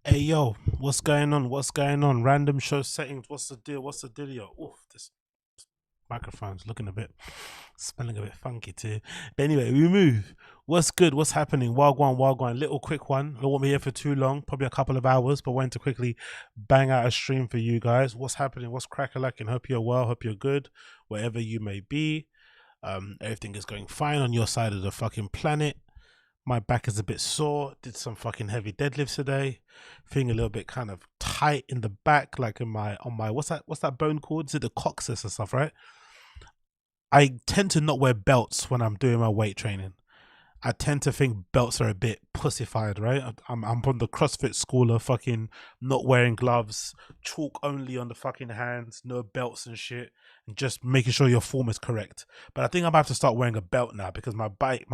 Hey yo, what's going on? What's going on? Random show settings. What's the deal? What's the dealio? Oof, this microphone's looking a bit, smelling a bit funky too. But anyway, we move. What's good? What's happening? Wagwan, wagwan. Little quick one. I don't want me here for too long, probably a couple of hours, but wanted to quickly bang out a stream for you guys. What's happening? What's crack-a-lacking? Hope you're well. Hope you're good, wherever you may be. Everything is going fine on your side of the fucking planet. My back is a bit sore. Did some fucking heavy deadlifts today. Feeling a little bit kind of tight in the back, like in my what's that bone called? Is it the coccyx and stuff, right? I tend to not wear belts when I'm doing my weight training. I tend to think belts are a bit pussified, right? I'm from the CrossFit school of fucking not wearing gloves, chalk only on the fucking hands, no belts and shit, and just making sure your form is correct. But I think I'm about to start wearing a belt now because my back,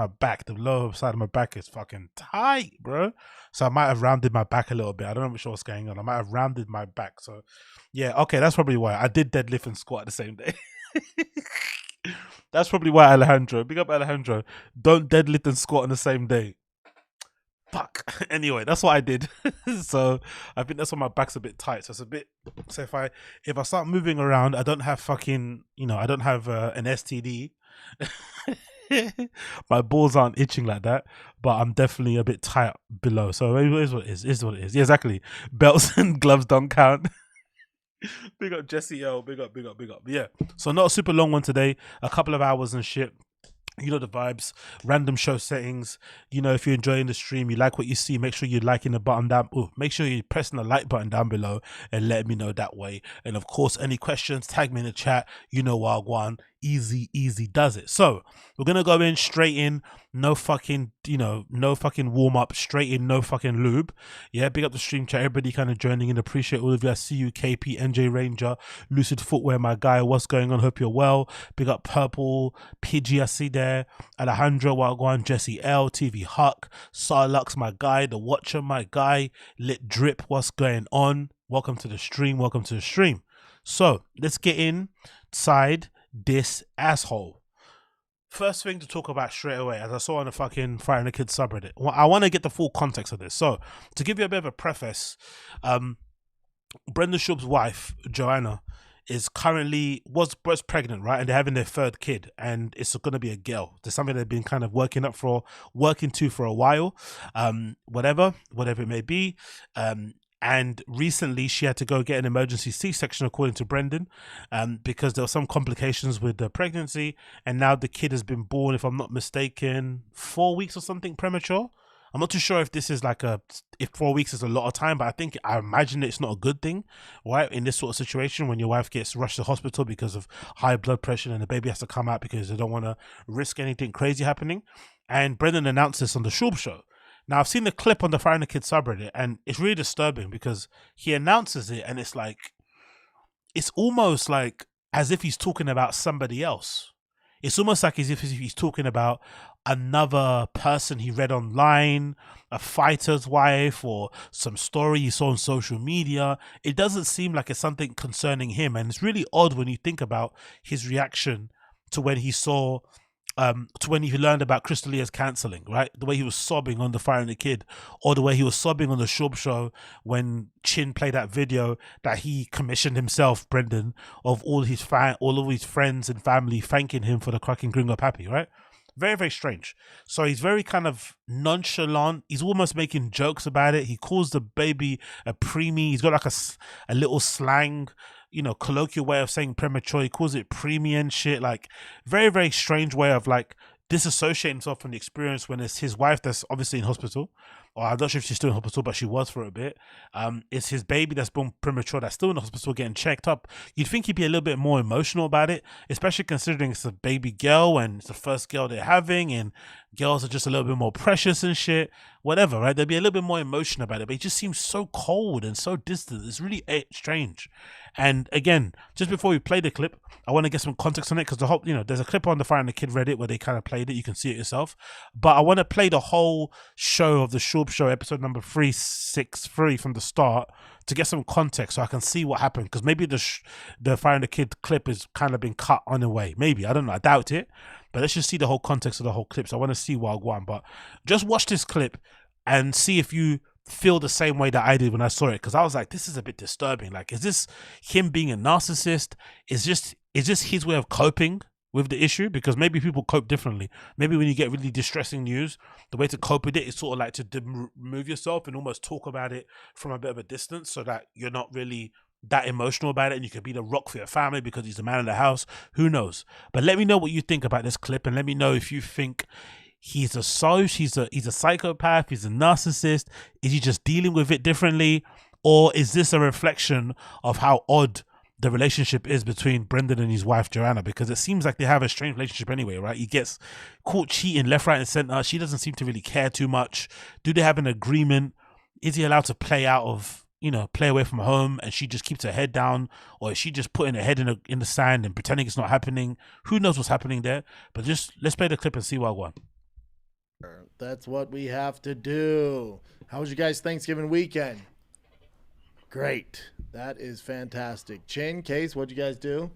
the lower side of my back is fucking tight, bro. So I might have rounded my back a little bit. I don't know what's going on. I might have rounded my back. So yeah, okay, that's probably why I did deadlift and squat the same day. That's probably why Alejandro. Big up Alejandro. Don't deadlift and squat on the same day. Fuck. Anyway, that's what I did. So I think that's why my back's a bit tight. So it's a bit. So if I start moving around, I don't have fucking. I don't have an STD. My balls aren't itching like that, but I'm definitely a bit tight below. So it is what it is. Is what it is. Yeah, exactly. Belts and gloves don't count. Big up Jesse L. Big up, big up, big up. But yeah. So not a super long one today. A couple of hours and shit. You know the vibes. Random show settings. If you're enjoying the stream, you like what you see, make sure you're liking the button down. Make sure you're pressing the like button down below and let me know that way. And of course, any questions, tag me in the chat. Wagwan. Easy does it. So we're gonna go in straight in. No fucking, no fucking warm up. Straight in, no fucking lube. Yeah, big up the stream chat. Everybody kind of joining in. Appreciate all of you. I see you, KP, NJ Ranger, Lucid Footwear, my guy. What's going on? Hope you're well. Big up Purple, PG, I see there. Alejandro, Wagwan, Jesse L, TV Huck, Sarlux, my guy. The Watcher, my guy. Lit Drip, what's going on? Welcome to the stream. Welcome to the stream. So let's get inside this asshole. First thing to talk about straight away, as I saw on the fucking Fighting the Kids subreddit, I want to get the full context of this. So, to give you a bit of a preface, Brenda Schaub's wife, Joanna, was pregnant, right? And they're having their third kid, and it's going to be a girl. There's something they've been kind of working to for a while, whatever it may be. And recently she had to go get an emergency C-section, according to Brendan, because there were some complications with the pregnancy. And now the kid has been born, if I'm not mistaken, 4 weeks or something premature. I'm not too sure if this is if 4 weeks is a lot of time, but I imagine it's not a good thing, right? In this sort of situation, when your wife gets rushed to hospital because of high blood pressure and the baby has to come out because they don't want to risk anything crazy happening. And Brendan announced this on the Schaub show. Now, I've seen the clip on the Fighting the Kids subreddit, and it's really disturbing because he announces it, and it's almost like as if he's talking about somebody else. It's almost like as if he's talking about another person he read online, a fighter's wife, or some story he saw on social media. It doesn't seem like it's something concerning him, and it's really odd when you think about his reaction to when he saw... to when he learned about Crystalia's cancelling, right? The way he was sobbing on the Fighting the Kid, or the way he was sobbing on the Schaub show when Chin played that video that he commissioned himself, Brendan, of all of his friends and family thanking him for the cracking Gringo Pappy, right? Very, very strange. So he's very kind of nonchalant. He's almost making jokes about it. He calls the baby a preemie. He's got like a little slang, colloquial way of saying premature. He calls it preemie and shit. Like, very, very strange way of disassociating himself from the experience when it's his wife that's obviously in hospital. Or I'm not sure if she's still in hospital, but she was for a bit. It's his baby that's born premature that's still in the hospital getting checked up. You'd think he'd be a little bit more emotional about it, especially considering it's a baby girl and it's the first girl they're having, and girls are just a little bit more precious and shit. Whatever, right? There'd be a little bit more emotion about it, but he just seems so cold and so distant. It's really strange. And again, just before we play the clip, I want to get some context on it because the whole, there's a clip on the Fighting the Kid Reddit where they kind of played it. You can see it yourself. But I want to play the whole show of the Schaub show, episode number 363 from the start, to get some context so I can see what happened. Because maybe the Fighting the Kid clip has kind of been cut on the way. Maybe, I don't know. I doubt it. But let's just see the whole context of the whole clip. So I want to see Wagwan. But just watch this clip and see if you feel the same way that I did when I saw it, because I was like, this is a bit disturbing. Like, is this him being a narcissist? Is this his way of coping with the issue? Because maybe people cope differently. Maybe when you get really distressing news, the way to cope with it is sort of like to remove yourself and almost talk about it from a bit of a distance, so that you're not really that emotional about it, and you can be the rock for your family because he's the man of the house. Who knows? But let me know what you think about this clip, and let me know if you think he's a psychopath, he's a narcissist. Is he just dealing with it differently? Or is this a reflection of how odd the relationship is between Brendan and his wife, Joanna? Because it seems like they have a strange relationship anyway, right? He gets caught cheating left, right, and center. She doesn't seem to really care too much. Do they have an agreement? Is he allowed to play away from home, and she just keeps her head down? Or is she just putting her head in the sand and pretending it's not happening? Who knows what's happening there? But just let's play the clip and see what I want. That's what we have to do. How was your guys' Thanksgiving weekend? Great. That is fantastic. Chin, Case, what'd you guys do?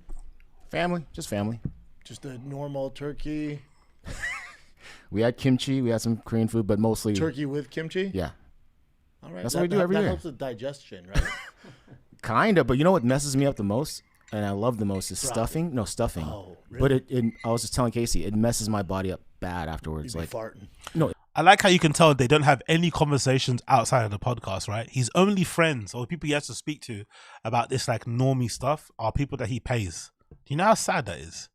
Family. Just family. Just a normal turkey? We had kimchi. We had some Korean food, but mostly... Turkey with kimchi? Yeah. All right. That's what we do every year. That helps with digestion, right? Kind of, but you know what messes me up the most? And I love the most is stuffing. No, stuffing. Oh, really? But I was just telling Casey, it messes my body up bad afterwards. You'd be farting. No. I like how you can tell they don't have any conversations outside of the podcast, right? His only friends or people he has to speak to about this like normie stuff are people that he pays. Do you know how sad that is?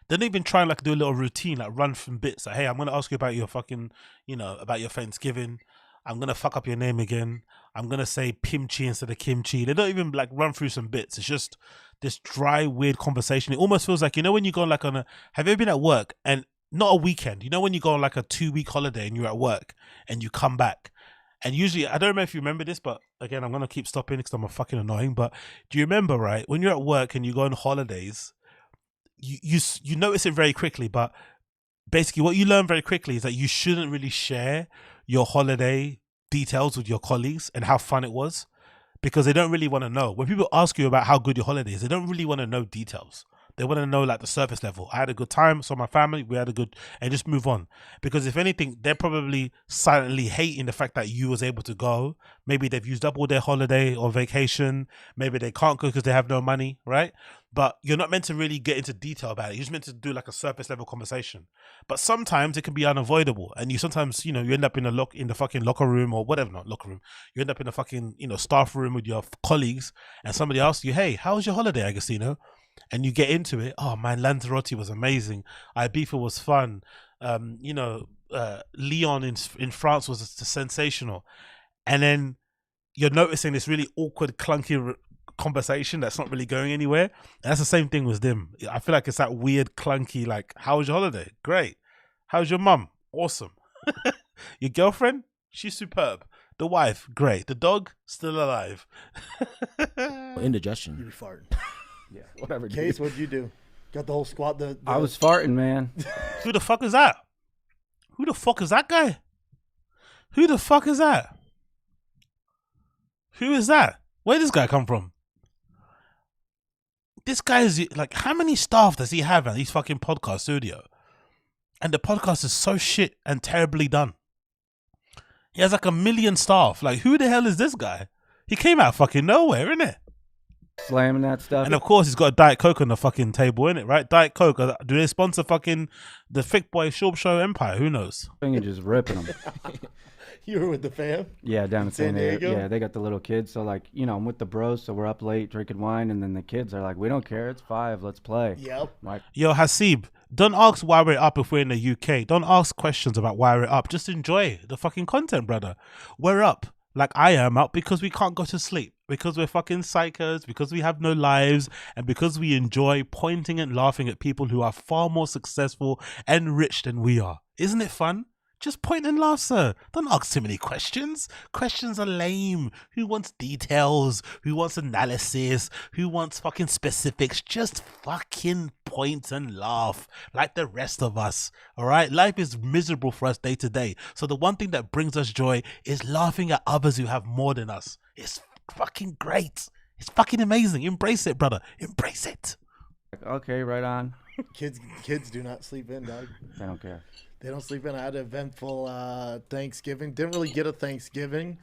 They don't even try and like do a little routine, like run from bits. Like, hey, I'm going to ask you about your fucking, about your Thanksgiving. I'm going to fuck up your name again. I'm going to say kimchi instead of kimchi. They don't even like run through some bits. It's just this dry, weird conversation. It almost feels like, when you go like have you ever been at work and not a weekend, when you go on like a 2-week holiday and you're at work and you come back, and usually, I don't know if you remember this, but again, I'm going to keep stopping because I'm fucking annoying. But do you remember, right, when you're at work and you go on holidays, you notice it very quickly, but basically what you learn very quickly is that you shouldn't really share your holiday details with your colleagues and how fun it was, because they don't really want to know. When people ask you about how good your holiday is, they don't really want to know details. They want to know like the surface level. I had a good time, saw my family, we had a good, and just move on. Because if anything, they're probably silently hating the fact that you was able to go. Maybe they've used up all their holiday or vacation. Maybe they can't go because they have no money, right? But you're not meant to really get into detail about it. You're just meant to do like a surface level conversation. But sometimes it can be unavoidable. And you sometimes, you end up in the fucking locker room or whatever, not locker room. You end up in the fucking, staff room with your colleagues, and somebody asks you, hey, how was your holiday, Agostino? And you get into it. Oh man, Lanzarote was amazing. Ibiza was fun. Lyon in France was sensational. And then you're noticing this really awkward, clunky conversation that's not really going anywhere. And that's the same thing with them. I feel like it's that weird, clunky, like, how was your holiday? Great. How's your mum? Awesome. Your girlfriend? She's superb. The wife? Great. The dog? Still alive. Indigestion. You'd be farting. Yeah, whatever. Case, what'd you do? Got the whole squad. I was farting, man. Who the fuck is that? Who the fuck is that guy? Who the fuck is that? Who is that? Where did this guy come from? This guy is like, how many staff does he have at his fucking podcast studio? And the podcast is so shit and terribly done. He has like 1 million staff. Like, who the hell is this guy? He came out of fucking nowhere, innit? Slamming that stuff. And of course, he's got a Diet Coke on the fucking table, innit? Right? Diet Coke. Do they sponsor fucking the Thick Boy Short Show Empire? Who knows? And just ripping them. You were with the fam? Yeah, down in San Diego? Yeah, they got the little kids. So, like, I'm with the bros, so we're up late drinking wine. And then the kids are like, we don't care. It's 5. Let's play. Yep. Like, yo, Hasib, don't ask why we're up if we're in the UK. Don't ask questions about why we're up. Just enjoy the fucking content, brother. We're up. Like I am up because we can't go to sleep, because we're fucking psychos, because we have no lives, and because we enjoy pointing and laughing at people who are far more successful and rich than we are. Isn't it fun? Just point and laugh, sir. Don't ask too many questions. Questions are lame. Who wants details? Who wants analysis? Who wants fucking specifics? Just fucking point and laugh like the rest of us. All right? Life is miserable for us day to day. So the one thing that brings us joy is laughing at others who have more than us. It's fucking great. It's fucking amazing. Embrace it, brother. Embrace it. okay, right on. Kids do not sleep in, dog. I don't care. They don't sleep in. I had an eventful Thanksgiving. Didn't really get a Thanksgiving.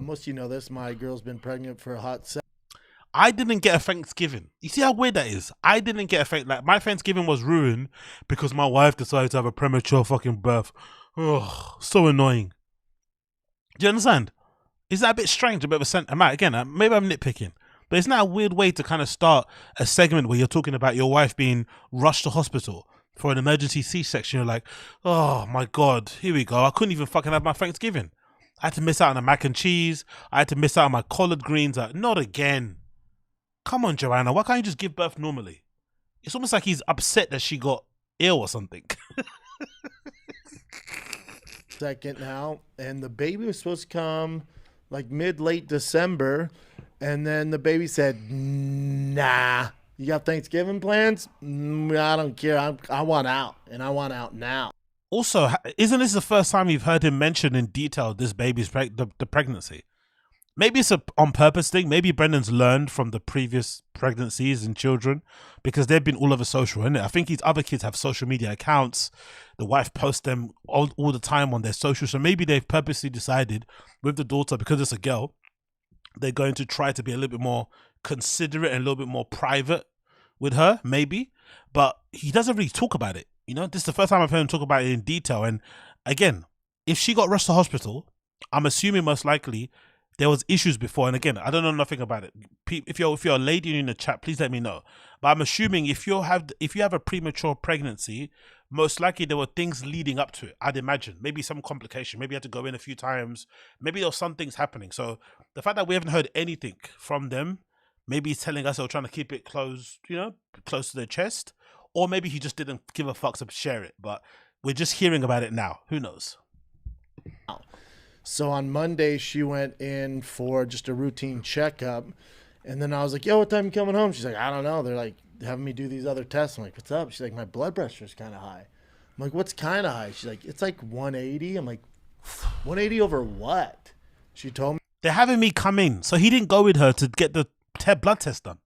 Most of you know this. My girl's been pregnant for a hot second. I didn't get a Thanksgiving. You see how weird that is? I didn't get a like my Thanksgiving was ruined because my wife decided to have a premature fucking birth. Oh, so annoying. Do you understand? Is that a bit strange? A bit of a sentiment? Again, maybe I'm nitpicking, but isn't that a weird way to kind of start a segment where you're talking about your wife being rushed to hospital for an emergency C-section? You're like, oh my God, here we go. I couldn't even fucking have my Thanksgiving. I had to miss out on the mac and cheese. I had to miss out on my collard greens. Not again. Come on, Joanna. Why can't you just give birth normally? It's almost like he's upset that she got ill or something. Second now, and the baby was supposed to come like late December, and then the baby said, nah, you got Thanksgiving plans? I don't care. I want out, and I want out now. Also, isn't this the first time you've heard him mention in detail this baby's the pregnancy? Maybe it's a on purpose thing. Maybe Brendan's learned from the previous pregnancies and children because they've been all over social, innit? I think his other kids have social media accounts. The wife posts them all the time on their social. So maybe they've purposely decided with the daughter, because it's a girl, they're going to try to be a little bit more considerate and a little bit more private with her, maybe. But he doesn't really talk about it. You know, this is the first time I've heard him talk about it in detail. And again, if she got rushed to hospital, I'm assuming most likely there was issues before. And again, I don't know nothing about it. If you're a lady in the chat, please let me know. But I'm assuming if you have a premature pregnancy, most likely there were things leading up to it. I'd imagine maybe some complication. Maybe you had to go in a few times. Maybe there was some things happening. So the fact that we haven't heard anything from them, maybe he's telling us they're trying to keep it close, you know, close to their chest, or maybe he just didn't give a fuck to share it. But we're just hearing about it now. Who knows? So on Monday, she went in for just a routine checkup. And then I was like, yo, what time you coming home? She's like, I don't know. They're like having me do these other tests. I'm like, what's up? She's like, my blood pressure is kind of high. I'm like, what's kind of high? She's like, it's like 180. I'm like, 180 over what? She told me. They're having me come in. So he didn't go with her to get the blood test done.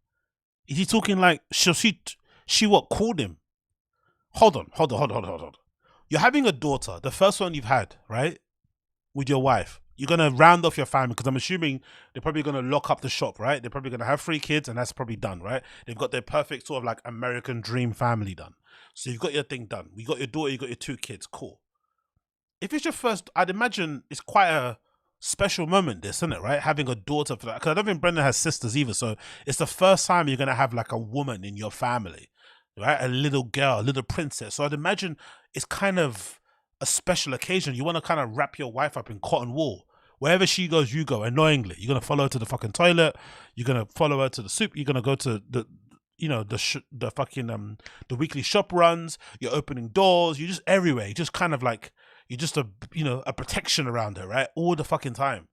Is he talking like, she what, called him? Hold on. You're having a daughter, the first one you've had, right? With your wife. You're going to round off your family because I'm assuming they're probably going to lock up the shop, right? They're probably going to have 3 kids and that's probably done, right? They've got their perfect sort of like American dream family done. So you've got your thing done. You got your daughter, you got your 2 kids. Cool. If it's your first, I'd imagine it's quite a special moment, this, isn't it, right? Having a daughter for that. Because I don't think Brendan has sisters either. So it's the first time you're going to have like a woman in your family, right? A little girl, a little princess. So I'd imagine it's kind of a special occasion. You want to kind of wrap your wife up in cotton wool. Wherever she goes, you go. Annoyingly, you're gonna follow her to the fucking toilet. You're gonna follow her to the soup. You're gonna go to the, you know, the fucking the weekly shop runs. You're opening doors. You're just everywhere. You're just kind of like you're just a protection around her, right? All the fucking time.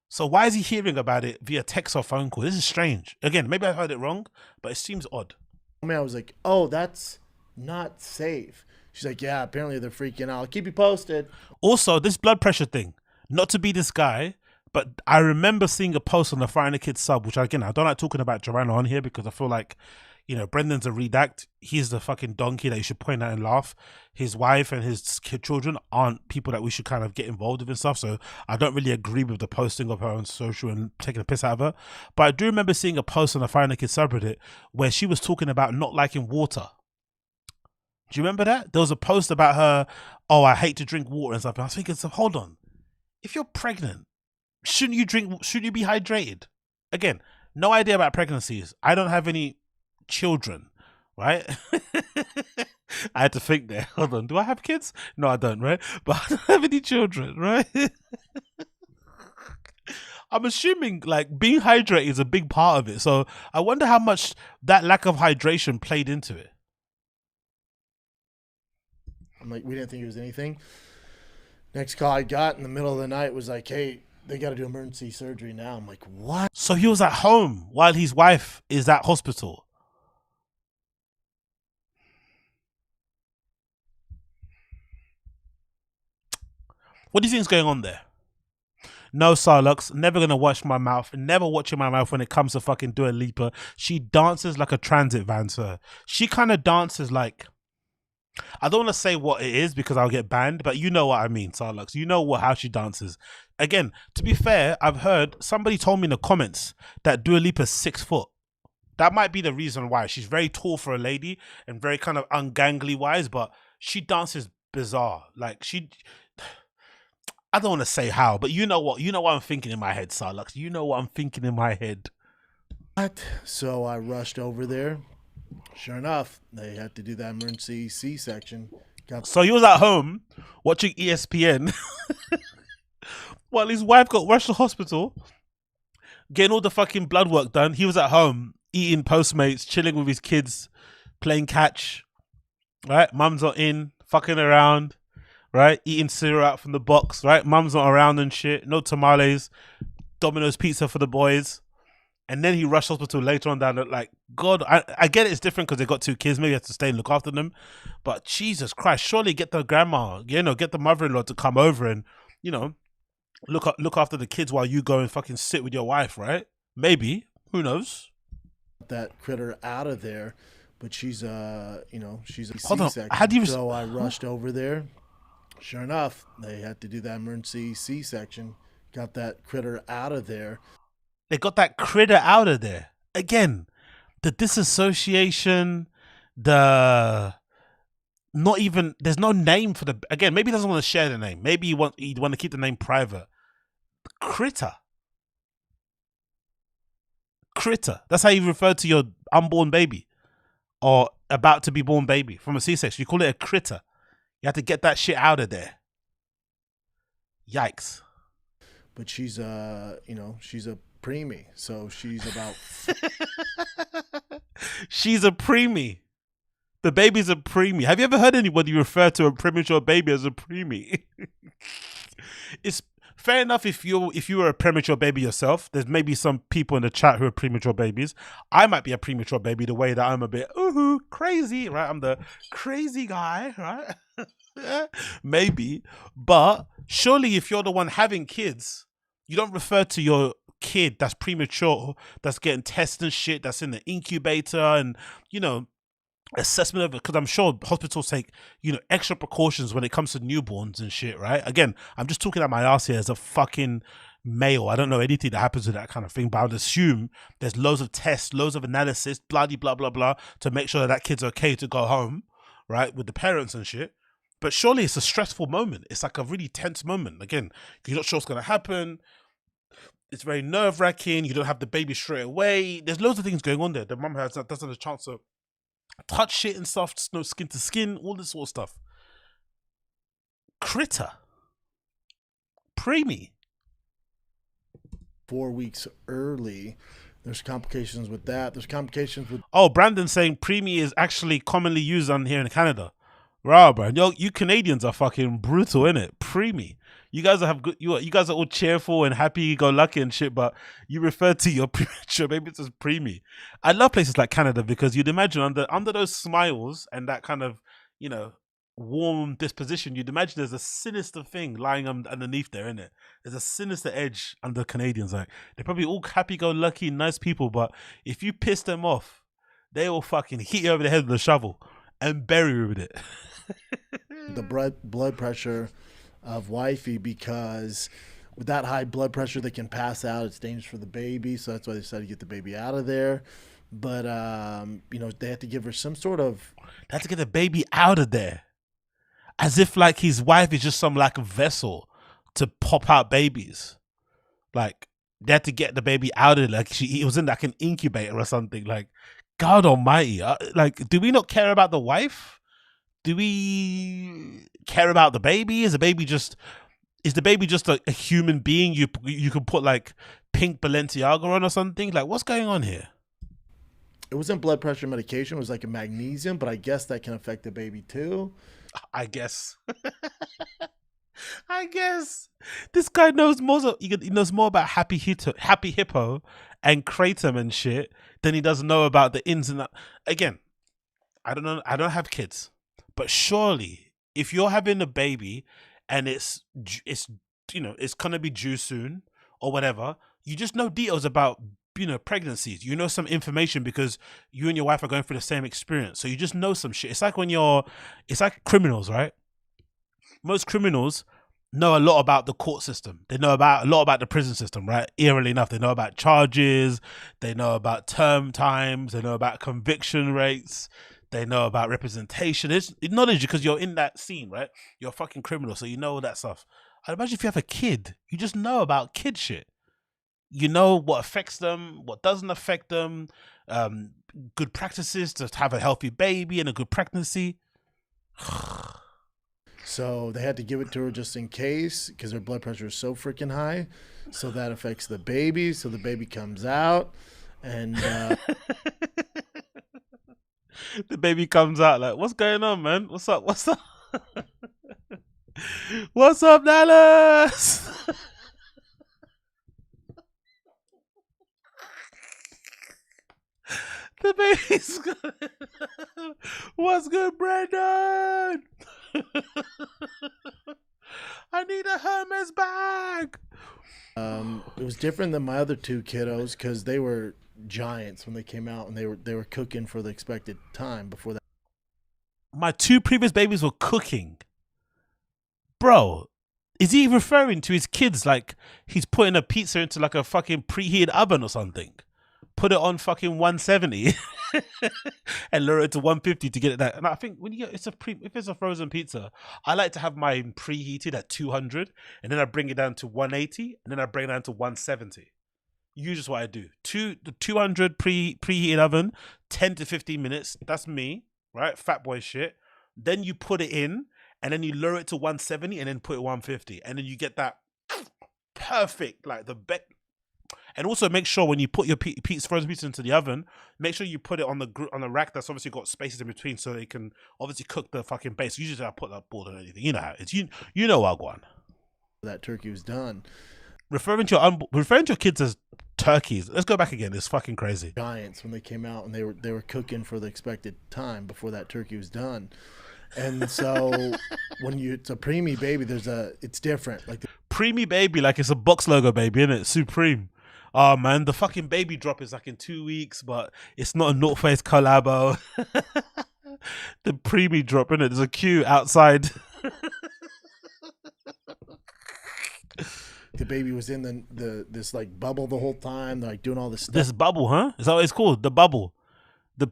So why is he hearing about it via text or phone call? This is strange. Again, maybe I heard it wrong, but it seems odd. I was like, oh, that's not safe. She's like, yeah, apparently they're freaking out. I'll keep you posted. Also, this blood pressure thing, not to be this guy, but I remember seeing a post on the Fire and the Kids sub, which again, I don't like talking about Joanna on here because I feel like, you know, Brendan's a redact. He's the fucking donkey that you should point at and laugh. His wife and his children aren't people that we should kind of get involved with and stuff. So I don't really agree with the posting of her on social and taking a piss out of her. But I do remember seeing a post on the Fire and the Kids subreddit where she was talking about not liking water. Do you remember that? There was a post about her, oh, I hate to drink water and stuff. And I was thinking, so hold on. If you're pregnant, shouldn't you be hydrated? Again, no idea about pregnancies. I don't have any children, right? I had to think there. Hold on. Do I have kids? No, I don't, right? But I don't have any children, right? I'm assuming like being hydrated is a big part of it. So I wonder how much that lack of hydration played into it. I'm like, we didn't think it was anything. Next call I got in the middle of the night was like, hey, they got to do emergency surgery now. I'm like, what? So he was at home while his wife is at hospital. What do you think is going on there? No, Sarlux, never going to watch my mouth. Never watching my mouth when it comes to fucking Dua Lipa. She dances like a transit van, sir. She kind of dances like... I don't want to say what it is because I'll get banned, but you know what I mean, Sarlux. You know how she dances. Again, to be fair, I've heard somebody told me in the comments that Dua Lipa's 6 foot. That might be the reason why. She's very tall for a lady and very kind of ungangly wise, but she dances bizarre. Like I don't want to say how, but you know what I'm thinking in my head, Sarlux. You know what I'm thinking in my head. What? So I rushed over there. Sure enough, they had to do that emergency C-section. So he was at home watching ESPN while his wife got rushed to hospital, getting all the fucking blood work done. He was at home eating Postmates, chilling with his kids, playing catch. Right, mum's not in, fucking around. Right, eating cereal out from the box. Right, mum's not around and shit. No tamales, Domino's pizza for the boys. And then he rushed hospital later on down. Like, God, I get it, it's different because they got 2 kids. Maybe you have to stay and look after them. But Jesus Christ, surely get the grandma, get the mother-in-law to come over and, look after the kids while you go and fucking sit with your wife, right? Maybe. Who knows? That critter out of there. But she's, she's a Hold on. C-section. How do you... So I rushed over there. Sure enough, they had to do that emergency C-section. Got that critter out of there. They got that critter out of there. Again, the disassociation, there's no name for the, again, maybe he doesn't want to share the name. Maybe he'd want to keep the name private. Critter. That's how you refer to your unborn baby or about to be born baby from a C-section. You call it a critter. You have to get that shit out of there. Yikes. But she's she's a preemie, so she's about she's a preemie. The baby's a preemie. Have you ever heard anybody refer to a premature baby as a preemie? It's fair enough if you were a premature baby yourself. There's maybe some people in the chat who are premature babies. I might be a premature baby the way that I'm a bit crazy, right? I'm the crazy guy, right? Maybe, but surely if you're the one having kids, you don't refer to your kid that's premature, that's getting tests and shit, that's in the incubator and, assessment of it. Because I'm sure hospitals take, extra precautions when it comes to newborns and shit, right? Again, I'm just talking out my ass here as a fucking male. I don't know anything that happens with that kind of thing, but I would assume there's loads of tests, loads of analysis, blah, blah, blah, blah, to make sure that kid's okay to go home, right, with the parents and shit. But surely it's a stressful moment. It's like a really tense moment. Again, you're not sure what's going to happen. It's very nerve-wracking. You don't have the baby straight away. There's loads of things going on there. The mum doesn't have a chance to touch shit and stuff, no skin to skin, all this sort of stuff. Critter. Preemie. 4 weeks early. There's complications with that. There's complications with... Oh, Brandon saying preemie is actually commonly used on here in Canada. Wow, bro. You Canadians are fucking brutal, innit? Preemie. You guys have good. You guys are all cheerful and happy-go-lucky and shit, but you refer to your premature babies as preemie. I love places like Canada because you'd imagine under those smiles and that kind of warm disposition, you'd imagine there's a sinister thing lying underneath there, innit? There's a sinister edge under Canadians. Like they're probably all happy-go-lucky, nice people, but if you piss them off, they will fucking hit you over the head with a shovel and bury you with it. The blood pressure of wifey, because with that high blood pressure they can pass out. It's dangerous for the baby, so that's why they decided to get the baby out of there. But they had to give her some sort of... They had to get the baby out of there, as if like his wife is just some like vessel to pop out babies. Like they had to get the baby out of there. Like it was in like an incubator or something. Like God Almighty, like do we not care about the wife? Do we care about the baby? Is the baby just a human being you can put like pink Balenciaga on or something? Like what's going on here? It wasn't blood pressure medication. It was like a magnesium, but I guess that can affect the baby too. I guess. I guess this guy knows more. He knows more about Happy Hippo and Kratom and shit than he does know about the ins and outs. Again, I don't know. I don't have kids. But surely, if you're having a baby and it's gonna be due soon or whatever, you just know details about pregnancies. You know some information because you and your wife are going through the same experience. So you just know some shit. It's like it's like criminals, right? Most criminals know a lot about the court system. They know a lot about the prison system, right? Eerily enough, they know about charges. They know about term times. They know about conviction rates. They know about representation. It's knowledge because you're in that scene, right? You're a fucking criminal, so you know all that stuff. I'd imagine if you have a kid, you just know about kid shit. You know what affects them, what doesn't affect them, good practices to have a healthy baby and a good pregnancy. So they had to give it to her just in case because her blood pressure is so freaking high. So that affects the baby. So the baby comes out and the baby comes out like, what's going on, man? What's up? What's up? What's up, Dallas? The baby's good. What's good, Brandon? I need a Hermes bag. it was different than my other two kiddos because they were giants when they came out, and they were cooking for the expected time before that. My two previous babies were cooking. Bro, is he referring to his kids like he's putting a pizza into like a fucking preheated oven or something? Put it on fucking 170 and lower it to 150 to get it that. And I think when you get if it's a frozen pizza, I like to have mine preheated at 200 and then I bring it down to 180 and then I bring it down to 170. Usually what I do. The 200 preheated oven, 10 to 15 minutes. That's me, right? Fat boy shit. Then you put it in and then you lower it to 170 and then put it 150. And then you get that perfect, like the best. And also make sure when you put your frozen pizza into the oven, make sure you put it on the rack that's obviously got spaces in between so they can obviously cook the fucking base. Usually I put that board on anything. You know how it is. You know Wagwan. That turkey was done. Referring to your kids as turkeys. Let's go back again. It's fucking crazy. Giants when they came out and they were cooking for the expected time before that turkey was done. And so when it's a preemie baby, it's different. Like preemie baby, like it's a box logo baby, isn't it? Supreme. Oh man, the fucking baby drop is like in 2 weeks, but it's not a North Face collabo. The preemie drop, innit? There's a queue outside. the baby was in this like bubble the whole time, like doing all this stuff. This bubble, huh? Is that what it's called? The bubble. The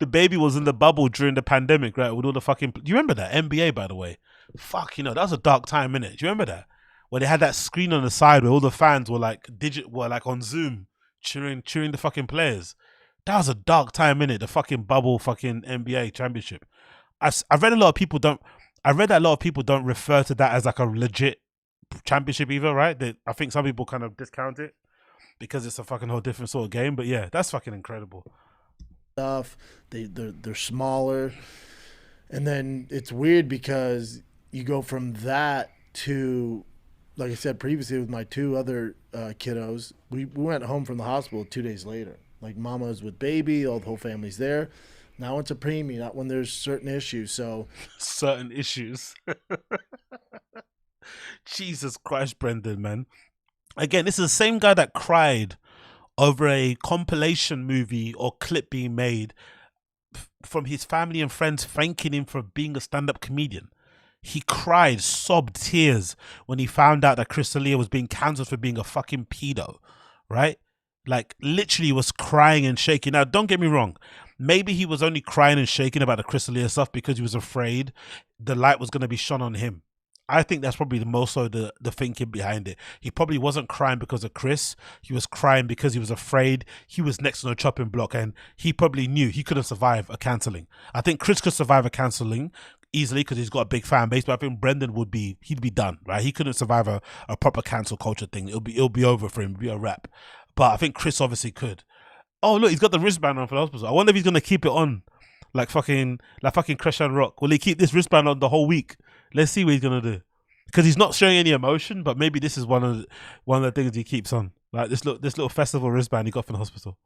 baby was in the bubble during the pandemic, right? With all the fucking. Do you remember that NBA? By the way, fuck, that was a dark time, innit? Do you remember that? Where they had that screen on the side where all the fans were like on Zoom cheering the fucking players. That was a dark time, innit? The fucking bubble fucking NBA championship. I've read a lot of people don't. I read that a lot of people don't refer to that as like a legit championship either, right? I think some people kind of discount it because it's a fucking whole different sort of game. But yeah, that's fucking incredible. Stuff. They're smaller, and then it's weird because you go from that to, like I said previously with my two other kiddos, we went home from the hospital 2 days later. Like mama's with baby, all the whole family's there. Now it's a preemie, not when there's certain issues. So certain issues. Jesus Christ, Brendan, man. Again, this is the same guy that cried over a compilation movie or clip being made from his family and friends thanking him for being a stand-up comedian. He cried, sobbed tears when he found out that Chris D'Elia was being cancelled for being a fucking pedo, right? Like, literally was crying and shaking. Now, don't get me wrong. Maybe he was only crying and shaking about the Chris D'Elia stuff because he was afraid the light was going to be shone on him. I think that's probably the most so the thinking behind it. He probably wasn't crying because of Chris. He was crying because he was afraid he was next on the chopping block and he probably knew he couldn't survive a cancelling. I think Chris could survive a cancelling easily because he's got a big fan base, but I think Brendan he'd be done, right? He couldn't survive a proper cancel culture thing. It'll be over for him. It'll be a wrap. But I think Chris obviously could. Oh look, he's got the wristband on for the hospital. I wonder if he's gonna keep it on like fucking Christian Rock. Will he keep this wristband on the whole week? Let's see what he's gonna do. Because he's not showing any emotion, but maybe this is one of the things he keeps on. Like this little festival wristband he got from the hospital.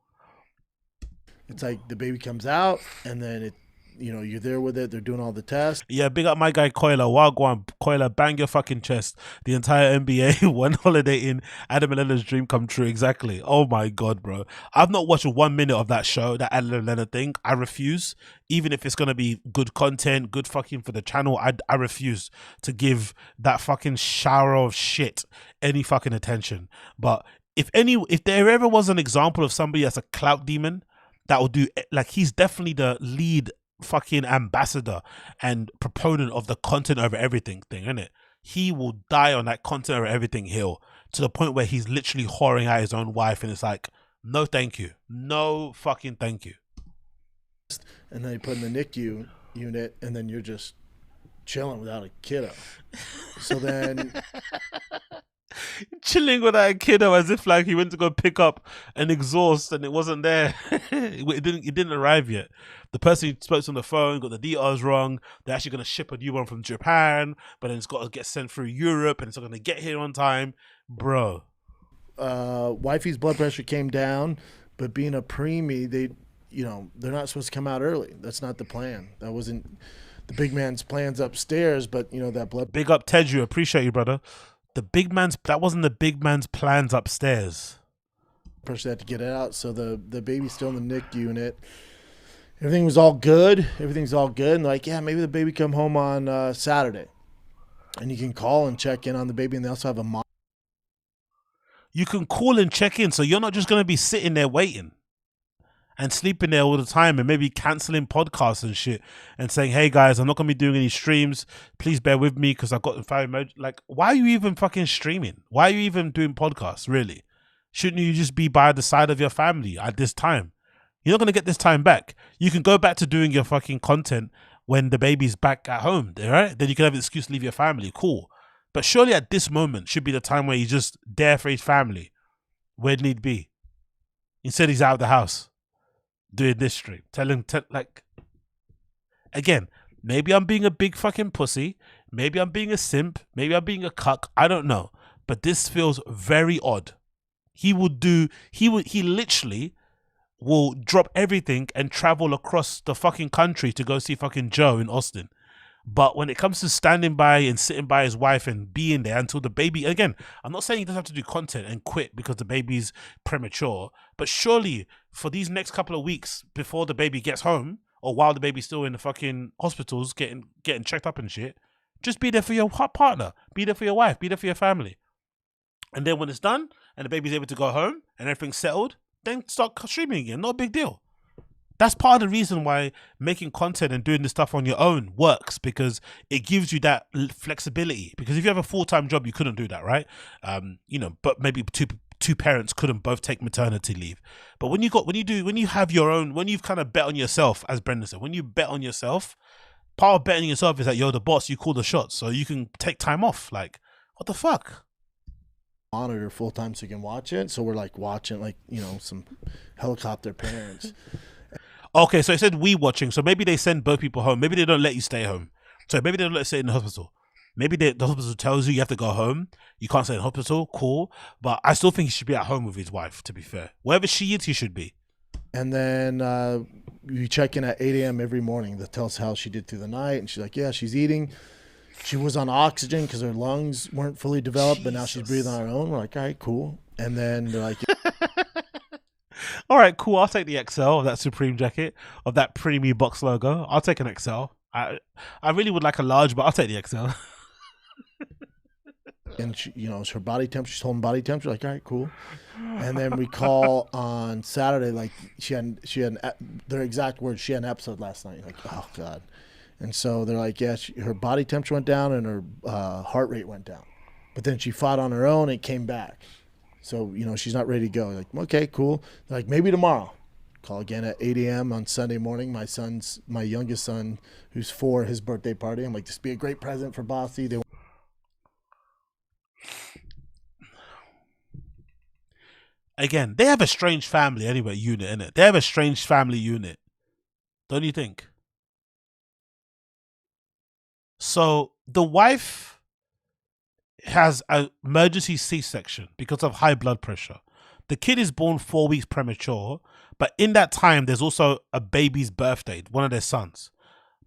It's like the baby comes out and then you're there with it. They're doing all the tests. Yeah, big up my guy Coiler. Wagwan, Coiler, bang your fucking chest. The entire NBA, one holiday in, Adam and Leonard's dream come true. Exactly. Oh my God, bro. I've not watched 1 minute of that show, that Adam and Leonard thing. I refuse. Even if it's going to be good content, good fucking for the channel, I refuse to give that fucking shower of shit any fucking attention. But if there ever was an example of somebody that's a clout demon, that will do, like, he's definitely the lead fucking ambassador and proponent of the content over everything thing, isn't it? He will die on that content over everything hill to the point where he's literally whoring out his own wife, and it's like, no thank you, no fucking thank you. And then you put in the NICU unit, and then you're just chilling without a kiddo. So then chilling with that kiddo as if like he went to go pick up an exhaust and it wasn't there. it didn't arrive yet. The person who spoke on the phone got the details wrong. They're actually going to ship a new one from Japan, but then it's got to get sent through Europe and it's not going to get here on time. Bro. Wifey's blood pressure came down, but being a preemie, they're not supposed to come out early. That's not the plan. That wasn't the big man's plans upstairs, but that blood. Big up Teju, appreciate you, brother. That wasn't the big man's plans upstairs. Person had to get it out, so the baby's still in the NICU unit. Everything was all good. Everything's all good. And like, yeah, maybe the baby come home on Saturday, and you can call and check in on the baby. And they also have a mom. You can call and check in, so you're not just going to be sitting there waiting and sleeping there all the time and maybe canceling podcasts and shit and saying, hey guys, I'm not going to be doing any streams. Please bear with me because I've got 5 emoji. Like, why are you even fucking streaming? Why are you even doing podcasts, really? Shouldn't you just be by the side of your family at this time? You're not going to get this time back. You can go back to doing your fucking content when the baby's back at home, right? Then you can have an excuse to leave your family. Cool. But surely at this moment should be the time where he's just there for his family, where need be. Instead, he's out of the house doing this stream. Like, again, maybe I'm being a big fucking pussy. Maybe I'm being a simp. Maybe I'm being a cuck. I don't know. But this feels very odd. He literally will drop everything and travel across the fucking country to go see fucking Joe in Austin. But when it comes to standing by and sitting by his wife and being there until the baby, again, I'm not saying he doesn't have to do content and quit because the baby's premature, but surely for these next couple of weeks before the baby gets home or while the baby's still in the fucking hospitals getting checked up and shit, just be there for your partner, be there for your wife, be there for your family. And then when it's done and the baby's able to go home and everything's settled, then start streaming again. Not a big deal. That's part of the reason why making content and doing this stuff on your own works, because it gives you that flexibility. Because if you have a full-time job, you couldn't do that, right? But maybe two parents couldn't both take maternity leave. But when you have your own, when you've kind of bet on yourself, as Brendan said, when you bet on yourself, part of betting yourself is that you're the boss, you call the shots, so you can take time off. Like, what the fuck? Monitor full time so you can watch it. So we're like watching some helicopter parents. Okay, so it said we watching, so maybe they send both people home. Maybe they don't let you stay home. So maybe they don't let you stay in the hospital. Maybe the hospital tells you have to go home. You can't stay in the hospital, cool. But I still think he should be at home with his wife, to be fair. Wherever she is, he should be. And then we check in at 8 a.m. every morning. That tells how she did through the night. And she's like, yeah, she's eating. She was on oxygen because her lungs weren't fully developed, but now she's breathing on her own. We're like, all right, cool. And then they're like... All right, cool. I'll take the XL of that Supreme jacket, of that Preemie box logo. I'll take an XL. I really would like a large, but I'll take the XL. And she, it's her body temperature. She's holding body temperature. Like, all right, cool. And then we call on Saturday. Like she had their exact words. She had an episode last night. Like, oh god. And so they're like, yeah, her body temperature went down and her heart rate went down, but then she fought on her own and came back. So, she's not ready to go. Like, okay, cool. They're like, maybe tomorrow. Call again at 8 a.m. on Sunday morning. My youngest son, who's 4, his birthday party. I'm like, this would be a great present for Bossy. Again, they have a strange family anyway, unit, innit? They have a strange family unit. Don't you think? So, the wife has an emergency C-section because of high blood pressure. The kid is born 4 weeks premature, but in that time, there's also a baby's birthday, one of their sons.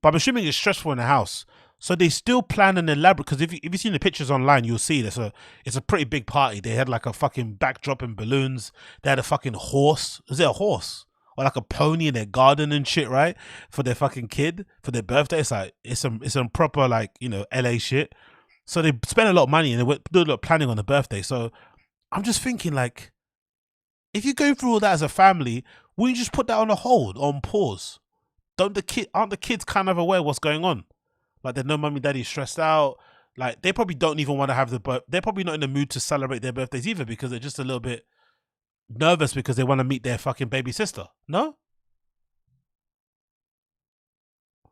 But I'm assuming it's stressful in the house. So they still plan an elaborate, because if you've seen the pictures online, you'll see it's a pretty big party. They had like a fucking backdrop and balloons. They had a fucking horse. Is it a horse? Or like a pony in their garden and shit, right? For their fucking kid, for their birthday. It's like, it's some proper, like, you know, LA shit. So they spent a lot of money and they do a lot of planning on the birthday. So I'm just thinking, like, if you're going through all that as a family, wouldn't you just put that on a hold, on pause? Aren't the kids kind of aware what's going on? Like, they know mommy, daddy's stressed out. Like, they probably don't even want to have they're probably not in the mood to celebrate their birthdays either, because they're just a little bit nervous because they want to meet their fucking baby sister. No?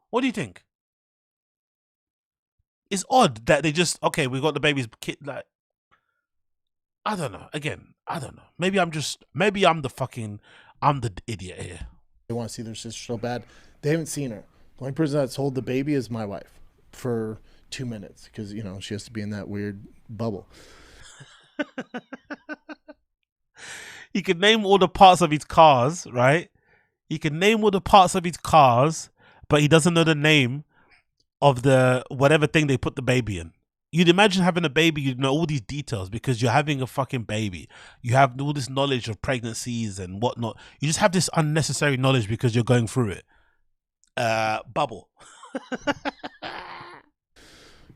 What do you think? It's odd that they just, okay, we got the baby's kid, like, I don't know. Again, I don't know. Maybe I'm the idiot here. They want to see their sister so bad. They haven't seen her. The only person that's hold the baby is my wife for 2 minutes, because, you know, she has to be in that weird bubble. He can name all the parts of his cars, right? He can name all the parts of his cars, but he doesn't know the name of the whatever thing they put the baby in. You'd imagine having a baby, you'd know all these details because you're having a fucking baby. You have all this knowledge of pregnancies and whatnot. You just have this unnecessary knowledge because you're going through it. Bubble.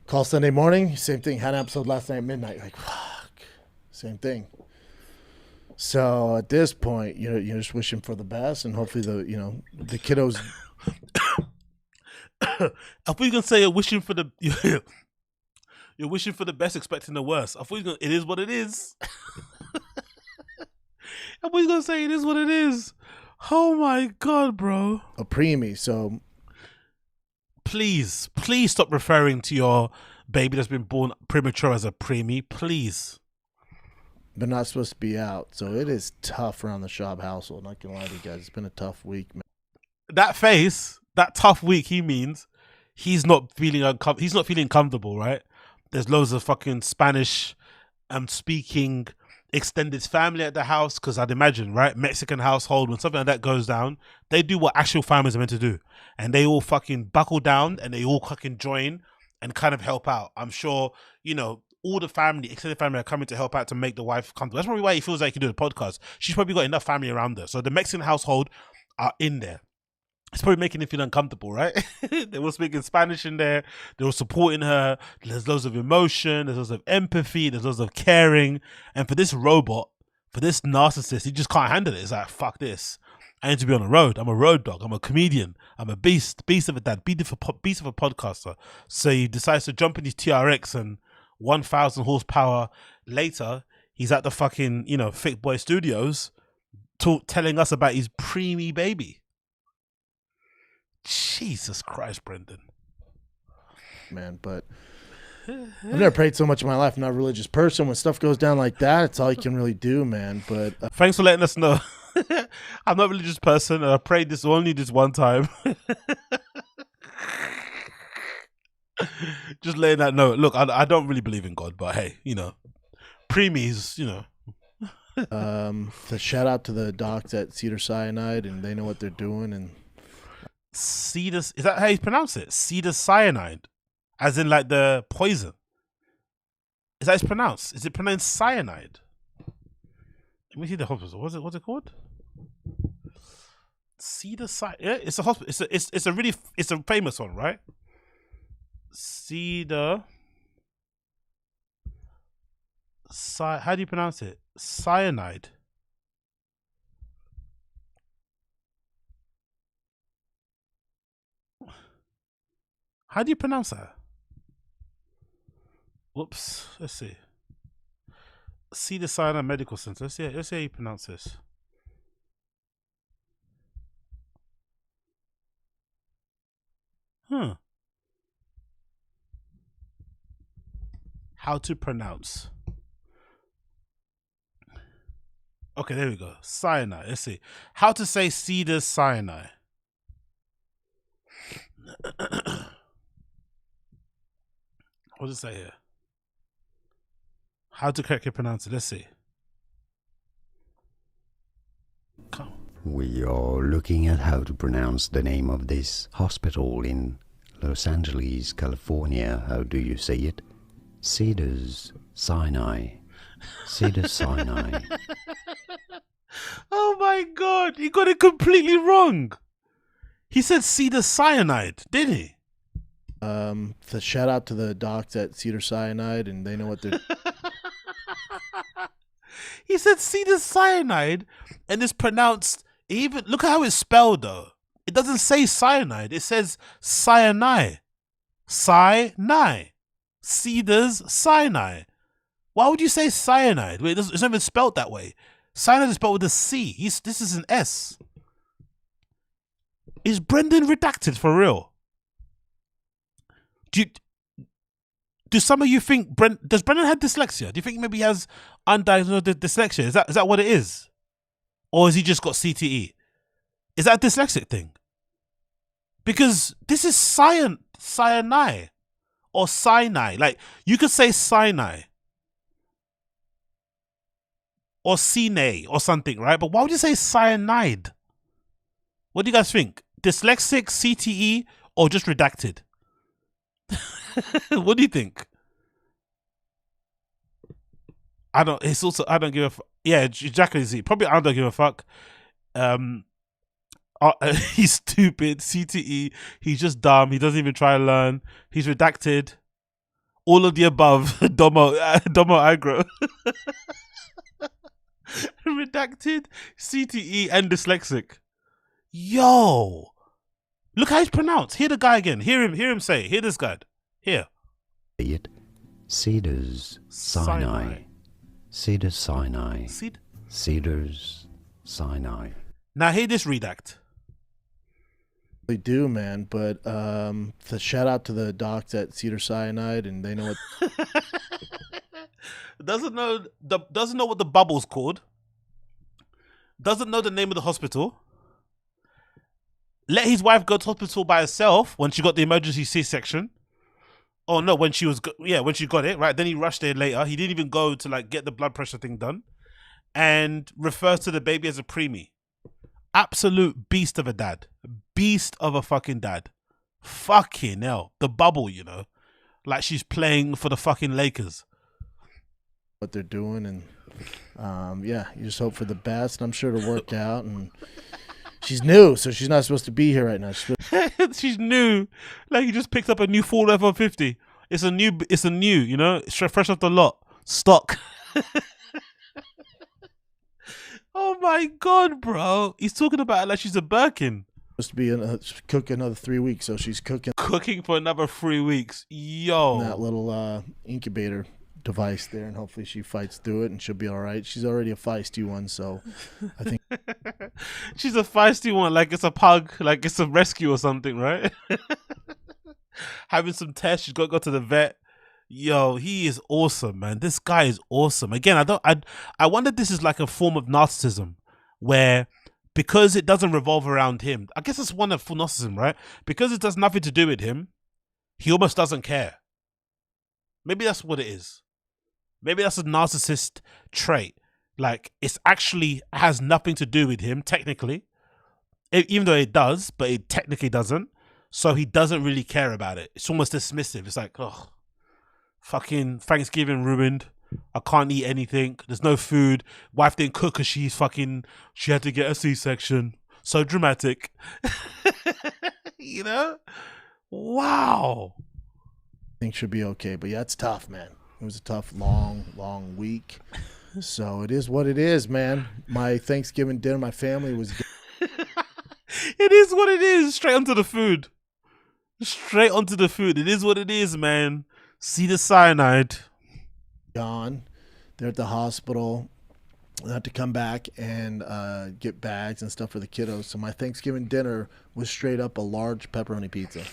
Call Sunday morning, same thing. Had an episode last night at midnight. Like, fuck. Same thing. So at this point, you're just wishing for the best, and hopefully the kiddos. I thought you were gonna say you're wishing for the you're wishing for the best, expecting the worst. I thought you were gonna, it is what it is. I thought you were gonna say it is what it is. Oh my god, bro. A preemie, so please stop referring to your baby that's been born premature as a preemie, please. They're not supposed to be out, so it is tough around the Schaub household. Not gonna lie to you guys, it's been a tough week, man. That face, that tough week, he means he's not feeling he's not feeling comfortable, right? There's loads of fucking Spanish speaking extended family at the house, because I'd imagine, right, Mexican household, when something like that goes down, they do what actual families are meant to do, and they all fucking buckle down and they all fucking join and kind of help out. I'm sure, you know, all the family, extended family, are coming to help out to make the wife comfortable. That's probably why he feels like he can do the podcast. She's probably got enough family around her. So the Mexican household are in there. It's probably making him feel uncomfortable, right? They were speaking Spanish in there. They were supporting her. There's loads of emotion. There's loads of empathy. There's loads of caring. And for this robot, for this narcissist, he just can't handle it. It's like, fuck this. I need to be on the road. I'm a road dog. I'm a comedian. I'm a beast of a dad, beast of a podcaster. So he decides to jump in his TRX, and 1,000 horsepower later, he's at the fucking, you know, Thick Boy Studios telling us about his preemie baby. Jesus Christ, Brendan. Man, but I've never prayed so much in my life. I'm not a religious person. When stuff goes down like that, it's all you can really do, man. But thanks for letting us know. I'm not a religious person. I prayed this only this one time. Just letting that know. Look, I don't really believe in God, but hey, you know, preemies, you know. The shout out to the docs at Cedar Cyanide, and they know what they're doing. And Cedar, is that how you pronounce it? Cedar cyanide, as in like the poison. Is that how it's pronounced? Is it pronounced cyanide? Let me see the hospital. What's it called? Cedar cyanide. Yeah, it's a hospital. It's a famous one, right? Cedar. How do you pronounce it? Cyanide. How do you pronounce that? Whoops. Let's see. Cedar Sinai Medical Center. Let's see how you pronounce this. How to pronounce. Okay, there we go. Cyanide. Let's see. How to say Cedar Sinai. What does it say here? How to correctly pronounce it? Let's see. Come. We are looking at how to pronounce the name of this hospital in Los Angeles, California. How do you say it? Cedars Sinai. Cedars Sinai. Oh my god, he got it completely wrong. He said Cedar Cyanide, did he? The shout out to the docs at Cedar Cyanide, and they know what they're. He said Cedar Cyanide, and it's pronounced. Even look at how it's spelled though. It doesn't say cyanide. It says cyanide. Cyanide. Cedars Sinai. Why would you say cyanide? Wait, it's not even spelled that way. Cyanide is spelled with a C. This is an S. Is Brendan redacted for real? Do some of you think does Brendan have dyslexia? Do you think maybe he has undiagnosed dyslexia? Is that what it is? Or has he just got CTE? Is that a dyslexic thing? Because this is cyanide or Sinai. Like, you could say Sinai or Sine or something, right? But why would you say cyanide? What do you guys think? Dyslexic, CTE, or just redacted? What do you think? I don't give a yeah, exactly. Z. Probably I don't give a fuck. He's stupid. CTE. He's just dumb. He doesn't even try to learn. He's redacted. All of the above. Domo aggro. Redacted, CTE, and dyslexic. Yo, look how he's pronounced. Hear the guy again. Hear him say. Hear this guy. Here. It. Cedars Sinai. Cedars Sinai. Cedars Sinai. Now hear this redact. They do, man. But the shout out to the docs at Cedar Cyanide, and they know what. Doesn't know what the bubble's called. Doesn't know the name of the hospital. Let his wife go to hospital by herself when she got the emergency C-section. Oh no, when she got it, right? Then he rushed there later. He didn't even go to like get the blood pressure thing done, and refers to the baby as a preemie. Absolute beast of a dad. Beast of a fucking dad. Fucking hell. The bubble, you know. Like she's playing for the fucking Lakers. What they're doing, and yeah, you just hope for the best. I'm sure it'll work out. And she's new, so she's not supposed to be here right now. She's new. Like he just picked up a new Ford F-150. It's a new, you know, it's fresh off the lot. Stock. Oh my god, bro. He's talking about it like she's a Birkin. Supposed to be cook another 3 weeks, so she's cooking for another 3 weeks. Yo. that little incubator device there, and hopefully she fights through it and she'll be all right. She's already a feisty one, so I think she's a feisty one, like it's a pug, like it's a rescue or something, right? Having some tests, she's got to go to the vet. Yo, he is awesome, man. This guy is awesome. Again, I wonder if this is like a form of narcissism where, because it doesn't revolve around him, I guess it's one of full narcissism, right? Because it does nothing to do with him, he almost doesn't care. Maybe that's what it is. Maybe that's a narcissist trait. Like, it's actually has nothing to do with him, technically. Even though it does, but it technically doesn't. So he doesn't really care about it. It's almost dismissive. It's like, oh, fucking Thanksgiving ruined. I can't eat anything. There's no food. Wife didn't cook because she had to get a C-section. So dramatic. You know? Wow. things should be okay. But yeah, it's tough, man. It was a tough, long week. So it is what it is, man. My Thanksgiving dinner, my family was. It is what it is. Straight onto the food. Straight onto the food. It is what it is, man. See the cyanide. Gone. They're at the hospital. I had to come back and get bags and stuff for the kiddos. So my Thanksgiving dinner was straight up a large pepperoni pizza.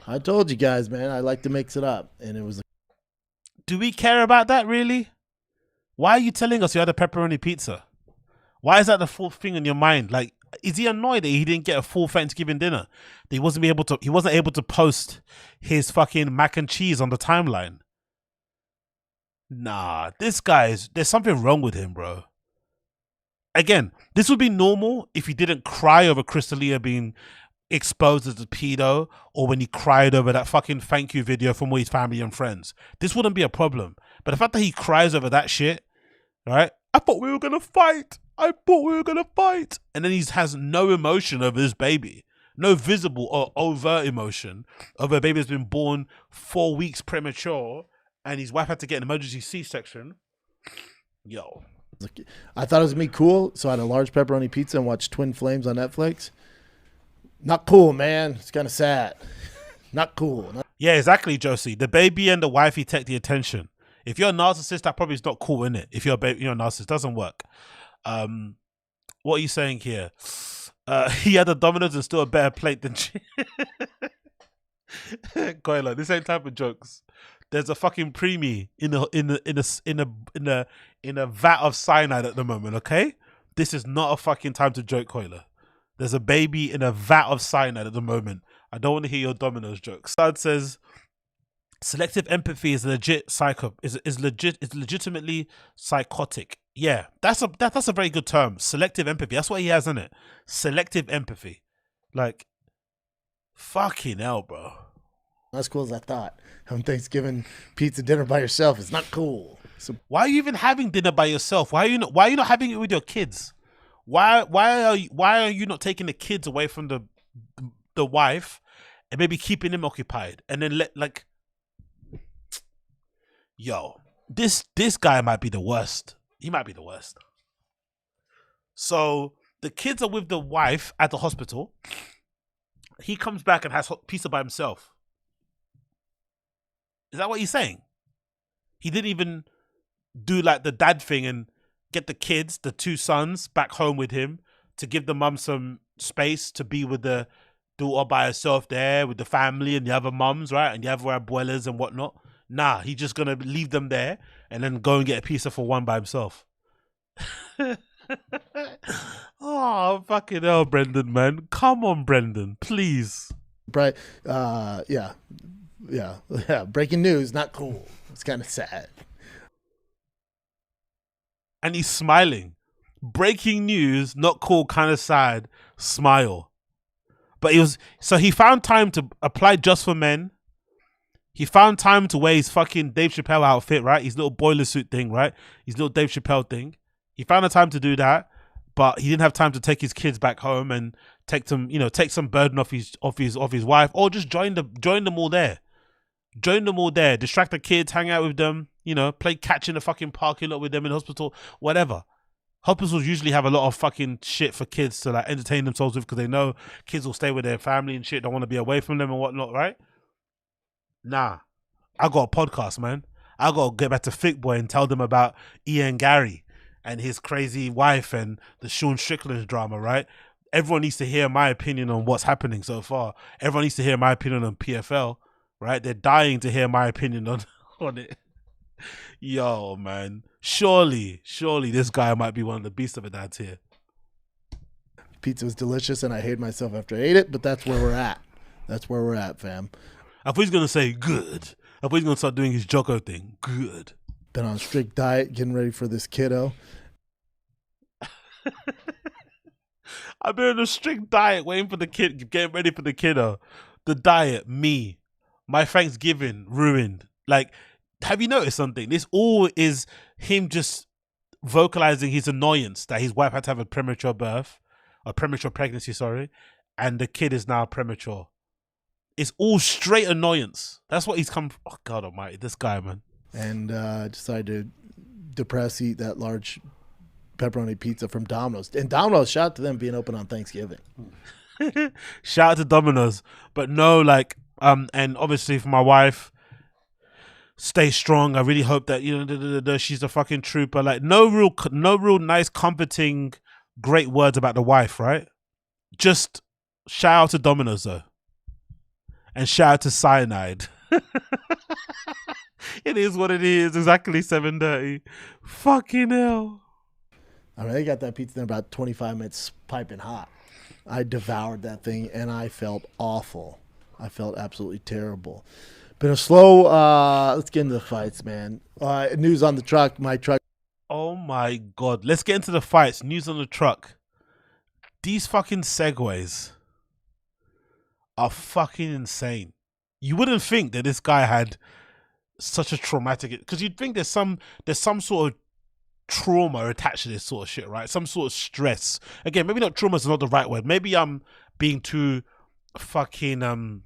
I told you guys, man, I like to mix it up. And it was. Do we care about that, really? Why are you telling us you had a pepperoni pizza? Why is that the full thing in your mind? Like, is he annoyed that he didn't get a full Thanksgiving dinner? That he wasn't able to post his fucking mac and cheese on the timeline? Nah, this guy's, there's something wrong with him, bro. again, this would be normal if he didn't cry over Crystalia being exposed as a pedo, or when he cried over that fucking thank you video from all his family and friends. This wouldn't be a problem. But the fact that he cries over that shit, right? I thought we were gonna fight. I thought we were gonna fight. And then he has no emotion over his baby. No visible or overt emotion over a baby that's been born 4 weeks premature and his wife had to get an emergency C-section. Yo. I thought it was gonna be cool, so I had a large pepperoni pizza and watched Twin Flames on Netflix. Not cool, man. It's kind of sad. Not cool. Yeah, exactly, Josie. The baby and the wifey take the attention. If you're a narcissist, that probably is not cool, innit? If you're a narcissist, it doesn't work. What are you saying here? He had a Domino's and still a better plate than Coiler. This ain't type of jokes. There's a fucking preemie in a vat of cyanide at the moment. Okay, this is not a fucking time to joke, Coiler. There's a baby in a vat of cyanide at the moment. I don't want to hear your Domino's jokes. Sad says selective empathy is legit is legitimately psychotic. Yeah, that's a very good term. Selective empathy. That's what he has, isn't it? Selective empathy. Like, fucking hell, bro. Not as cool as I thought. Having Thanksgiving pizza dinner by yourself is not cool. So why are you even having dinner by yourself? Why are you not having it with your kids? Why are you not taking the kids away from the wife and maybe keeping them occupied and then yo, this guy might be the worst. He might be the worst. So the kids are with the wife at the hospital. He comes back and has pizza by himself. Is that what he's saying? He didn't even do like the dad thing and get the kids, the two sons, back home with him to give the mum some space to be with the daughter by herself there with the family and the other mums, right? And the other abuelas and whatnot. Nah, he's just gonna leave them there and then go and get a pizza for one by himself. Oh, fucking hell, Brendan, man. Come on, Brendan, please. Right. Yeah. Breaking news, not cool. It's kind of sad. And he's smiling. Breaking news, not cool, kind of sad, smile. But he found time to apply Just for Men. He found time to wear his fucking Dave Chappelle outfit, right? His little boiler suit thing, right? His little Dave Chappelle thing. He found the time to do that, but he didn't have time to take his kids back home and take some burden off his wife, or just join them all there. Join them all there. Distract the kids, hang out with them, play catch in the fucking parking lot with them in the hospital, whatever. Hospitals usually have a lot of fucking shit for kids to like entertain themselves with because they know kids will stay with their family and shit, don't want to be away from them and whatnot, right? Nah, I got a podcast, man. I got to get back to Thick Boy and tell them about Ian Gary and his crazy wife and the Sean Strickland drama, right? Everyone needs to hear my opinion on what's happening so far. Everyone needs to hear my opinion on PFL, right? They're dying to hear my opinion on it. Yo, man. Surely this guy might be one of the beasts of a dads here. Pizza was delicious and I hated myself after I ate it, but that's where we're at. That's where we're at, fam. I thought he's going to say good. I thought he's going to start doing his Jocko thing. Good. Been on a strict diet, getting ready for this kiddo. I've been on a strict diet, waiting for the kid, getting ready for the kiddo. The diet, me. My Thanksgiving, ruined. Like, have you noticed something? This all is him just vocalizing his annoyance that his wife had to have a premature pregnancy, and the kid is now premature. It's all straight annoyance. That's what he's come from. Oh, God almighty, this guy, man. And decided to depress, eat that large pepperoni pizza from Domino's. And Domino's, shout out to them being open on Thanksgiving. Shout out to Domino's. But no, and obviously for my wife, stay strong. I really hope that, she's a fucking trooper. Like, no real nice, comforting, great words about the wife, right? Just shout out to Domino's, though. And shout out to Cyanide. It is what it is. Exactly 7:30. Fucking hell. I mean, they got that pizza in about 25 minutes piping hot. I devoured that thing, and I felt awful. I felt absolutely terrible. Been a slow, let's get into the fights, man. News on the truck. My truck. Oh my God. Let's get into the fights. News on the truck. These fucking segues are fucking insane. You wouldn't think that this guy had such a traumatic, because you'd think there's some sort of trauma attached to this sort of shit, right? Some sort of stress. Again, maybe not trauma is not the right word. Maybe I'm being too fucking I'm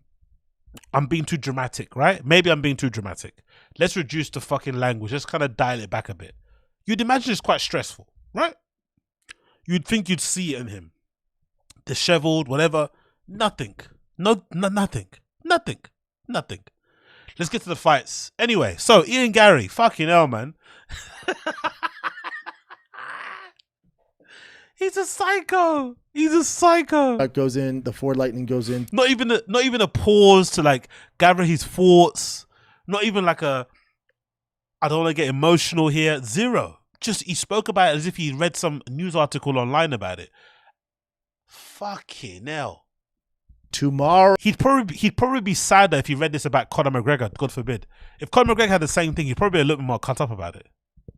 being too dramatic, right? Maybe I'm being too dramatic. Let's reduce the fucking language. Let's kind of dial it back a bit. You'd imagine it's quite stressful, right? You'd think you'd see it in him. Disheveled, whatever. Nothing. Nothing. Let's get to the fights. Anyway, so Ian Gary, fucking hell, man. He's a psycho. That goes in. The Ford Lightning goes in. Not even a pause to like gather his thoughts. Not even like a, I don't want to get emotional here. Zero. Just he spoke about it as if he read some news article online about it. Fucking hell. Tomorrow. He'd probably be sadder if he read this about Conor McGregor, God forbid. If Conor McGregor had the same thing, he'd probably be a little bit more cut up about it.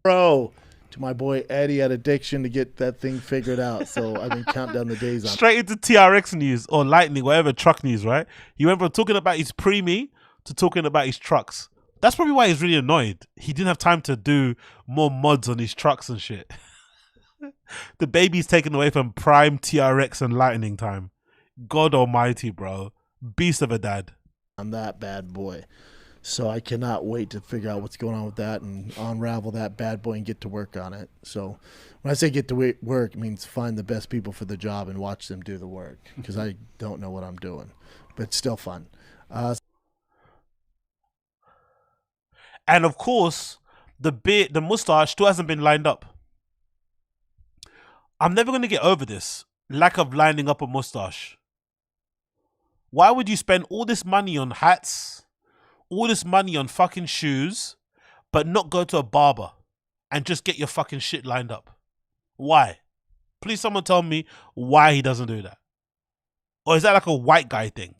Bro, to my boy Eddie at Addiction to get that thing figured out. So I've been counting down the days on Straight into TRX news or Lightning, whatever, truck news, right? He went from talking about his preemie to talking about his trucks. That's probably why he's really annoyed. He didn't have time to do more mods on his trucks and shit. The baby's taken away from prime TRX and Lightning time. God almighty, bro. Beast of a dad. on that bad boy. So I cannot wait to figure out what's going on with that and unravel that bad boy and get to work on it. So when I say get to work, it means find the best people for the job and watch them do the work, because I don't know what I'm doing, but it's still fun. And of course, the mustache still hasn't been lined up. I'm never going to get over this lack of lining up a mustache. Why would you spend all this money on hats, all this money on fucking shoes, but not go to a barber and just get your fucking shit lined up? Why? Please someone tell me why he doesn't do that. Or is that like a white guy thing?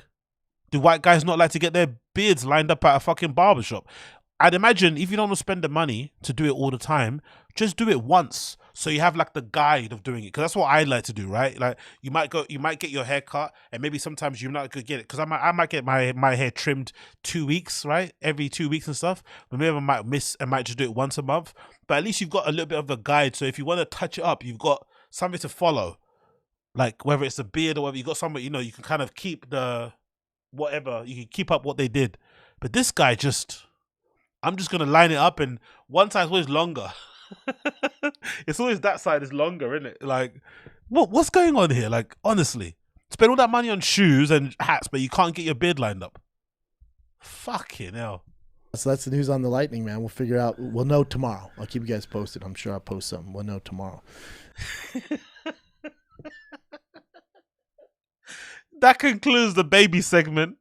Do white guys not like to get their beards lined up at a fucking barbershop? I'd imagine if you don't want to spend the money to do it all the time, just do it once. So you have like the guide of doing it, because that's what I like to do, right? Like you might get your hair cut, and maybe sometimes you're not gonna get it, because I might get my hair trimmed 2 weeks, right? Every 2 weeks and stuff. But maybe I might miss and might just do it once a month. But at least you've got a little bit of a guide. So if you want to touch it up, you've got something to follow. Like whether it's a beard or whether you got somebody, you can kind of keep the whatever, you can keep up what they did. But this guy I'm just gonna line it up, and one side's always longer. It's always that side is longer, isn't it? Like, what's going on here? Like, honestly, spend all that money on shoes and hats, but you can't get your beard lined up. Fucking hell. So that's the news on the Lightning, man. We'll figure out. We'll know tomorrow. I'll keep you guys posted. I'm sure I'll post something. We'll know tomorrow. That concludes the baby segment.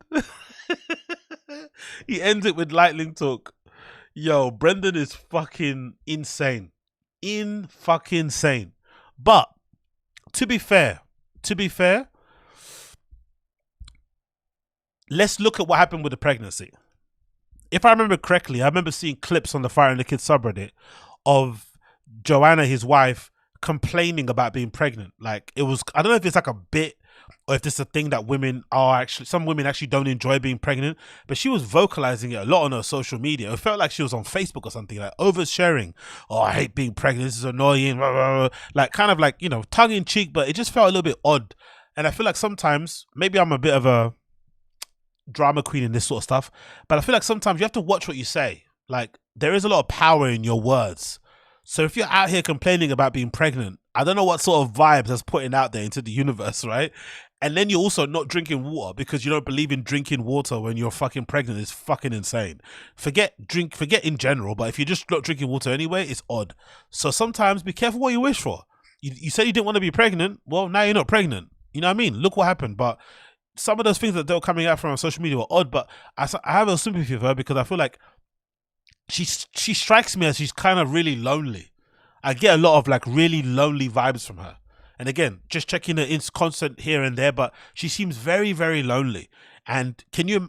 He ends it with Lightning talk. Yo, Brendan is fucking insane. Fucking sane. But to be fair, let's look at what happened with the pregnancy. If I remember correctly, I remember seeing clips on the Fire and the Kids subreddit of Joanna, his wife, complaining about being pregnant. Like, it was, I don't know if it's like a bit or if this is a thing that some women actually don't enjoy being pregnant, but she was vocalizing it a lot on her social media. It felt like she was on Facebook or something, like oversharing. Oh, I hate being pregnant. This is annoying. Blah, blah, blah. Like, kind of like, tongue in cheek, but it just felt a little bit odd. And I feel like sometimes, maybe I'm a bit of a drama queen in this sort of stuff, but I feel like sometimes you have to watch what you say. Like, there is a lot of power in your words. So if you're out here complaining about being pregnant, I don't know what sort of vibes that's putting out there into the universe, right? And then you're also not drinking water because you don't believe in drinking water when you're fucking pregnant. It's fucking insane. Forget in general, but if you're just not drinking water anyway, it's odd. So sometimes be careful what you wish for. You said you didn't want to be pregnant. Well, now you're not pregnant. You know what I mean? Look what happened. But some of those things that they were coming out from on social media were odd, but I have a sympathy for her because I feel like she strikes me as she's kind of really lonely. I get a lot of like really lonely vibes from her. And again, just checking her constant here and there, but she seems very, very lonely. And can you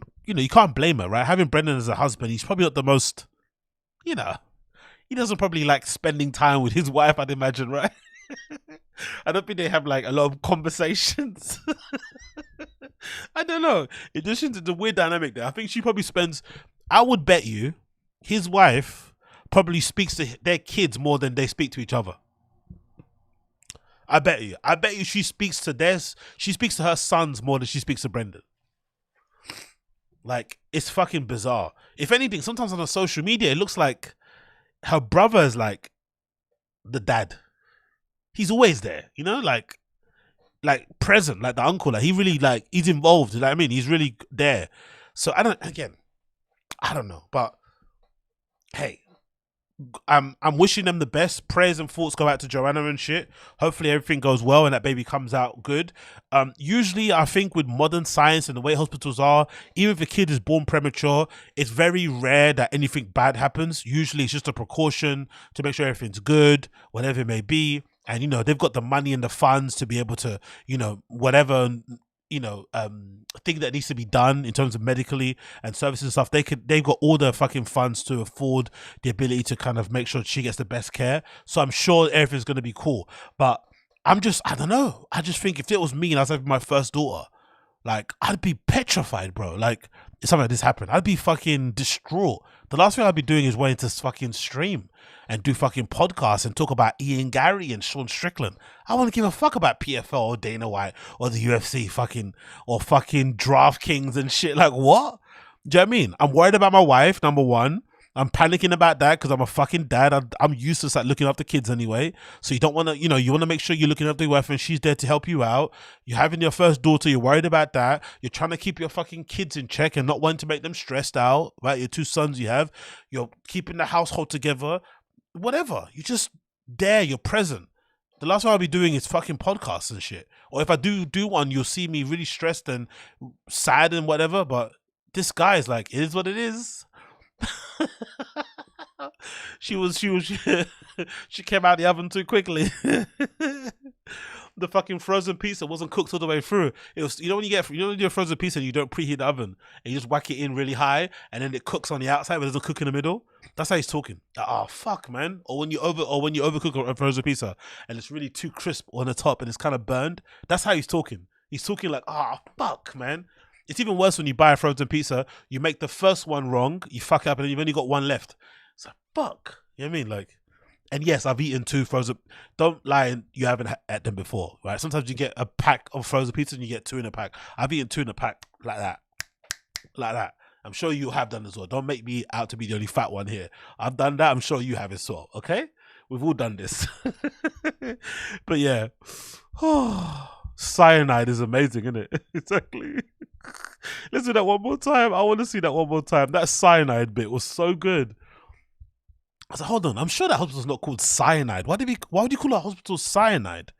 can't blame her, right? Having Brendan as a husband, he's probably not the most, he doesn't probably like spending time with his wife, I'd imagine, right? I don't think they have like a lot of conversations. I don't know. In addition to the weird dynamic there, I think she probably spends, I would bet you, his wife probably speaks to their kids more than they speak to each other. I bet you she speaks to her sons more than she speaks to Brendan. Like, it's fucking bizarre. If anything, sometimes on the social media, it looks like her brother is like the dad. He's always there, you know, like present, like the uncle. Like, he really, like, he's involved. You know what I mean? He's really there. So I don't know, but hey, I'm wishing them the best. Prayers and thoughts go out to Joanna and shit. Hopefully everything goes well and that baby comes out good. Usually I think with modern science and the way hospitals are, even if a kid is born premature, it's very rare that anything bad happens. Usually it's just a precaution to make sure everything's good, whatever it may be. And, you know, they've got the money and the funds to be able to, you know, whatever, you know, thing that needs to be done in terms of medically and services and stuff. They've got all the fucking funds to afford the ability to kind of make sure she gets the best care. So I'm sure everything's going to be cool. But I don't know. I just think if it was me and I was having my first daughter, like, I'd be petrified, bro. Like, if something like this happened, I'd be fucking distraught. The last thing I'd be doing is waiting to fucking stream and do fucking podcasts and talk about Ian Gary and Sean Strickland. I want to give a fuck about PFL or Dana White or the UFC or fucking DraftKings and shit. Like, what? Do you know what I mean? I'm worried about my wife, number one. I'm panicking about that because I'm a fucking dad. I'm used to like looking after kids anyway. So you don't want to, you know, you want to make sure you're looking after your wife and she's there to help you out. You're having your first daughter. You're worried about that. You're trying to keep your fucking kids in check and not wanting to make them stressed out, right? Your two sons you have. You're keeping the household together. Whatever. You're just there. You're present. The last thing I'll be doing is fucking podcasts and shit. Or if I do one, you'll see me really stressed and sad and whatever. But this guy is like, it is what it is. she came out the oven too quickly. The fucking frozen pizza wasn't cooked all the way through. It was, you know, when you do a frozen pizza and you don't preheat the oven and you just whack it in really high and then it cooks on the outside but it doesn't cook in the middle. That's how he's talking. Like, oh fuck, man. Or when you overcook a frozen pizza and it's really too crisp on the top and it's kind of burned. That's how he's talking. He's talking like, oh fuck, man. It's even worse when you buy a frozen pizza, you make the first one wrong, you fuck up and then you've only got one left. It's like, fuck. You know what I mean? Like, and yes, I've eaten 2 frozen. Don't lie, you haven't had them before, right? Sometimes you get a pack of frozen pizza and you get 2 in a pack. I've eaten 2 in a pack like that. Like that. I'm sure you have done as well. Don't make me out to be the only fat one here. I've done that. I'm sure you have as well. Okay? We've all done this. But yeah. Cyanide is amazing, isn't it? Exactly. Let's do that one more time. I want to see that one more time. That cyanide bit was so good. I was like, hold on, I'm sure that hospital's not called cyanide. Why would you call a hospital cyanide?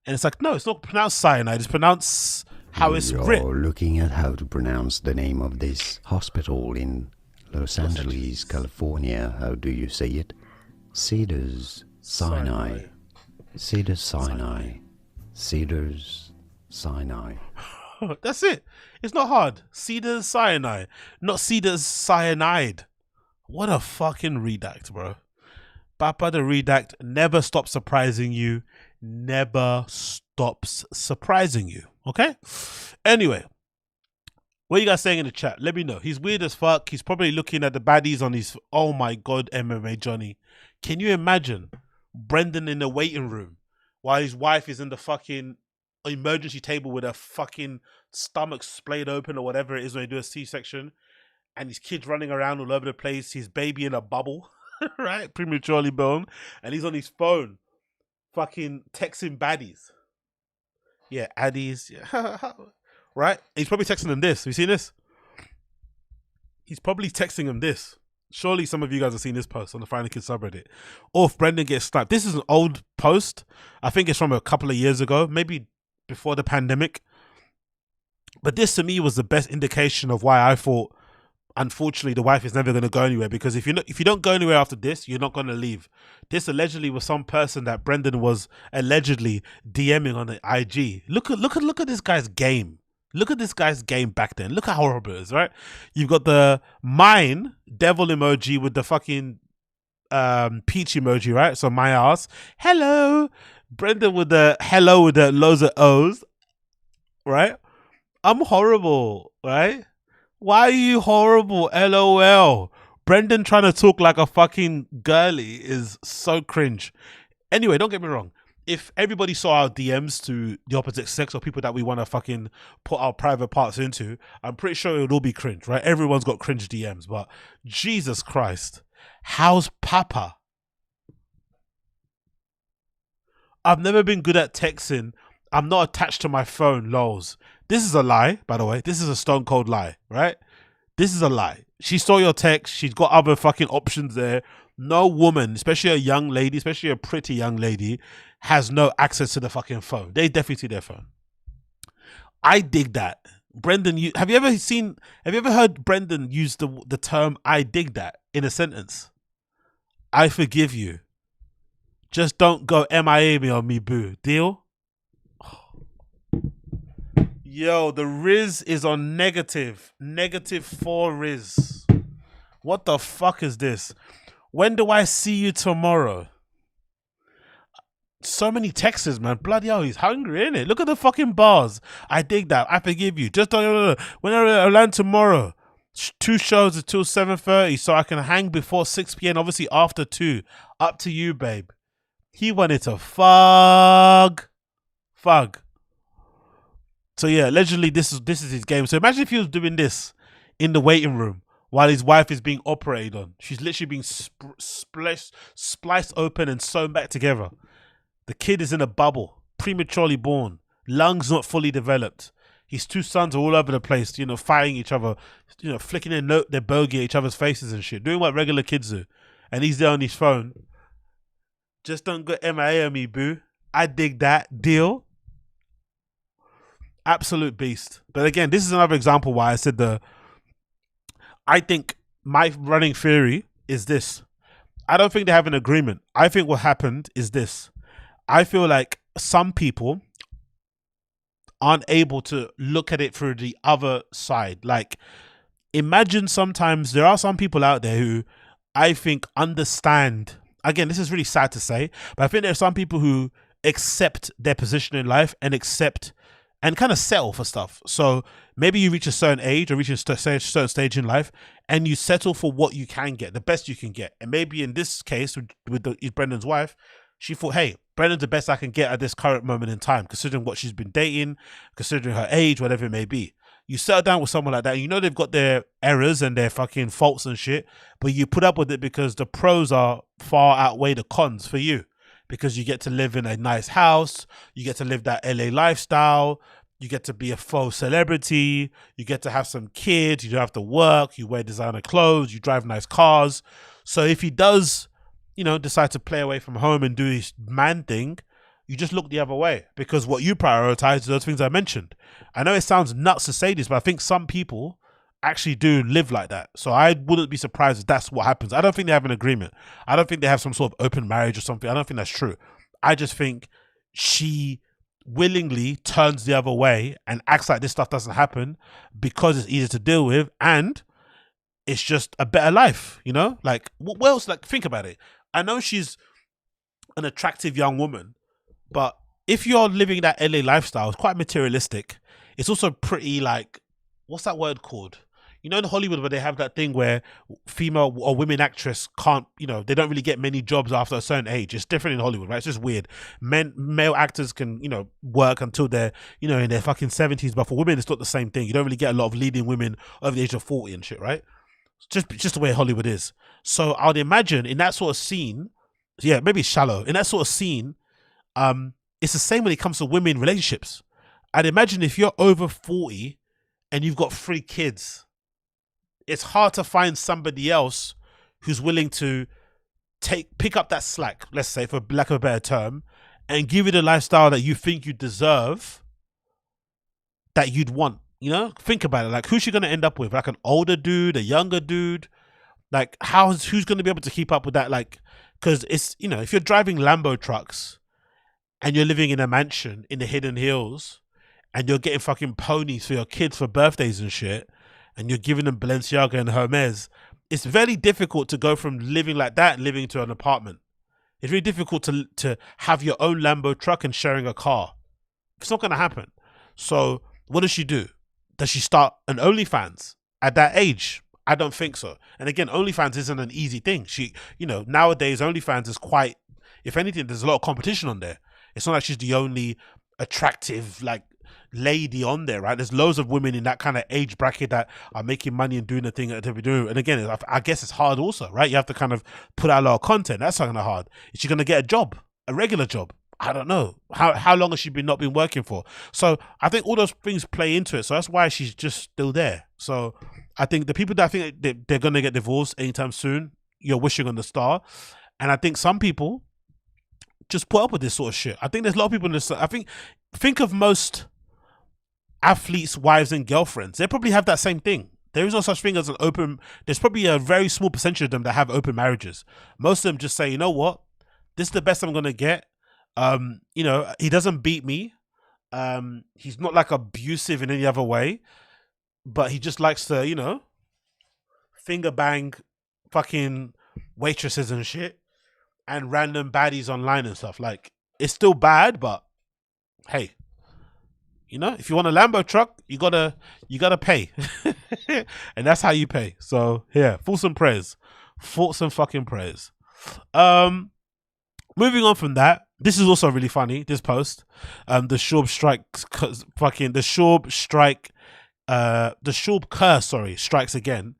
And it's like, no, it's not pronounced cyanide. It's pronounced how it's written. You're looking at how to pronounce the name of this hospital in Los Angeles, California. How do you say it? Cedars Sinai. Cedars Sinai. Cedars Sinai. That's it. It's not hard. Cedars Sinai, not Cedars Cyanide. What a fucking redact, bro. Papa the redact never stops surprising you. Never stops surprising you. Okay? Anyway, what are you guys saying in the chat? Let me know. He's weird as fuck. He's probably looking at the baddies on his, oh my God, MMA Johnny. Can you imagine Brendan in the waiting room while his wife is in the fucking emergency table with her fucking stomach splayed open or whatever it is when they do a C-section, and his kids running around all over the place, his baby in a bubble, right? Prematurely born, and he's on his phone fucking texting baddies. Yeah, addies. Yeah. Right? He's probably texting them this. Have you seen this? He's probably texting them this. Surely some of you guys have seen this post on the Final Kids subreddit. Or if Brendan gets sniped. This is an old post. I think it's from a couple of years ago, maybe before the pandemic. But this to me was the best indication of why I thought, unfortunately, the wife is never going to go anywhere. Because if you don't go anywhere after this, you're not going to leave. This allegedly was some person that Brendan was allegedly DMing on the IG. Look at this guy's game. Look at this guy's game back then. Look how horrible it is, right? You've got the mine devil emoji with the fucking peach emoji, right? So my ass, hello. Brendan with the hello with the loads of O's, right? I'm horrible, right? Why are you horrible? LOL. Brendan trying to talk like a fucking girly is so cringe. Anyway, don't get me wrong. If everybody saw our DMs to the opposite sex or people that we want to fucking put our private parts into, I'm pretty sure it would all be cringe, right? Everyone's got cringe DMs, but Jesus Christ. How's Papa? I've never been good at texting. I'm not attached to my phone, lols. This is a lie, by the way. This is a stone cold lie, right? This is a lie. She saw your text. She's got other fucking options there. No woman, especially a young lady, especially a pretty young lady, has no access to the fucking phone. They definitely see their phone. I dig that. Brendan, have you ever heard Brendan use the term I dig that in a sentence? I forgive you. Just don't go MIA me on me, boo. Deal? Yo, the Riz is on negative. -4 Riz. What the fuck is this? When do I see you tomorrow? So many texts, man. Bloody hell, he's hungry, innit? Look at the fucking bars. I dig that. I forgive you. Just don't. When I land tomorrow, 2 shows until 7:30, so I can hang before 6 p.m. Obviously after 2. Up to you, babe. He wanted to fug. So yeah, allegedly this is his game. So imagine if he was doing this in the waiting room while his wife is being operated on. She's literally being spliced open and sewn back together. The kid is in a bubble, prematurely born, lungs not fully developed. His 2 sons are all over the place, you know, fighting each other, you know, flicking their bogey at each other's faces and shit, doing what regular kids do. And he's there on his phone. Just don't go MIA on me, boo. I dig that. Deal? Absolute beast. But again, this is another example why I said I think my running theory is this. I don't think they have an agreement. I think what happened is this. I feel like some people aren't able to look at it through the other side. Like, imagine sometimes there are some people out there who I think understand. Again, this is really sad to say, but I think there are some people who accept their position in life and accept and kind of settle for stuff. So maybe you reach a certain age or reach a certain stage in life and you settle for what you can get, the best you can get. And maybe in this case with Brendan's wife, she thought, hey, Brendan's the best I can get at this current moment in time, considering what she's been dating, considering her age, whatever it may be. You settle down with someone like that, and you know they've got their errors and their fucking faults and shit, but you put up with it because the pros are far outweigh the cons for you. Because you get to live in a nice house, you get to live that LA lifestyle, you get to be a faux celebrity, you get to have some kids, you don't have to work, you wear designer clothes, you drive nice cars. So if he does, you know, decide to play away from home and do his man thing, you just look the other way because what you prioritize are those things I mentioned. I know it sounds nuts to say this, but I think some people actually do live like that. So I wouldn't be surprised if that's what happens. I don't think they have an agreement. I don't think they have some sort of open marriage or something. I don't think that's true. I just think she willingly turns the other way and acts like this stuff doesn't happen because it's easier to deal with and it's just a better life, you know? Like, what else? Like, think about it. I know she's an attractive young woman, but if you're living that LA lifestyle, it's quite materialistic. It's also pretty, like, what's that word called? You know, in Hollywood where they have that thing where female or women actress can't, you know, they don't really get many jobs after a certain age. It's different in Hollywood, right? It's just weird. Male actors can, you know, work until they're, you know, in their fucking 70s, but for women, it's not the same thing. You don't really get a lot of leading women over the age of 40 and shit, right? Just the way Hollywood is. So I would imagine in that sort of scene, yeah, maybe it's shallow. In that sort of scene, it's the same when it comes to women relationships. I'd imagine if you're over 40 and you've got 3 kids, it's hard to find somebody else who's willing to pick up that slack, let's say, for lack of a better term, and give you the lifestyle that you think you deserve, that you'd want. You know, think about it. Like, who's she gonna end up with? Like an older dude, a younger dude? Like, who's gonna be able to keep up with that? Like, because it's, you know, if you're driving Lambo trucks and you're living in a mansion in the Hidden Hills and you're getting fucking ponies for your kids for birthdays and shit, and you're giving them Balenciaga and Hermes, it's very difficult to go from living like that living to an apartment. It's really difficult to have your own Lambo truck and sharing a car. It's not going to happen. So what does she do? Does she start an OnlyFans at that age? I don't think so. And again, OnlyFans isn't an easy thing. She, you know, nowadays OnlyFans is quite, if anything, there's a lot of competition on there. It's not like she's the only attractive like lady on there, right? There's loads of women in that kind of age bracket that are making money and doing the thing that they're doing. And again, I guess it's hard also, right? You have to kind of put out a lot of content. That's kind of hard. Is she going to get a job, a regular job? I don't know. How long has she not been working for? So I think all those things play into it. So that's why she's just still there. So I think the people that think they're going to get divorced anytime soon, you're wishing on the star. And I think some people just put up with this sort of shit. I think there's a lot of people in this. Think of most athletes' wives and girlfriends. They probably have that same thing. There is no such thing as an open. There's probably a very small percentage of them that have open marriages. Most of them just say, you know what, this is the best I'm going to get. You know, he doesn't beat me. He's not like abusive in any other way, but he just likes to, you know, finger bang fucking waitresses and shit and random baddies online and stuff. Like, it's still bad, but hey, you know, if you want a Lambo truck, you gotta pay. And that's how you pay. So yeah, thoughts and prayers. Thoughts and fucking prayers. Moving on from that, this is also really funny, this post. The Schaub curse strikes again.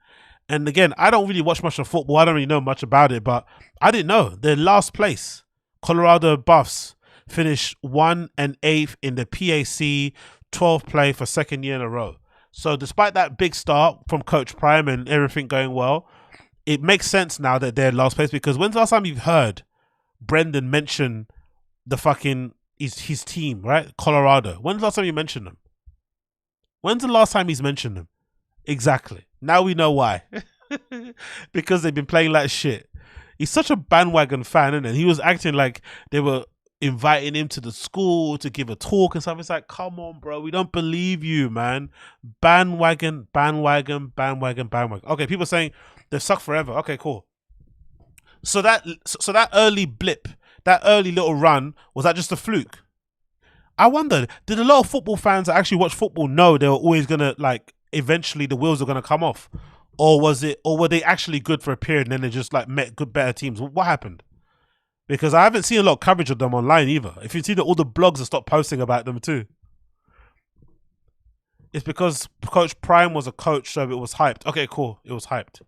And again, I don't really watch much of football. I don't really know much about it, but I didn't know. They're last place. Colorado Buffs finished 1 and 8th in the PAC 12th play for second year in a row. So despite that big start from Coach Prime and everything going well, it makes sense now that they're last place, because when's the last time you've heard Brendan mention the fucking his team, right? Colorado. When's the last time you mentioned them? When's the last time he's mentioned them? Exactly. Now we know why. Because they've been playing like shit. He's such a bandwagon fan, and he was acting like they were inviting him to the school to give a talk and stuff. It's like, come on, bro, we don't believe you, man. Bandwagon. Okay, people saying they've sucked forever. Okay, cool. So that early blip, that early little run, was that just a fluke? I wonder, did a lot of football fans that actually watch football know they were always gonna, like, eventually the wheels are gonna come off? Or were they actually good for a period and then they just like met better teams? What happened? Because I haven't seen a lot of coverage of them online either. If you see that all the blogs have stopped posting about them too. It's because Coach Prime was a coach, so it was hyped. Okay, cool. It was hyped.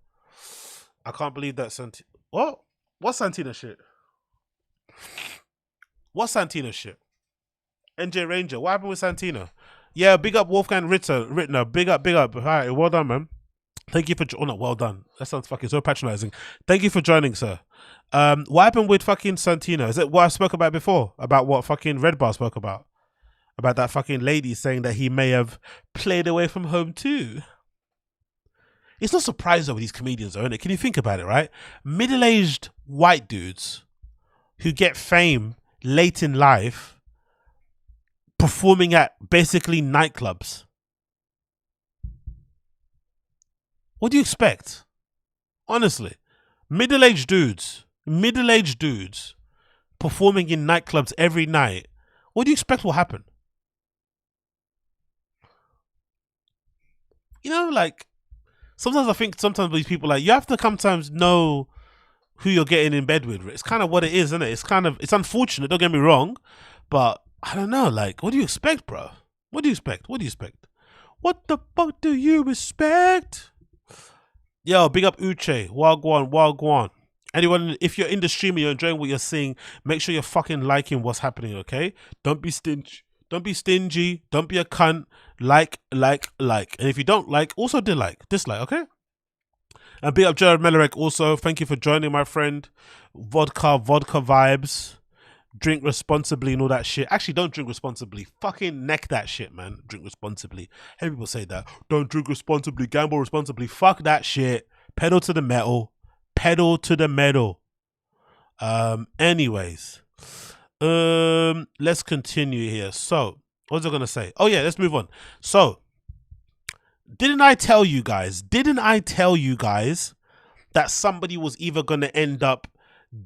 I can't believe that What? What's Santina shit? What's Santina shit? NJ Ranger. What happened with Santina? Yeah, big up Wolfgang Rittner. Big up. All right, well done, man. Thank you for well done. That sounds fucking so patronizing. Thank you for joining, sir. What happened with fucking Santino? Is it what I spoke about before? About what fucking Red Bar spoke about? About that fucking lady saying that he may have played away from home too. It's not surprising with these comedians, though, isn't it? Can you think about it, right? Middle-aged white dudes who get fame late in life performing at basically nightclubs. What do you expect? Honestly, middle-aged dudes performing in nightclubs every night. What do you expect will happen? You know, like, sometimes I think these people, like, you have to sometimes know who you're getting in bed with. It's kind of what it is, isn't it? It's unfortunate, don't get me wrong, but I don't know, like, what do you expect, bro? What do you expect? What the fuck do you expect? Yo, big up Uche, Wagwan. Anyone, if you're in the stream and you're enjoying what you're seeing, make sure you're fucking liking what's happening, okay? Don't be stingy. Don't be a cunt. Like. And if you don't like, also dislike, okay? And big up Jared Melarek also. Thank you for joining, my friend. Vodka vibes. Drink responsibly and all that shit. Actually, don't drink responsibly. Fucking neck that shit, man. Drink responsibly. Hey, people say that. Don't drink responsibly. Gamble responsibly. Fuck that shit. Pedal to the metal. Anyways. Let's continue here. So, what was I gonna say? Oh yeah, let's move on. So, didn't I tell you guys that somebody was either going to end up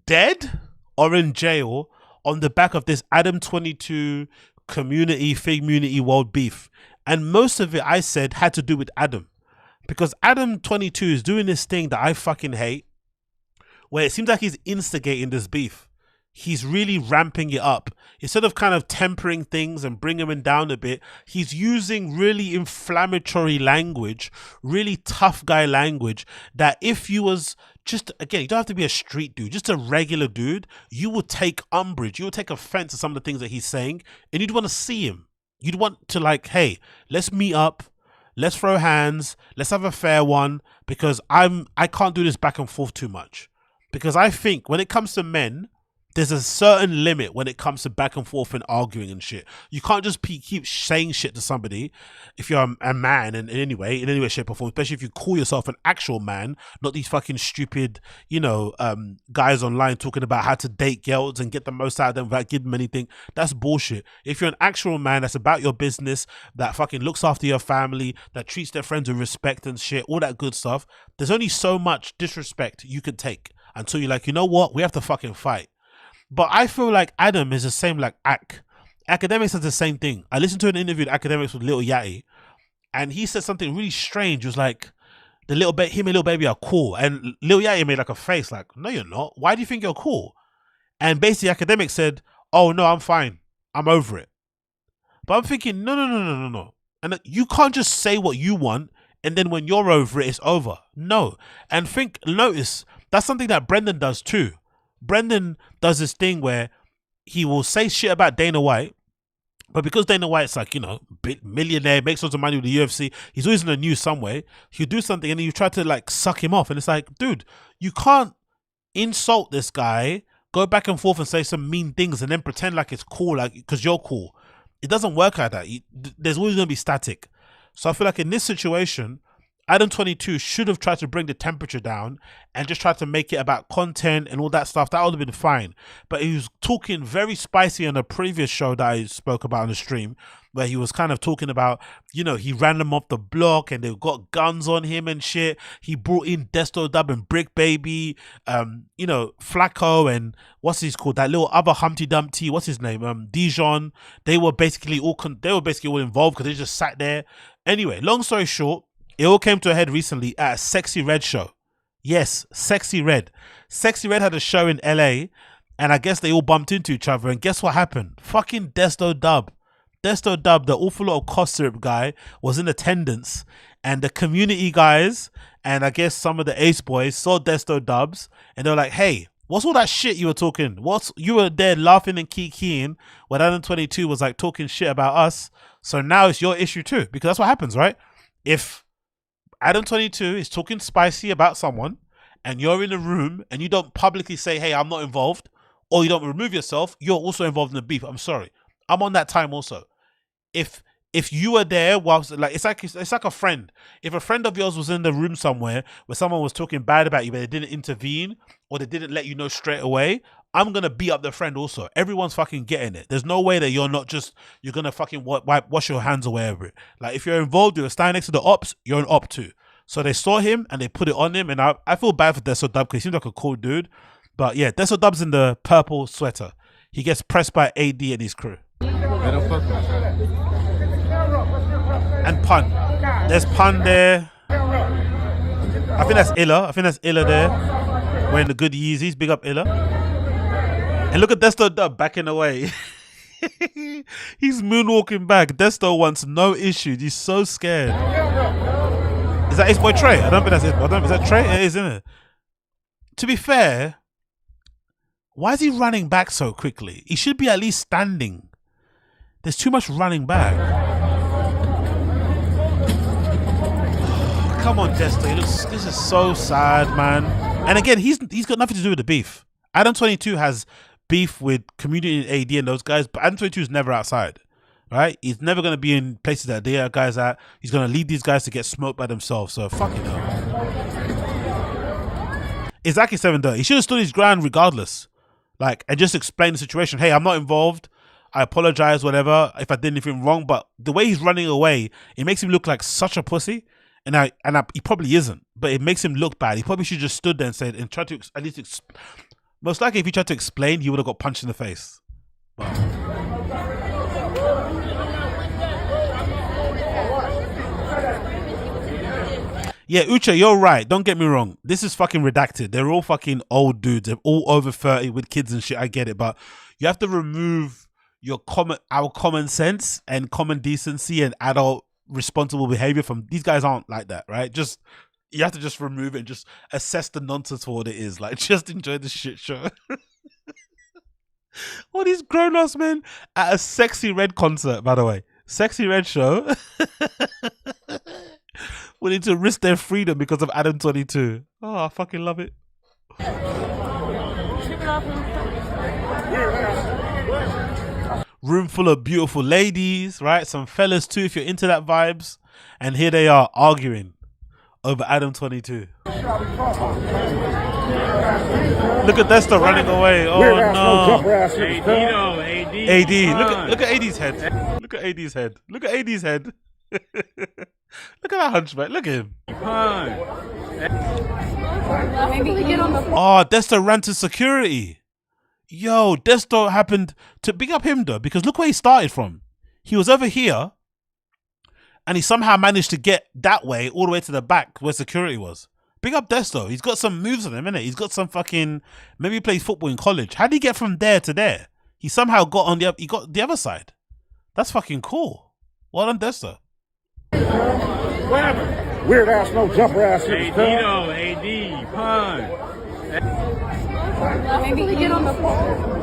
dead or in jail on the back of this Adam 22 community world beef. And most of it, I said, had to do with Adam. Because Adam 22 is doing this thing that I fucking hate, where it seems like he's instigating this beef. He's really ramping it up. Instead of kind of tempering things and bringing them down a bit, he's using really inflammatory language, really tough guy language, that if you was just, again, you don't have to be a street dude, just a regular dude, you would take umbrage, you would take offense to some of the things that he's saying, and you'd want to see him. You'd want to like, hey, let's meet up, let's throw hands, let's have a fair one, because I can't do this back and forth too much. Because I think when it comes to men, there's a certain limit when it comes to back and forth and arguing and shit. You can't just keep saying shit to somebody if you're a man in any way, shape or form, especially if you call yourself an actual man, not these fucking stupid, you know, guys online talking about how to date girls and get the most out of them without giving them anything. That's bullshit. If you're an actual man that's about your business, that fucking looks after your family, that treats their friends with respect and shit, all that good stuff, there's only so much disrespect you could take until you're like, you know what, we have to fucking fight. But I feel like Adam is the same like Academics does the same thing. I listened to an interview with Academics with Lil Yachty, and he said something really strange. It was like, him and Lil Baby are cool. And Lil Yachty made like a face like, no, you're not. Why do you think you're cool? And basically Academics said, oh, no, I'm fine. I'm over it. But I'm thinking, no. And you can't just say what you want, and then when you're over it, it's over. No. And notice, that's something that Brendan does too. Brendan does this thing where he will say shit about Dana White, but because Dana White's like, you know, millionaire, makes lots of money with the UFC, he's always in the news some way. He'll do something and you try to like suck him off, and it's like, dude, you can't insult this guy, go back and forth and say some mean things and then pretend like it's cool, like because you're cool. It doesn't work like that. There's always going to be static. So I feel like in this situation, Adam 22 should have tried to bring the temperature down and just tried to make it about content and all that stuff. That would have been fine. But he was talking very spicy on a previous show that I spoke about on the stream, where he was kind of talking about, you know, he ran them off the block and they've got guns on him and shit. He brought in Desto Dub and Brick Baby, you know, Flacco and what's his called, that little other Humpty Dumpty, what's his name, Dijon. They were basically all involved because they just sat there. Anyway, long story short, it all came to a head recently at a Sexy Red show. Yes, Sexy Red. Sexy Red had a show in LA, and I guess they all bumped into each other, and guess what happened? Fucking Desto Dub, the awful lot of cough syrup guy, was in attendance, and the community guys, and I guess some of the ACEBOYZ saw Desto Dubs, and they were like, hey, what's all that shit you were talking? You were there laughing and kikiing when Adam 22 was like talking shit about us, so now it's your issue too, because that's what happens, right? If Adam 22 is talking spicy about someone and you're in a room and you don't publicly say, hey, I'm not involved, or you don't remove yourself, you're also involved in the beef. I'm sorry. I'm on that time also. If you were there whilst, like, it's like a friend. If a friend of yours was in the room somewhere where someone was talking bad about you but they didn't intervene or they didn't let you know straight away, I'm gonna beat up the friend also. Everyone's fucking getting it. There's no way that you're gonna fucking wash your hands away over it. Like, if you're involved, you're standing next to the ops, you're an op too. So they saw him and they put it on him, and I feel bad for Desto Dub because he seems like a cool dude. But yeah, Desto Dub's in the purple sweater. He gets pressed by AD and his crew. And Pun. There's Pun there. I think that's Illa there. Wearing the good Yeezys. Big up Illa. And look at Desto Dub backing away. He's moonwalking back. Desto wants no issues. He's so scared. Is that his boy Trey? I don't think that's it. Is that Trey? It is, isn't it? To be fair, why is he running back so quickly? He should be at least standing. There's too much running back. Come on, Desto. This is so sad, man. And again, he's got nothing to do with the beef. Adam 22 has beef with community and AD and those guys, but Adam 22 is never outside, right? He's never going to be in places that they are guys at. He's going to leave these guys to get smoked by themselves. So fuck it up. Exactly, 7 He should have stood his ground regardless, like, and just explain the situation. Hey, I'm not involved. I apologize, whatever, if I did anything wrong. But the way he's running away, it makes him look like such a pussy. And he probably isn't, but it makes him look bad. He probably should just stood there and said, and tried to at least, most likely if he tried to explain, he would have got punched in the face. But, yeah, Uche, you're right. Don't get me wrong. This is fucking redacted. They're all fucking old dudes. They're all over 30 with kids and shit. I get it, but you have to remove our common sense and common decency and adult responsible behavior from these guys. Aren't like that, right? Just you have to just remove it and just assess the nonsense for what it is. Like, just enjoy the shit show. All these grown-ups, man, at a Sexy Red concert, by the way. Sexy Red show. Willing to risk their freedom because of Adam 22. Oh, I fucking love it. Room full of beautiful ladies, right? Some fellas too, if you're into that vibes. And here they are arguing over Adam 22. Look at Desto running away. Oh no. AD. Look at AD's head. Look at AD's head. Look at AD's head. Look at that hunchback. Look at him. Oh, Desto ran to security. Yo, Desto happened to big up him though, because look where he started from. He was over here, and he somehow managed to get that way all the way to the back where security was. Big up Desto. He's got some moves on him, innit? He's got some fucking. Maybe he plays football in college. How did he get from there to there? He somehow got on the. He got the other side. That's fucking cool. Well done, Desto. What happened? Weird ass, no jumper ass. AD, pun. Maybe get on the phone.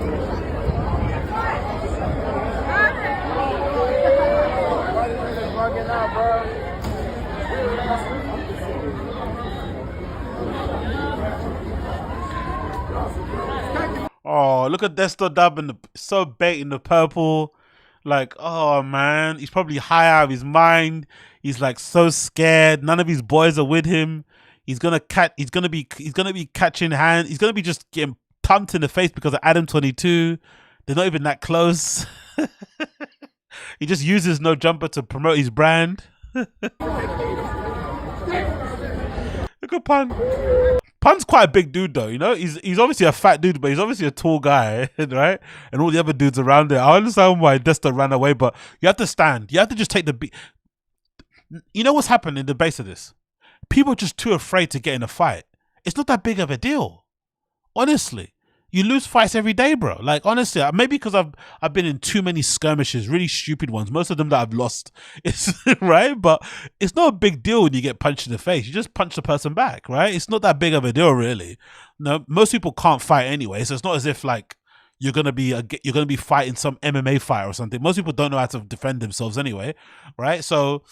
Oh, look at Desto Dub and so baiting the purple. Like, oh man, he's probably high out of his mind. He's like so scared. None of his boys are with him. He's gonna be catching hand. He's gonna be just getting pumped in the face because of Adam 22. They're not even that close. He just uses no jumper to promote his brand. Look at Pun. Pun's quite a big dude though, you know? He's obviously a fat dude, but he's obviously a tall guy, right? And all the other dudes around there. I understand why Desto ran away, but you have to stand. You have to just take the beat. You know what's happened in the base of this? People are just too afraid to get in a fight. It's not that big of a deal. Honestly. You lose fights every day, bro. Like, honestly, maybe because I've been in too many skirmishes, really stupid ones. Most of them that I've lost, right? But it's not a big deal when you get punched in the face. You just punch the person back, right? It's not that big of a deal, really. No, most people can't fight anyway, so it's not as if like you're gonna be fighting some MMA fight or something. Most people don't know how to defend themselves anyway, right? So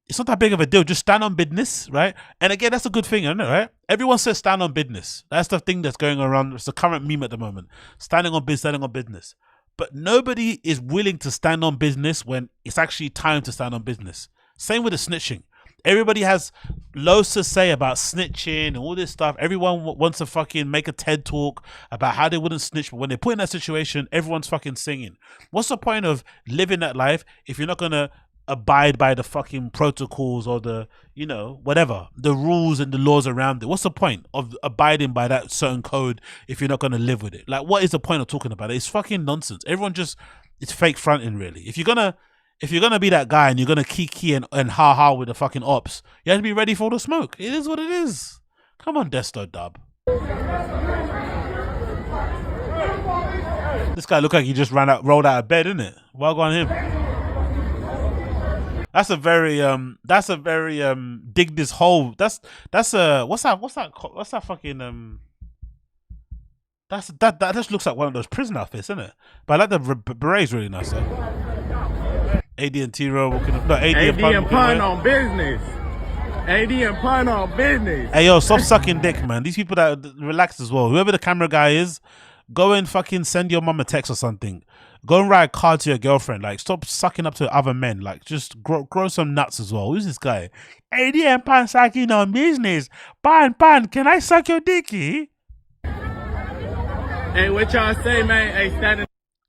it's not that big of a deal. Just stand on business, right? And again, that's a good thing, isn't it, right? Everyone says stand on business. That's the thing that's going around. It's the current meme at the moment. Standing on business. But nobody is willing to stand on business when it's actually time to stand on business. Same with the snitching. Everybody has loads to say about snitching and all this stuff. Everyone wants to fucking make a TED talk about how they wouldn't snitch. But when they're put in that situation, everyone's fucking singing. What's the point of living that life if you're not going to abide by the fucking protocols or the, you know, whatever, the rules and the laws around it? What's the point of abiding by that certain code if you're not going to live with it? Like, what is the point of talking about it? It's fucking nonsense. Everyone just, it's fake fronting, really. If you're gonna be that guy and you're gonna kiki and ha with the fucking ops, you have to be ready for the smoke. It is what it is. Come on, Desto Dub. This guy look like he just rolled out of bed, isn't it? Well on him. That's a very dig this hole. That's a what's that fucking that just looks like one of those prison outfits, isn't it? But I like the beret's really nice though. AD and T-Row walking up. No, AD and Pun on business. AD and Pun on business. Hey yo, stop sucking dick, man. These people that relax as well. Whoever the camera guy is, go and fucking send your mum a text or something. Go and write a card to your girlfriend. Like, stop sucking up to other men. Like, just grow some nuts as well. Who's this guy? AD and Pan sucking on business. Pan, can I suck your dicky? Hey, what y'all say, man? Hey, standing.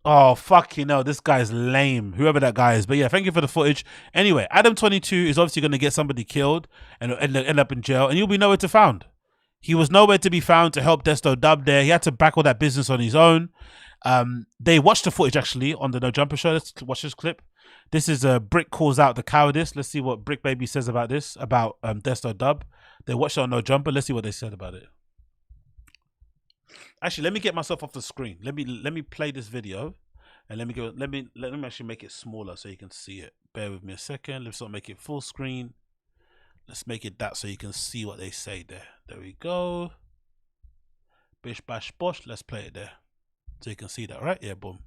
Oh, fuck, you know, this guy's lame, whoever that guy is. But yeah, thank you for the footage. Anyway, Adam 22 is obviously going to get somebody killed and end up in jail, and you'll be nowhere to found. He was nowhere to be found to help Desto Dub there. He had to back all that business on his own. They watched the footage actually on the No Jumper show. Let's watch this clip. This is Brick calls out the cowardice. Let's see what Brick Baby says about this, about Desto Dub. They watched it on No Jumper. Let's see what they said about it. Actually, let me get myself off the screen. Let me play this video, and let me actually make it smaller so you can see it. Bear with me a second. Let's not make it full screen. Let's make it that so you can see what they say there. There we go. Bish bash bosh. Let's play it there so you can see that, right? Yeah, boom.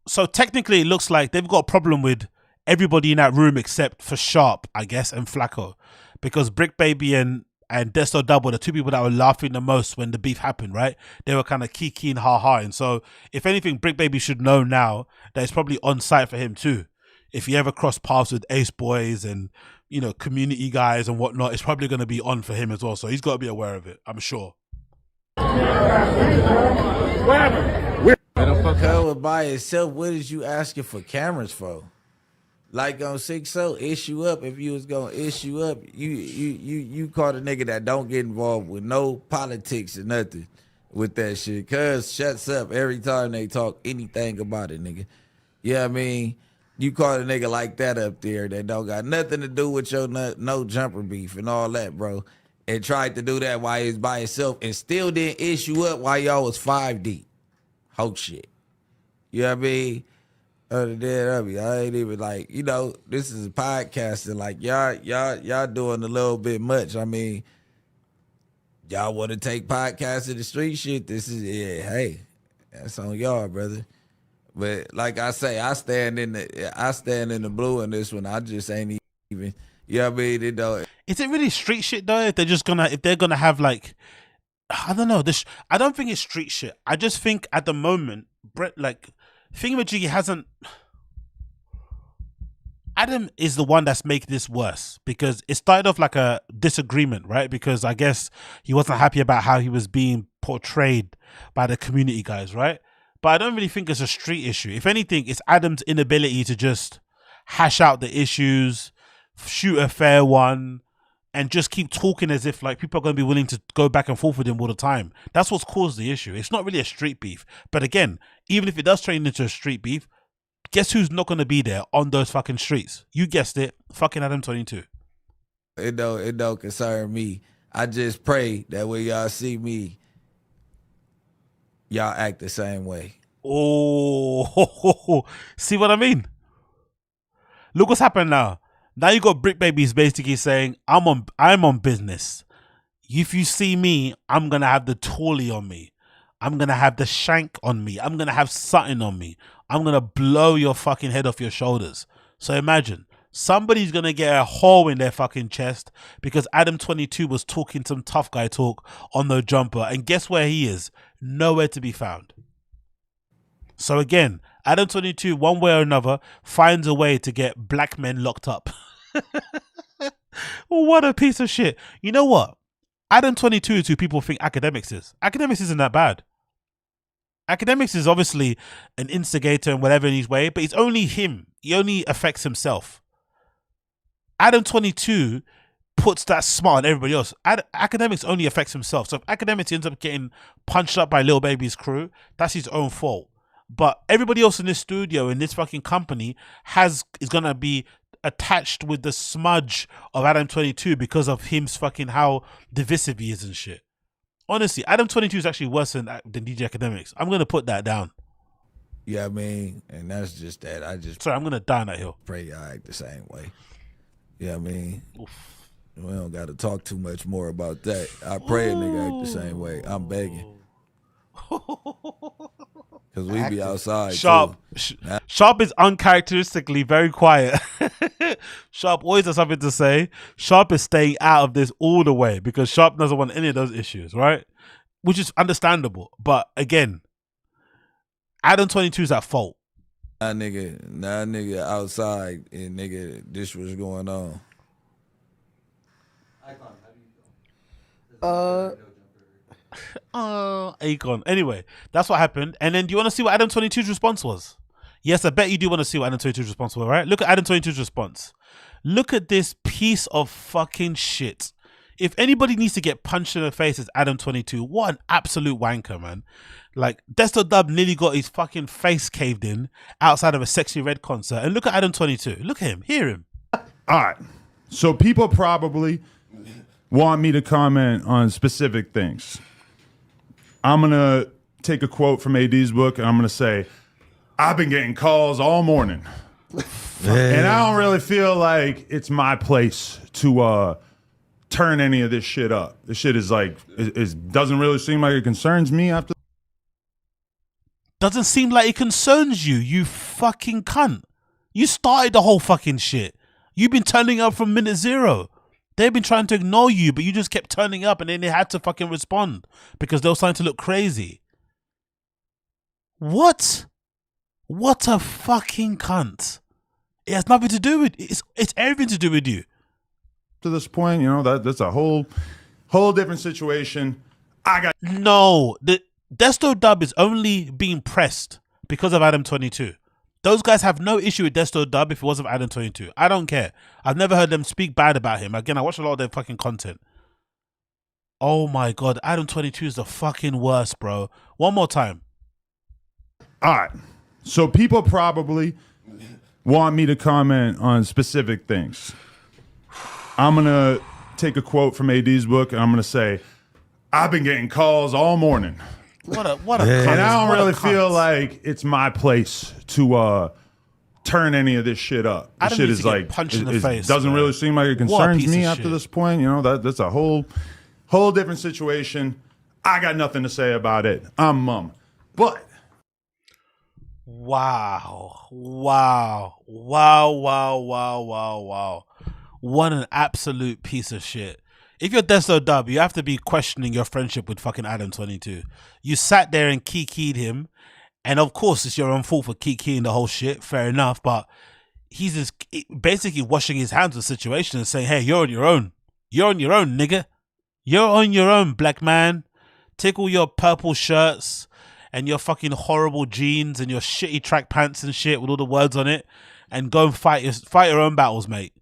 So technically it looks like they've got a problem with everybody in that room except for Sharp, I guess, and Flacco, because Brick Baby and Desto Dub were the two people that were laughing the most when the beef happened, right? They were kind of kiki and ha-ha, and so if anything, Brick Baby should know now that it's probably on site for him too. If he ever cross paths with ACEBOYZ and, you know, community guys and whatnot, it's probably going to be on for him as well, so he's got to be aware of it, I'm sure. Cover by itself, what is you asking for cameras for? Like on 6-0, issue up. If you was gonna issue up, you caught a nigga that don't get involved with no politics or nothing with that shit. Cuz shuts up every time they talk anything about it, nigga. Yeah, I mean, you caught a nigga like that up there that don't got nothing to do with your no jumper beef and all that, bro. And tried to do that while he was by himself and still didn't issue up while y'all was 5 deep. Whole shit. You know what I mean? Other than that, I ain't even like, you know, this is a podcast and like y'all doing a little bit much. I mean, y'all want to take podcasts to the street shit. This is, yeah, hey, that's on y'all, brother. But like I say, I stand in the blue in this one. I just ain't even, you know what I mean? It don't. Is it really street shit though? If they're gonna have like, I don't know. I don't think it's street shit. I just think at the moment, Brett, like, Thingamajiggy hasn't. Adam is the one that's making this worse because it started off like a disagreement, right? Because I guess he wasn't happy about how he was being portrayed by the community guys, right? But I don't really think it's a street issue. If anything, it's Adam's inability to just hash out the issues, shoot a fair one, and just keep talking as if like people are going to be willing to go back and forth with him all the time. That's what's caused the issue. It's not really a street beef. But again, even if it does turn into a street beef, guess who's not going to be there on those fucking streets? You guessed it, fucking Adam 22. It don't concern me. I just pray that when y'all see me, y'all act the same way. Oh, see what I mean? Look what's happened now. Now you got Brick Babies basically saying, I'm on business. If you see me, I'm gonna have the toolie on me. I'm gonna have the shank on me. I'm gonna have something on me. I'm gonna blow your fucking head off your shoulders. So imagine, somebody's gonna get a hole in their fucking chest because Adam 22 was talking some tough guy talk on the jumper, and guess where he is? Nowhere to be found. So again, Adam 22, one way or another, finds a way to get black men locked up. What a piece of shit. You know what? Adam 22 is who people think Academics is. Academics isn't that bad. Academics is obviously an instigator and whatever in his way, but it's only him. He only affects himself. Adam 22 puts that smart on everybody else. Academics only affects himself. So if Academics ends up getting punched up by Lil Baby's crew, that's his own fault. But everybody else in this studio, in this fucking company, is going to be attached with the smudge of Adam 22 because of him's fucking how divisive he is and shit. Honestly, Adam 22 is actually worse than DJ Academics. I'm going to put that down. Yeah, I mean, and that's just that. Sorry, I'm going to die on that hill. Pray y'all act the same way. Yeah, I mean, we don't got to talk too much more about that. I pray a nigga act the same way. I'm begging. Because we be outside. Sharp is uncharacteristically very quiet. Sharp always has something to say. Sharp is staying out of this all the way because Sharp doesn't want any of those issues, right? Which is understandable. But again, Adam 22 is at fault. Now nigga outside and nigga, this was going on. Akon. Anyway, that's what happened. And then do you want to see what Adam 22's response was? Yes, I bet you do want to see what Adam 22's response was, right? Look at Adam 22's response. Look at this piece of fucking shit. If anybody needs to get punched in the face, it's Adam 22. What an absolute wanker, man. Like, Desto Dub nearly got his fucking face caved in outside of a Sexy Red concert. And look at Adam 22. Look at him. Hear him. All right. So people probably want me to comment on specific things. I'm going to take a quote from AD's book, and I'm going to say, I've been getting calls all morning. And I don't really feel like it's my place to turn any of this shit up. This shit is like, it doesn't really seem like it concerns me after. Doesn't seem like it concerns you, you fucking cunt. You started the whole fucking shit. You've been turning up from minute zero. They've been trying to ignore you, but you just kept turning up, and then they had to fucking respond because they were starting to look crazy. What? What a fucking cunt. It has nothing to do with it's everything to do with you. To this point, you know, that's a whole different situation. No, the Desto Dub is only being pressed because of Adam 22. Those guys have no issue with Desto Dub if it wasn't Adam 22. I don't care. I've never heard them speak bad about him. Again, I watch a lot of their fucking content. Oh my God, Adam 22 is the fucking worst, bro. One more time. All right. So people probably want me to comment on specific things. I'm going to take a quote from AD's book, and I'm going to say, I've been getting calls all morning. What a cunt. And I don't really feel like it's my place to turn any of this shit up. This shit is like, punched in the face. Doesn't really seem like it concerns me after this point. You know, that's a whole different situation. I got nothing to say about it. I'm mum. But wow. What an absolute piece of shit. If you're Desto Dub, you have to be questioning your friendship with fucking Adam 22. You sat there and kikied him, and of course it's your own fault for kikiing the whole shit, fair enough, but he's just basically washing his hands of the situation and saying, hey, you're on your own. You're on your own, nigga. You're on your own, black man. Take all your purple shirts and your fucking horrible jeans and your shitty track pants and shit with all the words on it and go and fight your own battles, mate.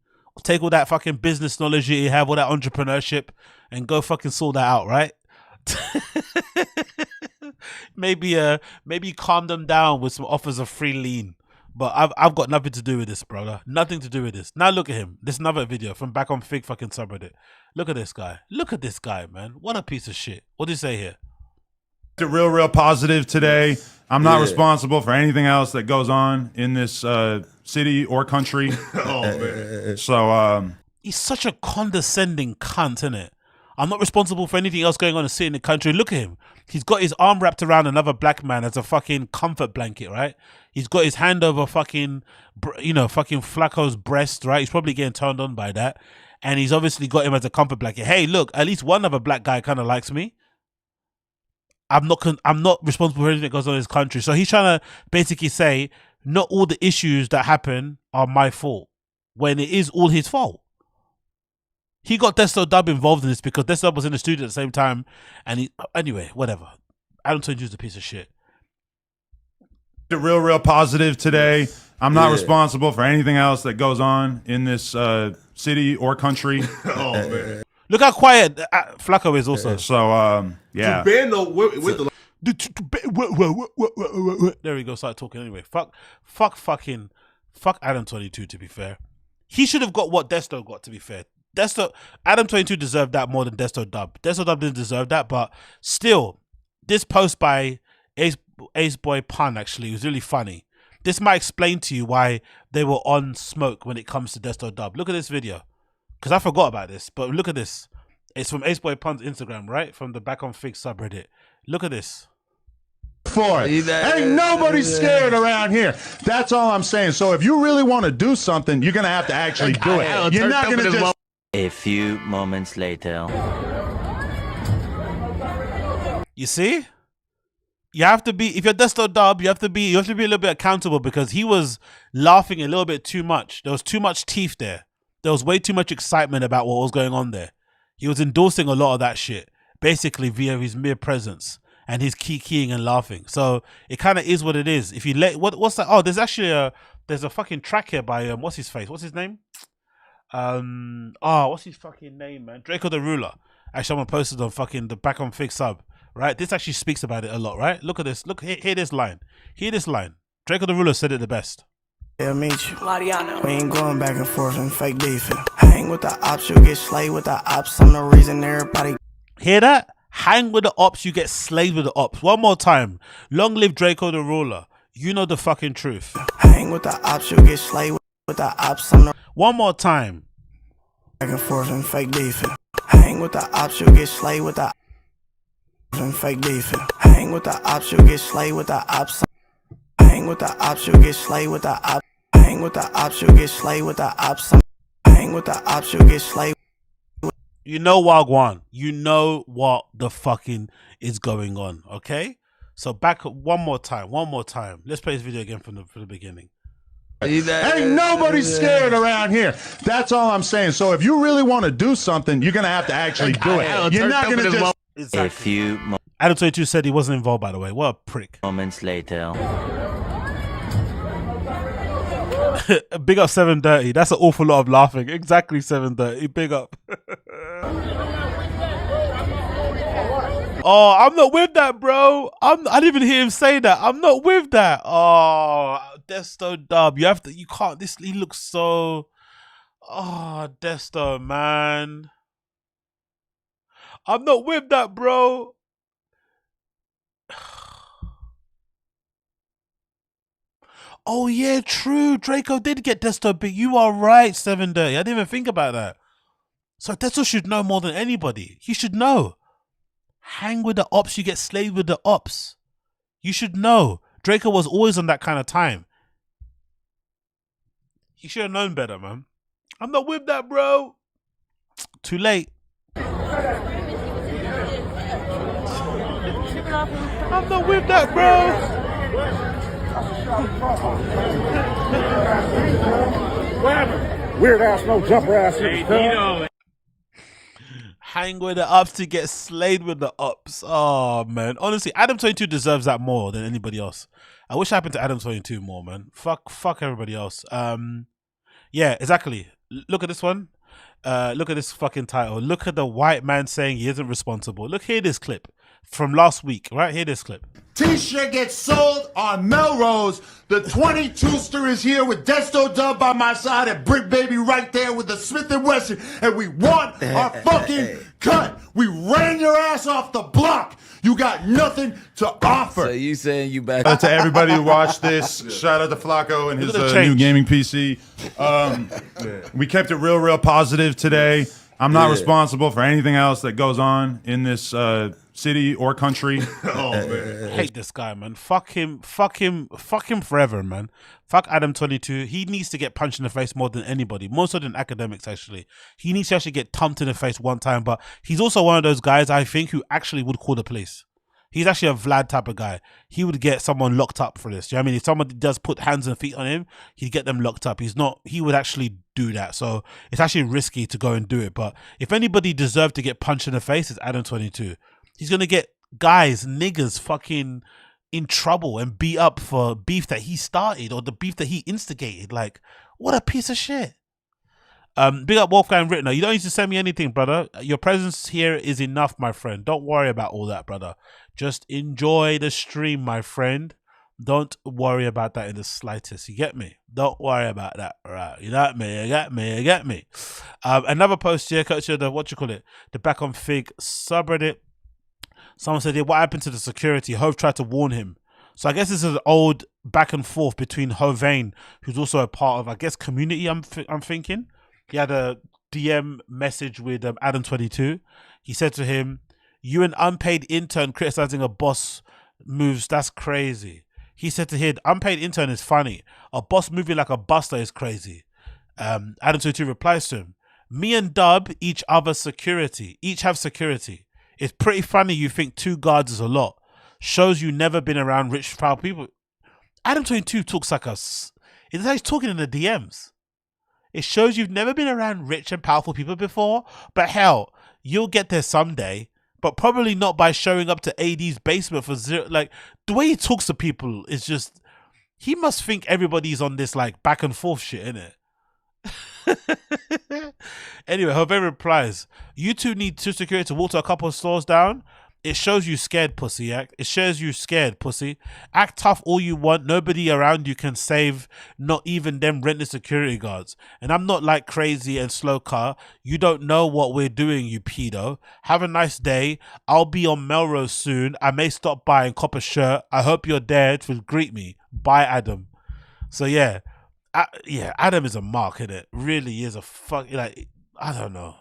Take all that fucking business knowledge that you have, all that entrepreneurship, and go fucking sort that out, right? maybe calm them down with some offers of free lean. But I've got nothing to do with this, brother. Nothing to do with this. Now look at him. This is another video from back on Fig fucking subreddit. Look at this guy. Look at this guy, man. What a piece of shit. What did he say here? real positive today. I'm not responsible for anything else that goes on in this city or country. Oh man. So he's such a condescending cunt, isn't it? I'm not responsible for anything else going on in the city in the country. Look at him. He's got his arm wrapped around another black man as a fucking comfort blanket, right? He's got his hand over fucking, fucking Flacco's breast, right? He's probably getting turned on by that. And he's obviously got him as a comfort blanket. Hey, look, at least one other black guy kind of likes me. I'm not responsible for anything that goes on in this country. So he's trying to basically say, not all the issues that happen are my fault, when it is all his fault. He got Desto Dub involved in this because Desto Dub was in the studio at the same time. And anyway, whatever. Adam 22 is a piece of shit. Real positive today. I'm not responsible for anything else that goes on in this city or country. Oh man. Look how quiet Flacco is also. So yeah. There we go. Start talking anyway. Fuck Adam 22. To be fair, he should have got what Desto got. To be fair, Adam 22 deserved that more than Desto Dub. Desto Dub didn't deserve that, but still, this post by ACEBOYZ Pun actually was really funny. This might explain to you why they were on smoke when it comes to Desto Dub. Look at this video. Because I forgot about this, but look at this. It's from ACEBOYZ Pun's Instagram, right? From the Back on Fig subreddit. Look at this. Ain't nobody scared around here. That's all I'm saying. So if you really want to do something, you're going to have to actually do it. You're not going to just... A few moments later. You see? you have to be, if you're Desto Dub, you have to be a little bit accountable because he was laughing a little bit too much. There was too much teeth there. There was way too much excitement about what was going on there. He was endorsing a lot of that shit, basically via his mere presence and his keying and laughing. So it kind of is what it is. If you let, what's that? Oh, there's actually there's a fucking track here by what's his face? What's his name? What's his fucking name, man? Draco the Ruler. Actually, someone posted on fucking the Back on Fig sub. Right, this actually speaks about it a lot. Right, look at this. Look, hear this line. Hear this line. Draco the Ruler said it the best. They'll meet you. Mariano. We ain't going back and forth and fake beefing. Hang with the ops, you get slayed with the ops. I'm the reason everybody. Hear that? Hang with the ops, you get slayed with the ops. One more time. Long live Draco the Ruler. You know the fucking truth. Hang with the ops, you get slayed with the ops. I'm the. One more time. Back and forth and fake beefing. Hang with the ops, you get slayed with the. And fake beefing. Hang with the ops, you get slayed with the ops. Hang with the ops, you get slayed with the ops. Hang with the ops, you get slayed with the ops. Hang with the ops, you get slayed. You know Wagwan. You know what the fucking is going on, okay? So back one more time. Let's play this video again from the beginning. Ain't nobody scared around here. That's all I'm saying. So if you really want to do something, you're gonna have to actually do it. You're not gonna just. Exactly. A few Adam 22 said he wasn't involved, by the way. What a prick. moments later. Big up 730. That's an awful lot of laughing. Exactly 730. Big up. Oh, I'm not with that, bro. I didn't even hear him say that. I'm not with that. Oh, Desto Dub. You can't. He looks so. Oh, Desto, man. I'm not with that, bro. Oh, yeah, true. Draco did get Desto, but you are right, 730. I didn't even think about that. So Desto should know more than anybody. He should know. Hang with the ops, you get slayed with the ops. You should know. Draco was always on that kind of time. He should have known better, man. I'm not with that, bro. Too late. I'm not with that, bro. Weird ass, no jumper ass niggas. Hang with the ups to get slayed with the ups. Oh, man. Honestly, Adam 22 deserves that more than anybody else. I wish it happened to Adam 22 more, man. Fuck everybody else. Yeah, exactly. Look at this one. Look at this fucking title. Look at the white man saying he isn't responsible. Look, hear this clip from last week, right? Hear this clip. T-shirt gets sold on Melrose. The 22ster is here with Desto Dub by my side and Brick Baby right there with the Smith & Wesson. And we want our fucking cut. We ran your ass off the block. You got nothing to offer. So you saying you back? Shout out to everybody who watched this. Shout out to Flacco and his new gaming PC. We kept it real positive today. I'm not responsible for anything else that goes on in this city or country. Oh man, I hate this guy, man. Fuck him forever, man. Fuck Adam 22. He needs to get punched in the face more than anybody, more so than academics. Actually, he needs to actually get thumped in the face one time. But he's also one of those guys I think who actually would call the police. He's actually a Vlad type of guy. He would get someone locked up for this. Do you know what I mean? If somebody does put hands and feet on him, he'd get them locked up. He would actually do that. So it's actually risky to go and do it. But if anybody deserved to get punched in the face, it's Adam 22. He's going to get guys, niggas fucking in trouble and beat up for beef that he started or the beef that he instigated. Like, what a piece of shit. Big up Wolfgang Rittner. You don't need to send me anything, brother. Your presence here is enough, my friend. Don't worry about all that, brother. Just enjoy the stream, my friend. Don't worry about that in the slightest. You get me? Don't worry about that. Right? You got me? You get me? Another post here, coach of the the Back on Fig subreddit. Someone said, yeah, what happened to the security? Hove tried to warn him. So I guess this is an old back and forth between Hovain, who's also a part of, I guess, community. I'm thinking. He had a DM message with Adam 22. He said to him, "You an unpaid intern criticizing a boss moves, that's crazy." He said to him, "Unpaid intern is funny. A boss moving like a buster is crazy." Adam 22 replies to him, "Me and Dub each have security. It's pretty funny you think 2 guards is a lot. shows you never been around rich, proud people. Adam 22 talks like us. It's like he's talking in the DMs. It shows you've never been around rich and powerful people before, but hell, you'll get there someday, but probably not by showing up to AD's basement for zero. Like, the way he talks to people is just, he must think everybody's on this like back and forth shit, innit? Anyway, her very replies, you two need to security to walk to a couple of stores down. It shows you scared, pussy. It shows you scared, pussy. Act tough all you want. Nobody around you can save, not even them rented security guards. And I'm not like crazy and slow car. You don't know what we're doing, you pedo. Have a nice day. I'll be on Melrose soon. I may stop by and cop a shirt. I hope you're there to greet me. Bye, Adam. So yeah. Adam is a mark, innit? Really is a fuck. Like, I don't know.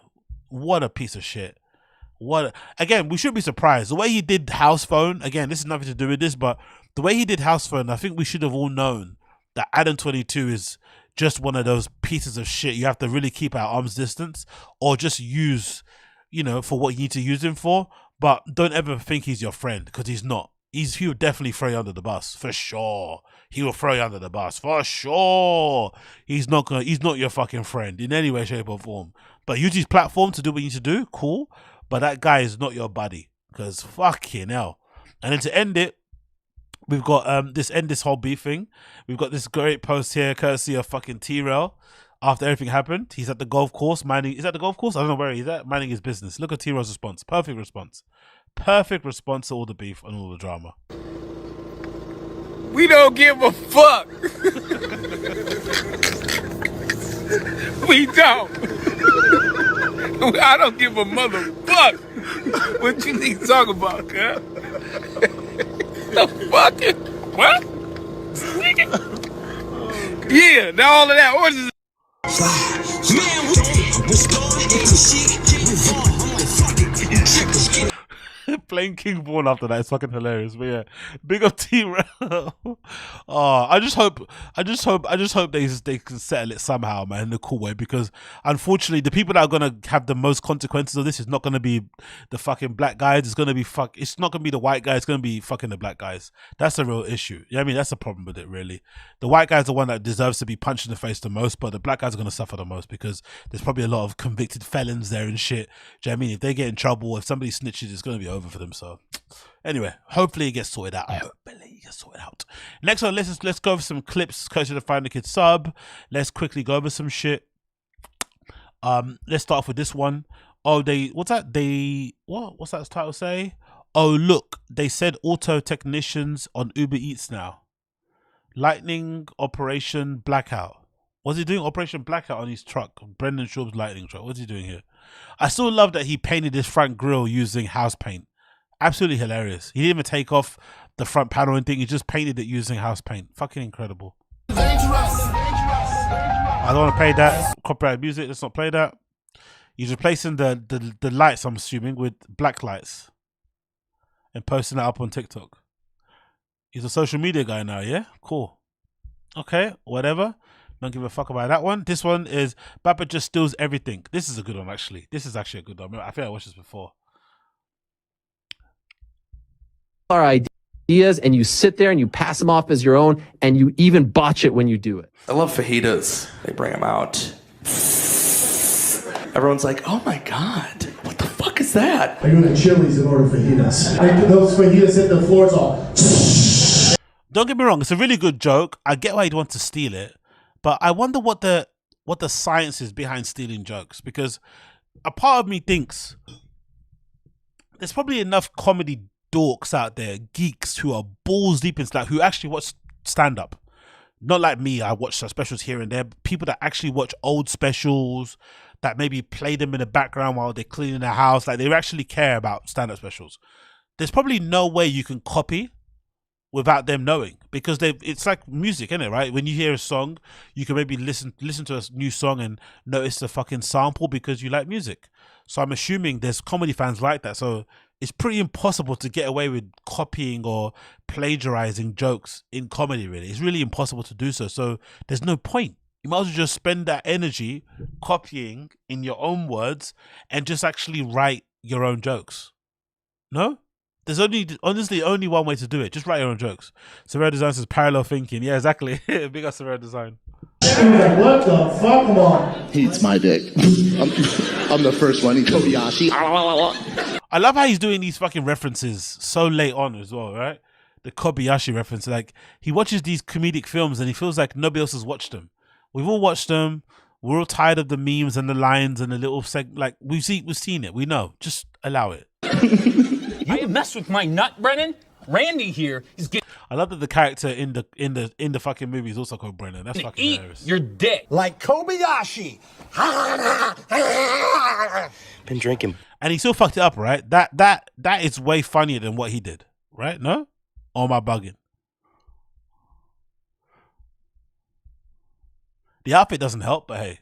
What a piece of shit. Again, we should be surprised. The way he did House Phone, again, this is nothing to do with this, but the way he did House Phone, I think we should have all known that Adam 22 is just one of those pieces of shit you have to really keep at arm's distance or just use, for what you need to use him for. But don't ever think he's your friend, because he's not. He will definitely throw you under the bus, for sure. He will throw you under the bus, for sure. He's not your fucking friend in any way, shape, or form. But use his platform to do what you need to do, cool. But that guy is not your buddy, because fucking hell. And then to end it, we've got this whole beef thing. We've got this great post here, courtesy of fucking T-Rail. After everything happened, he's at the golf course minding. Is that the golf course? I don't know where he's at, minding his business. Look at T-Rail's response. Perfect response. Perfect response to all the beef and all the drama. We don't give a fuck. We don't. I don't give a motherfuck what you need to talk about, huh? The fucking what? Yeah, now all of that. What is Playing King Born after that is fucking hilarious. But yeah, big up T-Rail. I just hope they can settle it somehow, man, in a cool way, because unfortunately the people that are gonna have the most consequences of this is not gonna be the fucking black guys. It's not gonna be the white guys. It's gonna be fucking the black guys. That's the real issue. I mean, that's the problem with it, really. The white guy's the one that deserves to be punched in the face the most, but the black guys are gonna suffer the most because there's probably a lot of convicted felons there and shit. Do you know what I mean? If they get in trouble, if somebody snitches, it's gonna be over for them. So anyway, hopefully it gets sorted out. Next on, let's go over some clips courtesy of the Find the Kid sub. Let's quickly go over some shit. Let's start off with this one. What's that title say? Oh look, they said auto technicians on Uber Eats now. Lightning Operation Blackout. What's he doing? Operation Blackout on his truck. Brendan Schaub's lightning truck. What's he doing here? I still love that he painted his front grille using house paint. Absolutely hilarious. He didn't even take off the front panel and thing. He just painted it using house paint. Fucking incredible. I don't want to play that. Copyright music. Let's not play that. He's replacing the lights, I'm assuming, with black lights and posting that up on TikTok. He's a social media guy now, yeah? Cool. Okay, whatever. Don't give a fuck about that one. This one is BAPA just steals everything. This is a good one, actually. This is actually a good one. I think I watched this before. Our ideas, and you sit there and you pass them off as your own, and you even botch it when you do it. I love fajitas. They bring them out. Everyone's like, oh my God, what the fuck is that? I go to Chili's and order fajitas. Those fajitas hit the floors all. Don't get me wrong, it's a really good joke. I get why he'd want to steal it, but I wonder what the science is behind stealing jokes, because a part of me thinks there's probably enough comedy dorks out there, geeks who are balls deep in stand, who actually watch stand-up. Not like me, I watch specials here and there. People that actually watch old specials, that maybe play them in the background while they're cleaning their house. Like, they actually care about stand-up specials. There's probably no way you can copy without them knowing, because it's like music, isn't it, right? When you hear a song, you can maybe listen to a new song and notice the fucking sample because you like music. So I'm assuming there's comedy fans like that. So it's pretty impossible to get away with copying or plagiarizing jokes in comedy, really. It's really impossible to do so. So there's no point. You might as well just spend that energy copying in your own words and just actually write your own jokes. No? There's honestly only one way to do it. Just write your own jokes. Surreal Design says parallel thinking. Yeah, exactly. Big up Surreal Design. What the fuck? Come on. He eats my dick. I'm the first one. He Kobayashi. I love how he's doing these fucking references so late on as well, right? The Kobayashi reference. Like, he watches these comedic films and he feels like nobody else has watched them. We've all watched them. We're all tired of the memes and the lines and the little like we've seen it. We know. Just allow it. You mess with my nut, Brennan. Randy here is getting. I love that the character in the fucking movie is also called Brennan. That's fucking hilarious. Your dick like Kobayashi. Been drinking, and he still fucked it up, right? That is way funnier than what he did, right? No, or am I bugging? The outfit doesn't help, but hey.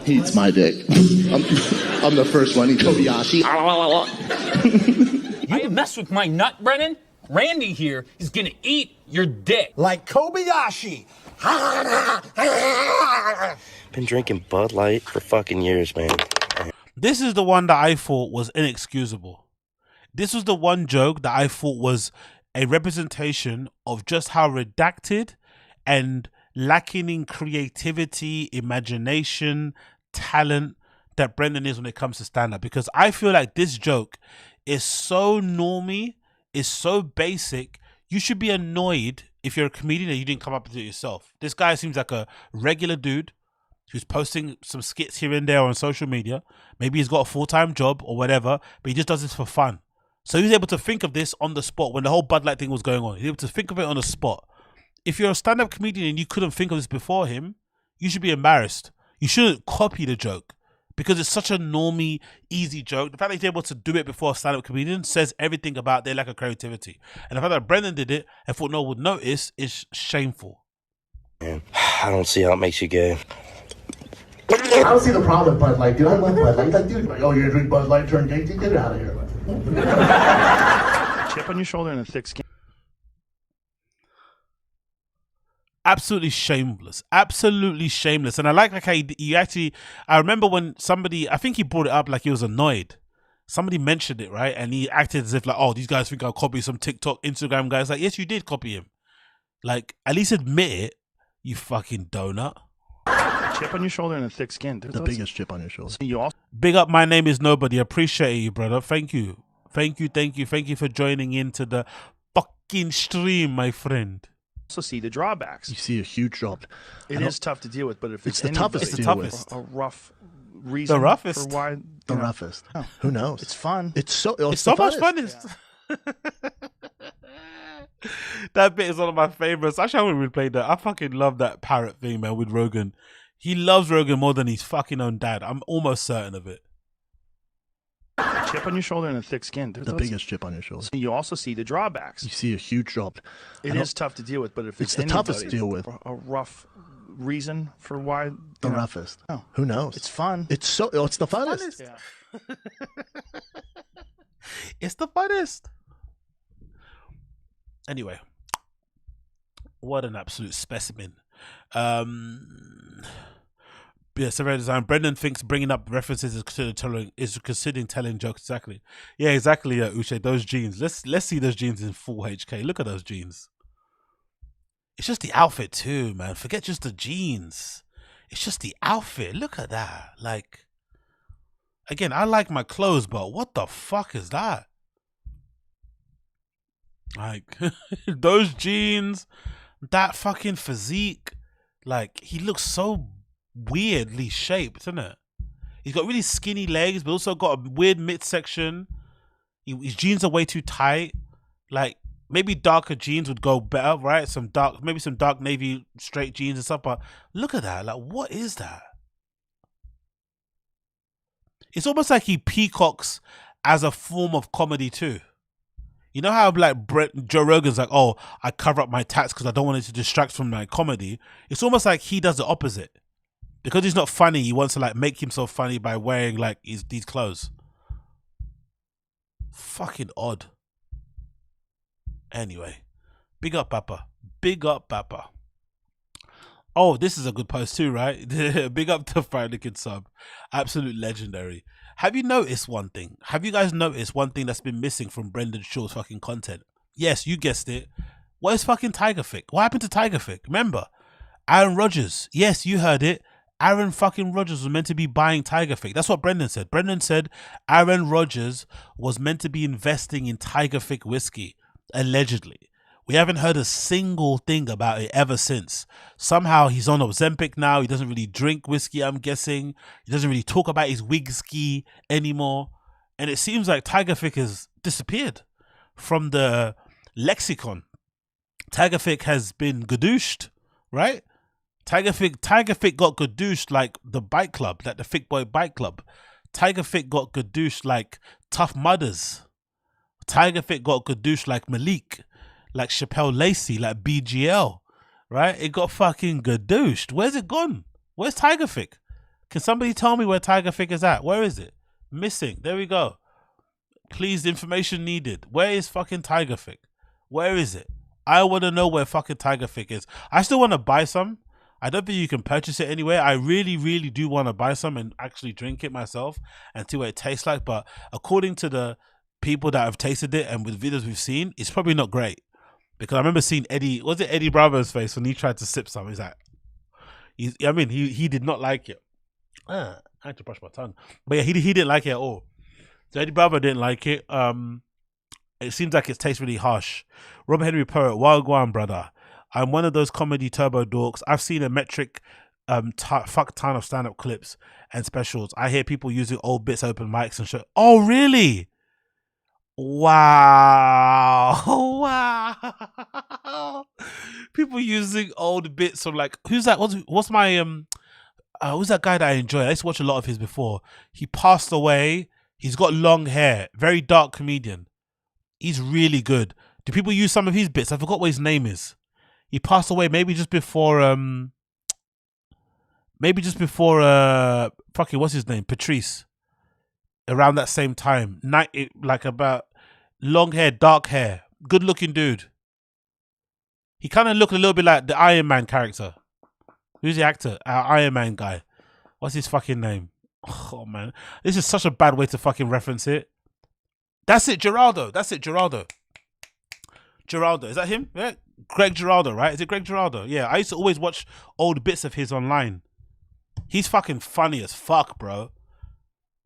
He eats my dick. I'm the first one. He Kobayashi. You mess with my nut, Brennan. Randy here is gonna eat your dick like Kobayashi. Been drinking Bud Light for fucking years, man. This is the one that I thought was inexcusable. This was the one joke that I thought was a representation of just how redacted and lacking in creativity, imagination, talent that Brendan is when it comes to stand-up. Because I feel like this joke is so normie, is so basic, you should be annoyed if you're a comedian and you didn't come up with it yourself. This guy seems like a regular dude who's posting some skits here and there on social media. Maybe he's got a full-time job or whatever, but he just does this for fun. So he was able to think of this on the spot when the whole Bud Light thing was going on. He was able to think of it on the spot. If you're a stand-up comedian and you couldn't think of this before him, you should be embarrassed. You shouldn't copy the joke because it's such a normie, easy joke. The fact that he's able to do it before a stand-up comedian says everything about their lack of creativity. And the fact that Brendan did it and thought no one would notice is shameful. Man, I don't see how it makes you gay. I don't see the problem with Bud Light, dude. I love Bud Light. Like, dude, like, oh, you're gonna drink Bud Light, turn gay? Get it out of here. Chip on your shoulder and a thick skin. Absolutely shameless. Absolutely shameless. And I like how he actually, I remember when somebody, I think he brought it up like he was annoyed. Somebody mentioned it, right? And he acted as if like, oh, these guys think I'll copy some TikTok, Instagram guys. Like, yes, you did copy him. Like, at least admit it, you fucking donut. Chip on your shoulder and a thick skin. The biggest chip on your shoulder. You also Big up, my name is Nobody. Appreciate you, brother. Thank you. Thank you, thank you. Thank you for joining into the fucking stream, my friend. also see the drawbacks. You see a huge drop. It is tough to deal with, but if It's it's the toughest to anybody, deal with. a rough reason The roughest? for why The roughest. Who knows? it's fun. It's so It's so much funnest. fun. That bit is one of my favorites. Actually, I haven't replayed that. I fucking love that parrot thing, man, with Rogan. He loves Rogan more than his fucking own dad. I'm almost certain of it. Chip on your shoulder and a thick skin. The biggest chip on your shoulder. You also see the drawbacks. You see a huge drop. It is tough to deal with, but if It's it's the toughest to anybody, deal with. a rough reason for why The roughest. Oh. Who knows? It's fun. It's so. It's the funnest. Yeah. It's the funnest. Anyway, what an absolute specimen. Yeah, Surveyor Design. Brendan thinks bringing up references is considering telling jokes. Exactly. Yeah, exactly. Uche, those jeans. Let's see those jeans in full HK. Look at those jeans. It's just the outfit too, man. Forget just the jeans. It's just the outfit. Look at that. Like, again, I like my clothes, but what the fuck is that? Like, those jeans, that fucking physique. Like, he looks so weirdly shaped, isn't it? He's got really skinny legs, but also got a weird midsection. His jeans are way too tight. Like, maybe darker jeans would go better, right? Maybe some dark navy straight jeans and stuff. But look at that. Like, what is that? It's almost like he peacocks as a form of comedy too. You know how like Joe Rogan's like, oh, I cover up my tats because I don't want it to distract from my comedy. It's almost like he does the opposite. Because he's not funny, he wants to like make himself funny by wearing like these clothes. Fucking odd. Anyway, big up Papa. Big up Papa. Oh, this is a good post too, right? Big up to Friday Kid Sub. Absolute legendary. Have you noticed one thing? Have you guys noticed one thing that's been missing from Brendan Shaw's fucking content? Yes, you guessed it. Where's fucking Tiger Fick? What happened to Tiger Fick? Remember, Aaron Rodgers. Yes, you heard it. Aaron fucking Rodgers was meant to be buying Tiger Fick. That's what Brendan said. Brendan said Aaron Rodgers was meant to be investing in Tiger Fick whiskey, allegedly. We haven't heard a single thing about it ever since. Somehow he's on Ozempic now. He doesn't really drink whiskey, I'm guessing. He doesn't really talk about his whiskey anymore. And it seems like Tiger Fick has disappeared from the lexicon. Tiger Fick has been gadooshed, right? Tiger Fick got gadooshed like the bike club, like the Fick Boy bike club. Tiger Fick got gadooshed like Tough Mudders. Tiger Fick got gadooshed like Malik, like Chappelle Lacey, like BGL, right? It got fucking gadooshed. Where's it gone? Where's Tiger Fick? Can somebody tell me where Tiger Fick is at? Where is it? Missing. There we go. Please, information needed. Where is fucking Tiger Fick? Where is it? I want to know where fucking Tiger Fick is. I still want to buy some. I don't think you can purchase it anywhere. I really, really do want to buy some and actually drink it myself and see what it tastes like. But according to the people that have tasted it and with videos we've seen, it's probably not great. Because I remember seeing Eddie Bravo's face when he tried to sip some. He's like, he did not like it. I had to brush my tongue. But yeah, he didn't like it at all. So Eddie Bravo didn't like it. It seems like it tastes really harsh. Robert Henry Poet, wild guan, brother. I'm one of those comedy turbo dorks. I've seen a metric fuck ton of stand-up clips and specials. I hear people using old bits, open mics and shit. Oh, really? Wow. Wow. People using old bits of like, who's that? What's my, who's that guy that I enjoy? I used to watch a lot of his before. He passed away. He's got long hair. Very dark comedian. He's really good. Do people use some of his bits? I forgot what his name is. He passed away maybe just before fucking what's his name? Patrice. Around that same time. Like about long hair, dark hair. Good looking dude. He kind of looked a little bit like the Iron Man character. Who's the actor? Our Iron Man guy. What's his fucking name? Oh man. This is such a bad way to fucking reference it. That's it, Geraldo. Geraldo, is that him? Yeah. Greg Giraldo, right? Is it Greg Giraldo? Yeah, I used to always watch old bits of his online. He's fucking funny as fuck, bro.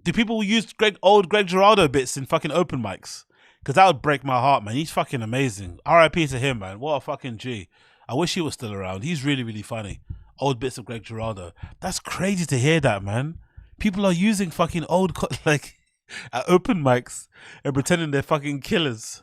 Do people use old Greg Giraldo bits in fucking open mics? Because that would break my heart, man. He's fucking amazing. R.I.P. to him, man. What a fucking G. I wish he was still around. He's really, really funny. Old bits of Greg Giraldo. That's crazy to hear that, man. People are using fucking old, like, at open mics and pretending they're fucking killers.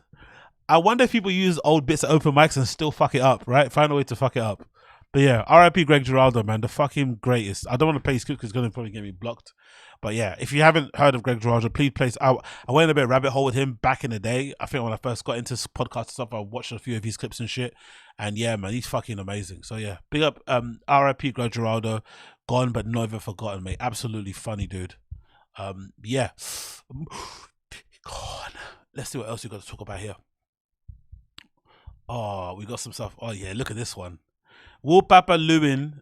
I wonder if people use old bits at open mics and still fuck it up, right? Find a way to fuck it up. But yeah, R.I.P. Greg Giraldo, man, the fucking greatest. I don't want to play his clip because it's going to probably get me blocked. But yeah, if you haven't heard of Greg Giraldo, please play. I went in a bit of a rabbit hole with him back in the day. I think when I first got into podcast and stuff, I watched a few of his clips and shit. And yeah, man, he's fucking amazing. So yeah, big up R.I.P. Greg Giraldo. Gone but never forgotten, mate. Absolutely funny dude. Yeah. God. Let's see what else we got to talk about here. Oh, we got some stuff. Oh yeah, look at this one. Will Papa Lewin.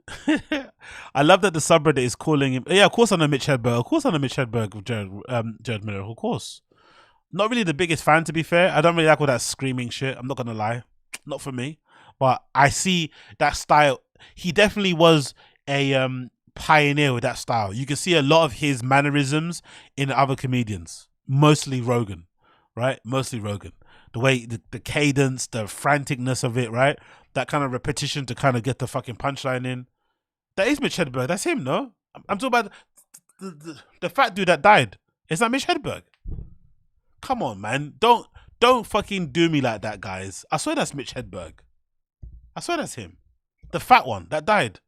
I love that the subreddit is calling him. Yeah, of course I know Mitch Hedberg. Of course I know Mitch Hedberg of Jared Miller. Of course. Not really the biggest fan, to be fair. I don't really like all that screaming shit. I'm not gonna lie. Not for me. But I see that style. He definitely was a pioneer with that style. You can see a lot of his mannerisms in other comedians. Mostly Rogan, right? Mostly Rogan. The way, the cadence, the franticness of it, right? That kind of repetition to kind of get the fucking punchline in. That is Mitch Hedberg. That's him, no? I'm talking about the fat dude that died. Is that Mitch Hedberg? Come on, man. Don't fucking do me like that, guys. I swear that's Mitch Hedberg. I swear that's him. The fat one that died.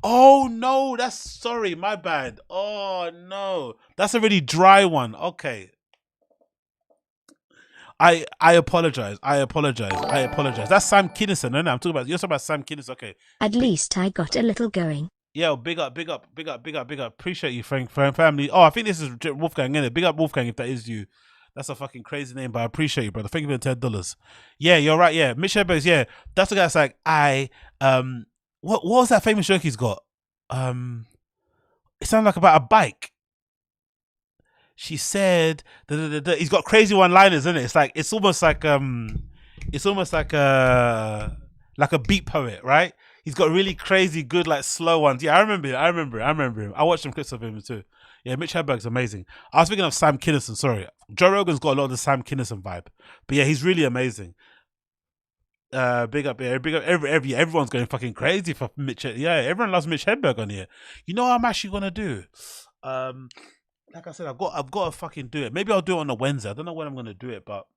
Oh, no. Sorry, my bad. Oh, no. That's a really dry one. Okay. I apologize. That's Sam Kinison, no? I'm talking about, you're talking about Sam Kinison. Okay. At least I got a little going. Yo, big up. Appreciate you, Frank family. Oh, I think this is Wolfgang, innit? Big up Wolfgang if that is you. That's a fucking crazy name, but I appreciate you, brother. Thank you for the $10. Yeah, you're right. Yeah, Mitch Hedberg. Yeah, that's the guy that's like, what was that famous joke he's got? It sounded like about a bike. she said, he's got crazy one-liners, isn't it? It's almost like a beat poet, right? He's got really crazy, good, like slow ones. Yeah, I remember him. I watched some clips of him too. Yeah, Mitch Hedberg's amazing. I was thinking of Sam Kinison. Sorry, Joe Rogan's got a lot of the Sam Kinison vibe, but yeah, he's really amazing. Big up here, everyone's going fucking crazy for Mitch. Yeah, everyone loves Mitch Hedberg on here. You know what I'm actually gonna do? Like I said, I've got to fucking do it. Maybe I'll do it on a Wednesday. I don't know when I'm gonna do it, but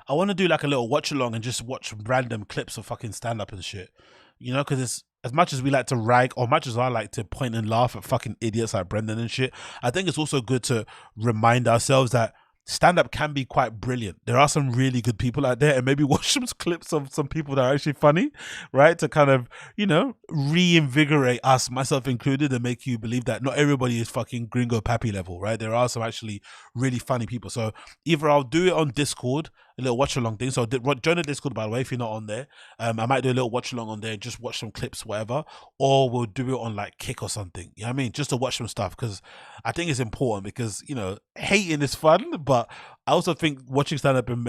I want to do like a little watch along and just watch random clips of fucking stand up and shit. You know, because it's as much as we like to rag, or much as I like to point and laugh at fucking idiots like Brendan and shit, I think it's also good to remind ourselves that stand-up can be quite brilliant. There are some really good people out there, and maybe watch some clips of some people that are actually funny, right? To kind of, you know, reinvigorate us, myself included, and make you believe that not everybody is fucking Gringo Pappy level, right? There are some actually really funny people. So either I'll do it on Discord, a little watch along thing. So join the Discord, by the way, if you're not on there. I might do a little watch along on there, just watch some clips, whatever, or we'll do it on like Kick or something. You know what I mean? Just to watch some stuff, because I think it's important, because, you know, hating is fun, but I also think watching stand up and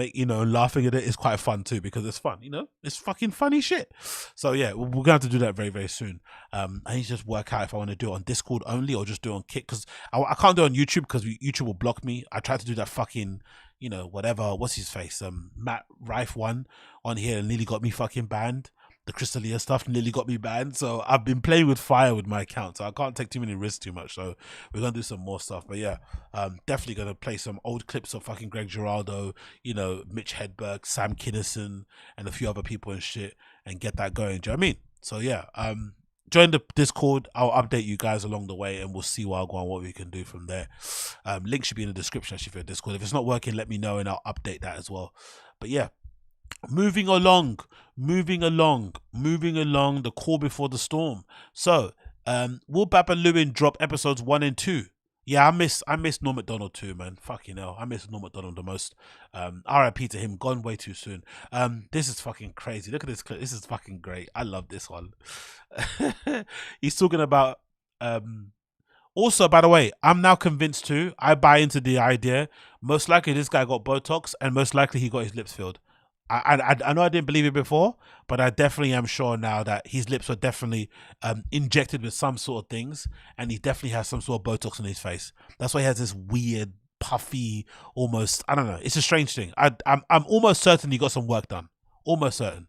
laughing at it is quite fun too, because it's fun, you know, it's fucking funny shit. So yeah, we're gonna have to do that very, very soon. I need to just work out if I want to do it on Discord only or just do it on Kick, because I can't do it on YouTube because YouTube will block me. I tried to do that fucking, you know, whatever, what's his face, Matt Rife one on here, and nearly got me fucking banned. The Crystalia stuff nearly got me banned. So I've been playing with fire with my account, so I can't take too many risks too much. So we're gonna do some more stuff. But yeah, definitely gonna play some old clips of fucking Greg Giraldo, you know, Mitch Hedberg, Sam Kinison, and a few other people and shit, and get that going. Do you know what I mean? So yeah, join the Discord. I'll update you guys along the way, and we'll see what we can do from there. Link should be in the description actually for Discord. If it's not working, let me know and I'll update that as well. But yeah, moving along the call before the storm. So will Baba Lewin drop episodes 1 and 2? Yeah, I miss Norm Macdonald too, man. Fucking hell, I miss Norm Macdonald the most. RIP to him, gone way too soon. This is fucking crazy. Look at this clip. This is fucking great. I love this one. He's talking about also, by the way, I'm now convinced too, I buy into the idea, most likely this guy got Botox, and most likely he got his lips filled. I know I didn't believe it before, but I definitely am sure now that his lips were definitely injected with some sort of things, and he definitely has some sort of Botox in his face. That's why he has this weird, puffy, almost, I don't know, it's a strange thing. I'm almost certain he got some work done. Almost certain.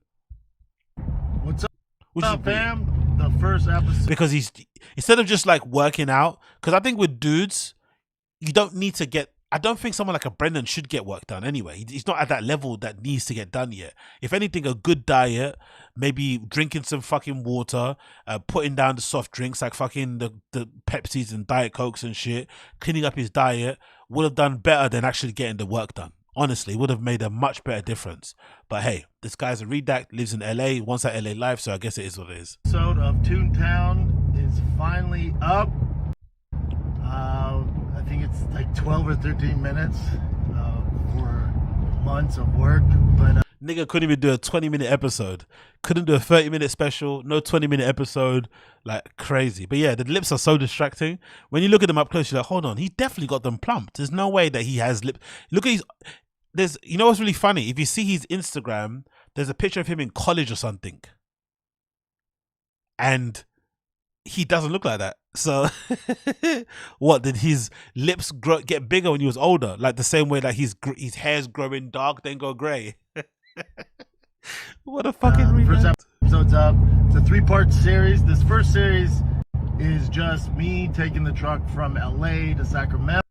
What's up, fam? The first episode. Because he's, instead of just like working out, because I think with dudes, you don't need to get, I don't think someone like a Brendan should get work done anyway. He's not at that level that needs to get done yet. If anything, a good diet, maybe drinking some fucking water, putting down the soft drinks like fucking the Pepsis and Diet Cokes and shit, cleaning up his diet would have done better than actually getting the work done. Honestly, would have made a much better difference. But hey, this guy's a redact, lives in LA, wants that LA life, so I guess it is what it is. Episode of Toontown is finally up. I think it's like 12 or 13 minutes for months of work, but nigga couldn't even do a 20-minute episode, couldn't do a 30-minute special, no 20-minute episode, like crazy. But yeah, the lips are so distracting. When you look at them up close, you're like, hold on, he definitely got them plumped. There's no way that he has lips. Look at his, you know what's really funny? If you see his Instagram, there's a picture of him in college or something, and he doesn't look like that. So what, did his lips get bigger when he was older, like the same way that his hair's growing dark then go gray? What a fucking first episode's up. It's a 3-part series. This first series is just me taking the truck from LA to Sacramento.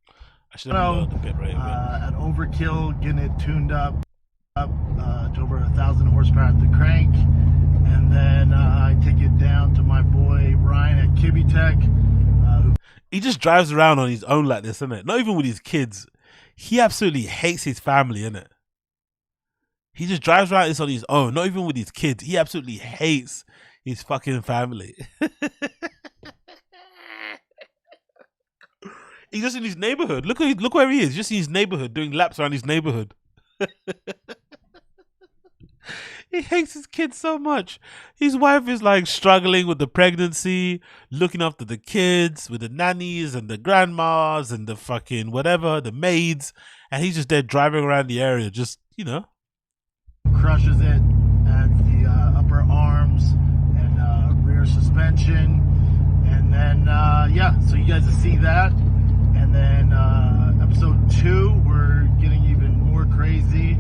I should have the bit right at Overkill, getting it tuned up to over 1,000 horsepower at the crank. And then I take it down to my boy Ryan at Kibby Tech. He just drives around on his own like this, isn't it? Not even with his kids. He absolutely hates his family, innit? He just drives around this on his own, not even with his kids. He absolutely hates his fucking family. He's just in his neighborhood. Look where he is. Just in his neighborhood, doing laps around his neighborhood. He hates his kids so much. His wife is like struggling with the pregnancy, looking after the kids with the nannies and the grandmas and the fucking whatever, the maids, and he's just there driving around the area, just, you know. Crushes it at the upper arms and rear suspension. And then, yeah, so you guys will see that. And then episode 2, we're getting even more crazy.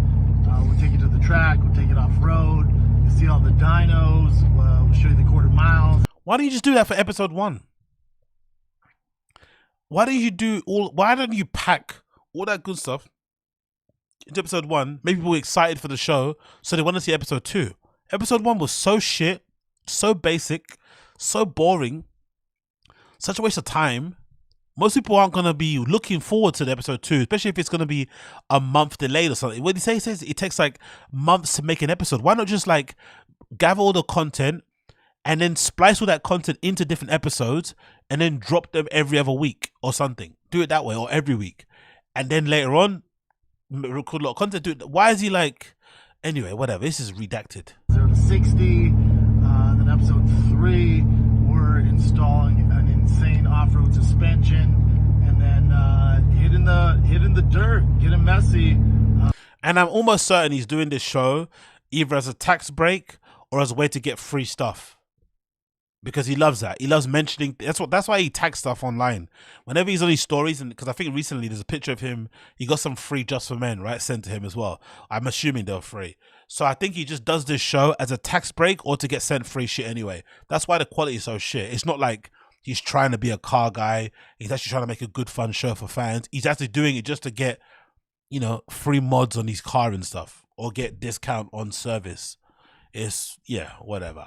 We'll take it to the track. We'll take it off-road. You'll see all the dynos. We'll show you the quarter miles. Why don't you just do that for episode 1? Why don't you pack all that good stuff into episode 1, make people excited for the show so they want to see episode 2. Episode 1 was so shit, so basic, so boring, such a waste of time. Most people aren't going to be looking forward to the episode 2, especially if it's going to be a month delayed or something. When he says it takes like months to make an episode, why not just like gather all the content and then splice all that content into different episodes and then drop them every other week or something? Do it that way, or every week. And then later on, record a lot of content. Do it. Why is he like... Anyway, whatever. This is redacted. 0 to 60. Then episode 3, we're installing an insane off-road suspension, and then hitting the dirt, getting messy. And I'm almost certain he's doing this show either as a tax break or as a way to get free stuff. Because he loves that. He loves mentioning. That's why he tags stuff online. Whenever he's on his stories, and because I think recently there's a picture of him, he got some free Just for Men, right, sent to him as well. I'm assuming they're free. So I think he just does this show as a tax break or to get sent free shit anyway. That's why the quality is so shit. It's not like he's trying to be a car guy. He's actually trying to make a good, fun show for fans. He's actually doing it just to get, you know, free mods on his car and stuff, or get discount on service. It's, yeah, whatever.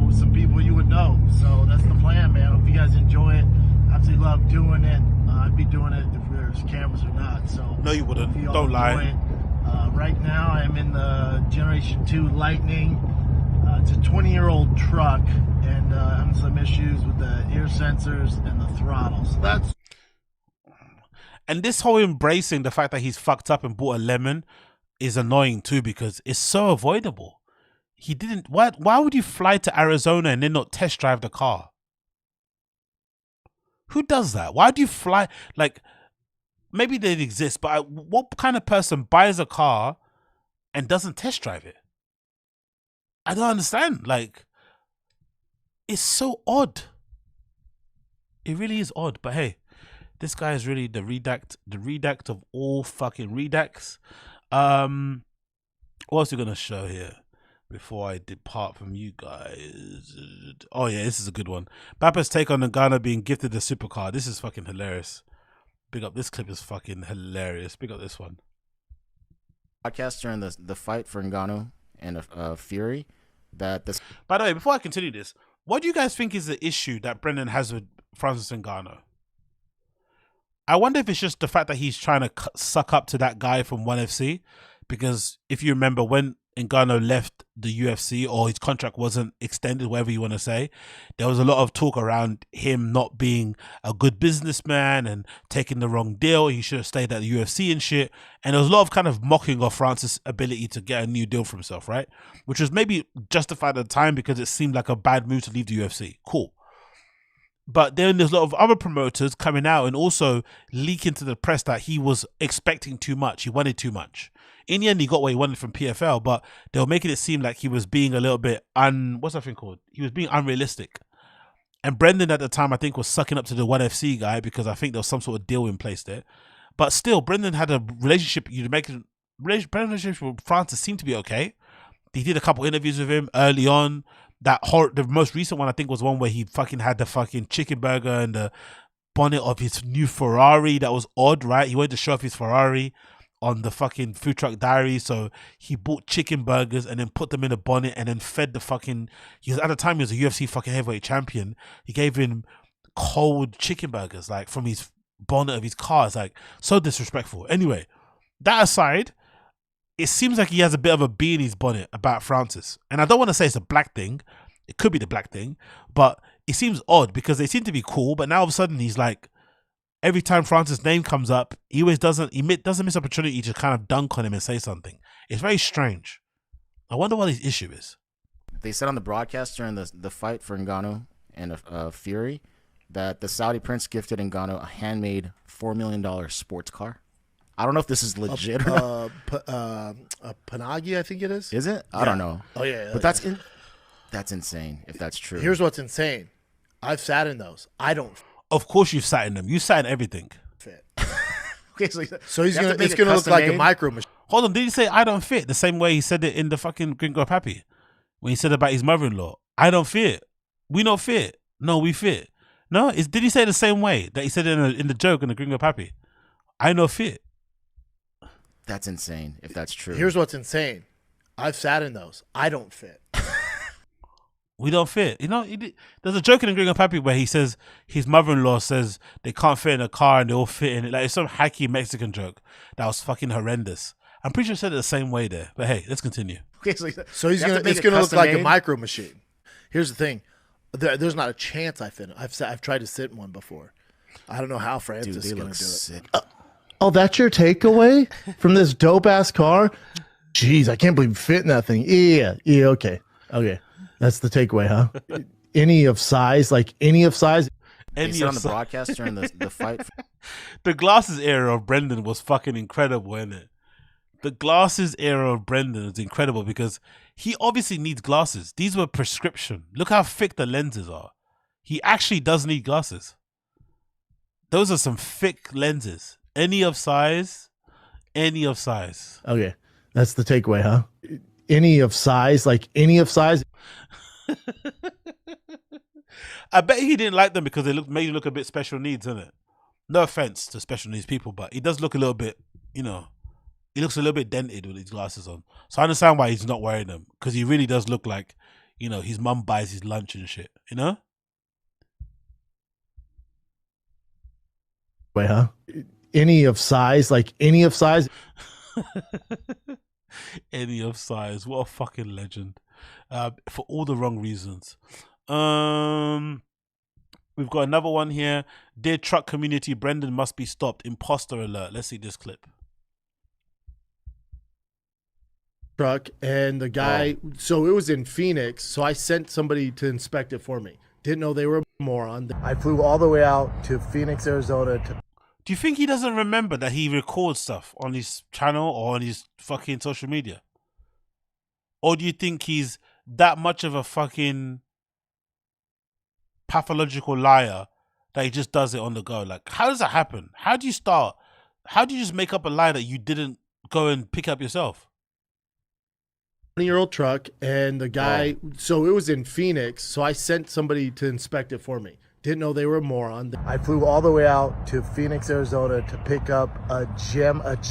With some people you would know. So that's the plan, man. Hope you guys enjoy it. Absolutely love doing it. I'd be doing it if there's cameras or not. So no, you wouldn't. Don't lie. Right now, I'm in the Generation 2 Lightning. It's a 20-year-old truck, and I'm some issues with the ear sensors and the throttle. So that's... And this whole embracing the fact that he's fucked up and bought a lemon is annoying too, because it's so avoidable. He didn't... Why would you fly to Arizona and then not test drive the car? Who does that? Why do you fly... Like, maybe they exist, but what kind of person buys a car and doesn't test drive it? I don't understand. Like, it's so odd. It really is odd. But hey, this guy is really the redact of all fucking redacts. What else are we gonna show here before I depart from you guys? Oh yeah, this is a good one. BAPA'S take on NGANNOU being gifted a supercar. This is fucking hilarious. Big up, this clip is fucking hilarious. Big up this one. Podcast during the fight for NGANNOU and Fury. That this. By the way, before I continue this, what do you guys think is the issue that Brendan has with Francis Ngannou? I wonder if it's just the fact that he's trying to suck up to that guy from 1FC, because if you remember when Ngannou left the UFC, or his contract wasn't extended, whatever you want to say, there was a lot of talk around him not being a good businessman and taking the wrong deal. He should have stayed at the UFC and shit. And there was a lot of kind of mocking of Francis' ability to get a new deal for himself, right? Which was maybe justified at the time because it seemed like a bad move to leave the UFC. Cool. But then there's a lot of other promoters coming out and also leaking to the press that he was expecting too much. He wanted too much. In the end, he got what he wanted from PFL, but they were making it seem like he was being a little bit what's that thing called? He was being unrealistic. And Brendan at the time, I think, was sucking up to the 1FC guy because I think there was some sort of deal in place there. But still, Brendan had a relationship. Relationship with Francis seemed to be okay. He did a couple interviews with him early on. The most recent one, I think, was one where he fucking had the fucking chicken burger and the bonnet of his new Ferrari. That was odd, right? He wanted to show off his Ferrari on the fucking Food Truck Diary, so he bought chicken burgers and then put them in a bonnet and then fed the fucking... At the time, he was a UFC fucking heavyweight champion. He gave him cold chicken burgers, like, from his bonnet of his car. It's like, so disrespectful. Anyway, that aside, it seems like he has a bit of a bee in his bonnet about Francis. And I don't want to say it's a black thing. It could be the black thing, but it seems odd because they seem to be cool, but now all of a sudden he's like, every time Francis' name comes up, he always doesn't miss opportunity to kind of dunk on him and say something. It's very strange. I wonder what his issue is. They said on the broadcast during the fight for Ngannou and Fury that the Saudi prince gifted Ngannou a handmade $4 million sports car. I don't know if this is legit or not. A Panagi, I think it is. Is it? I don't know. Oh yeah, but that's insane if that's true. Here's what's insane. I've sat in those. I don't. Of course you've sat in them. You sat in everything. Fit. Okay, so it's gonna look like a micro machine. Hold on, did he say I don't fit the same way he said it in the fucking Gringo Pappy when he said about his mother-in-law? I don't fit. We don't fit. No, we fit. No, did he say it the same way that he said it in the joke in the Gringo Pappy? I no fit. That's insane if that's true. Here's what's insane. I've sat in those. I don't fit. We don't fit. You know, there's a joke in the Gringo Pappy where he says his mother-in-law says they can't fit in a car and they all fit in it. Like, it's some hacky Mexican joke that was fucking horrendous. I'm pretty sure I said it the same way there. But hey, let's continue. Okay, so it's gonna look like a micro machine. Here's the thing. There's not a chance I fit. I've tried to sit in one before. I don't know how Francis is gonna do it. Oh, that's your takeaway from this dope ass car? Jeez, I can't believe you fit in that thing. Yeah, okay. That's the takeaway, huh? Any of size. They said on the broadcast during the fight. The glasses era of Brendan was fucking incredible, isn't it? The glasses era of Brendan is incredible because he obviously needs glasses. These were prescription. Look how thick the lenses are. He actually does need glasses. Those are some thick lenses. Any of size. Okay, that's the takeaway, huh? Any of size. I bet he didn't like them because they made you look a bit special needs, isn't it? No offense to special needs people, but he does look a little bit, he looks a little bit dented with his glasses on. So I understand why he's not wearing them because he really does look like, his mum buys his lunch and shit, Wait, huh? Any of size. Any of size. What a fucking legend. For all the wrong reasons. We've got another one here. Dear truck community, Brendan must be stopped. Imposter alert. Let's see this clip. Truck and the guy. So it was in Phoenix. So I sent somebody to inspect it for me. Didn't know they were a moron. I flew all the way out to Phoenix, Arizona. Do you think he doesn't remember that he records stuff on his channel or on his fucking social media? Or do you think he's that much of a fucking pathological liar that he just does it on the go? Like, how does that happen? How do you start? How do you just make up a lie that you didn't go and pick up yourself? 20-year-old truck and the guy. So it was in Phoenix. So I sent somebody to inspect it for me. Didn't know they were a moron. I flew all the way out to Phoenix, Arizona to pick up a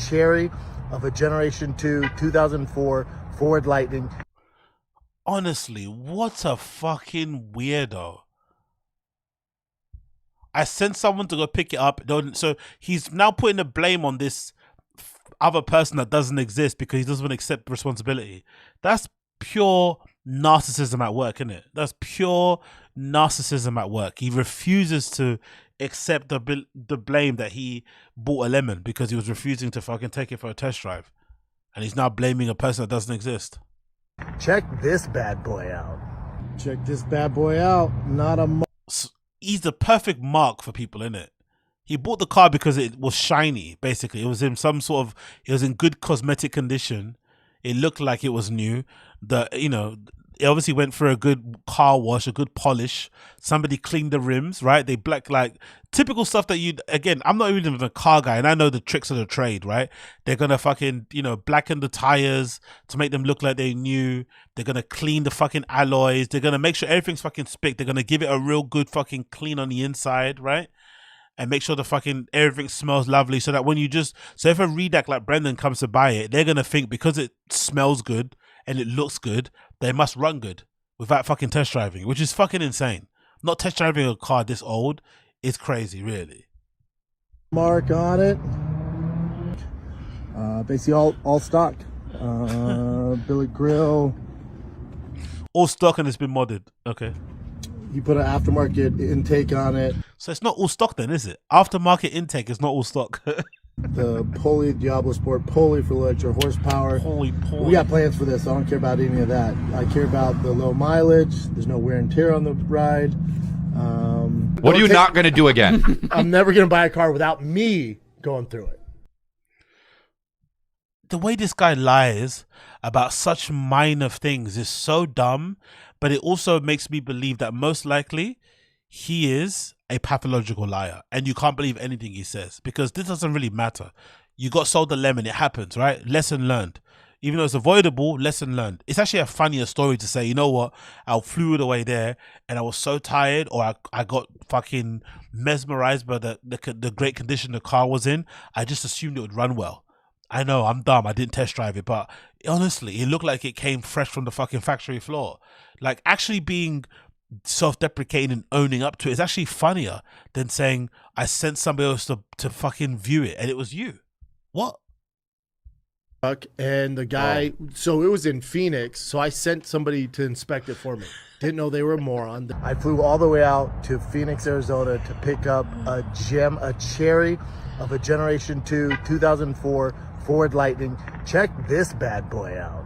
cherry of a Generation 2 2004 Ford Lightning. Honestly, what a fucking weirdo. I sent someone to go pick it up. So he's now putting the blame on this other person that doesn't exist because he doesn't want to accept responsibility. That's pure narcissism at work, isn't it? That's pure narcissism at work. He refuses to accept the blame that he bought a lemon because he was refusing to fucking take it for a test drive. And he's now blaming a person that doesn't exist. Check this bad boy out. Not a he's the perfect mark for people, innit? He bought the car because it was shiny, basically. It was in it was in good cosmetic condition. It looked like it was new. It obviously went for a good car wash, a good polish. Somebody cleaned the rims, right? They typical stuff that again, I'm not even a car guy and I know the tricks of the trade, right? They're going to fucking, blacken the tires to make them look like they're new. They're going to clean the fucking alloys. They're going to make sure everything's fucking spick. They're going to give it a real good fucking clean on the inside, right? And make sure the fucking everything smells lovely so that when so if a redact like Brendan comes to buy it, they're going to think because it smells good and it looks good, they must run good without fucking test driving, which is fucking insane. Not test driving a car this old is crazy, really. Mark on it. Basically all stock. Billet grill. All stock and it's been modded. Okay. You put an aftermarket intake on it. So it's not all stock then, is it? Aftermarket intake is not all stock. The Poli Diablo Sport Poli for low extra horsepower. Holy We got plans for this. I don't care about any of that. I care about the low mileage. There's no wear and tear on the ride. What are you not going to do again? I'm never going to buy a car without me going through it. The way this guy lies about such minor things is so dumb, but it also makes me believe that most likely he is a pathological liar and you can't believe anything he says because this doesn't really matter. You got sold the lemon, it happens, right? Lesson learned. Even though it's avoidable, lesson learned. It's actually a funnier story to say, you know what, I flew it away there and I was so tired, or I got fucking mesmerized by the great condition the car was in. I just assumed it would run well. I know, I'm dumb, I didn't test drive it, but honestly, it looked like it came fresh from the fucking factory floor. Like, actually being self-deprecating and owning up to it is actually funnier than saying I sent somebody else to fucking view it and it was you. What? And the guy, so it was in Phoenix, so I sent somebody to inspect it for me. Didn't know they were a moron. I flew all the way out to Phoenix, Arizona to pick up a gem, a cherry of a Generation 2 2004 Ford Lightning. Check this bad boy out.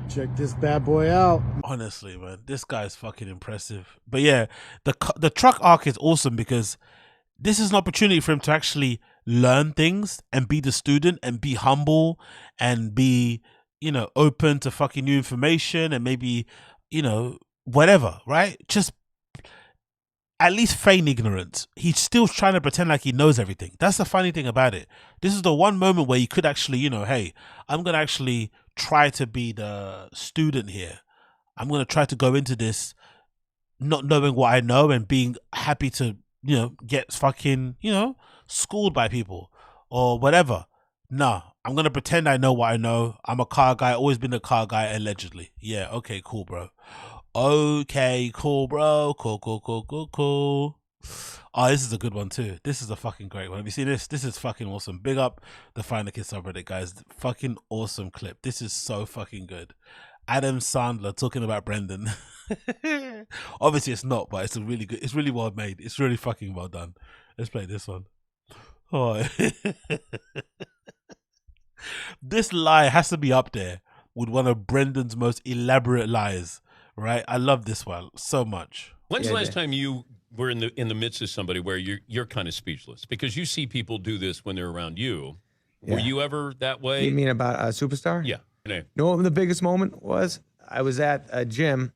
Check this bad boy out. Honestly, man, this guy's fucking impressive. But yeah, the truck arc is awesome because this is an opportunity for him to actually learn things and be the student and be humble and be, you know, open to fucking new information and maybe, you know, whatever, right? Just at least feign ignorance. He's still trying to pretend like he knows everything. That's the funny thing about it. This is the one moment where you could actually, you know, hey, I'm going to actually try to be the student here. I'm going to try to go into this not knowing what I know and being happy to, you know, get fucking, you know, schooled by people or whatever. Nah, I'm going to pretend I know what I know. I'm a car guy, always been a car guy, allegedly. Yeah, okay, cool, bro. Okay, cool, bro. Cool. Oh, this is a good one too. This is a fucking great one. Have you seen this? This is fucking awesome. Big up the Find the Kid subreddit, guys. Fucking awesome clip. This is so fucking good. Adam Sandler talking about Brendan. Obviously it's not, but it's a really good, it's really well made. It's really fucking well done. Let's play this one. Oh. This lie has to be up there with one of Brendan's most elaborate lies, right? I love this one so much. When's the last time you were in the midst of somebody where you're kind of speechless? Because you see people do this when they're around you. Were you ever that way? You mean about a superstar? Yeah. You know what the biggest moment was? I was at a gym.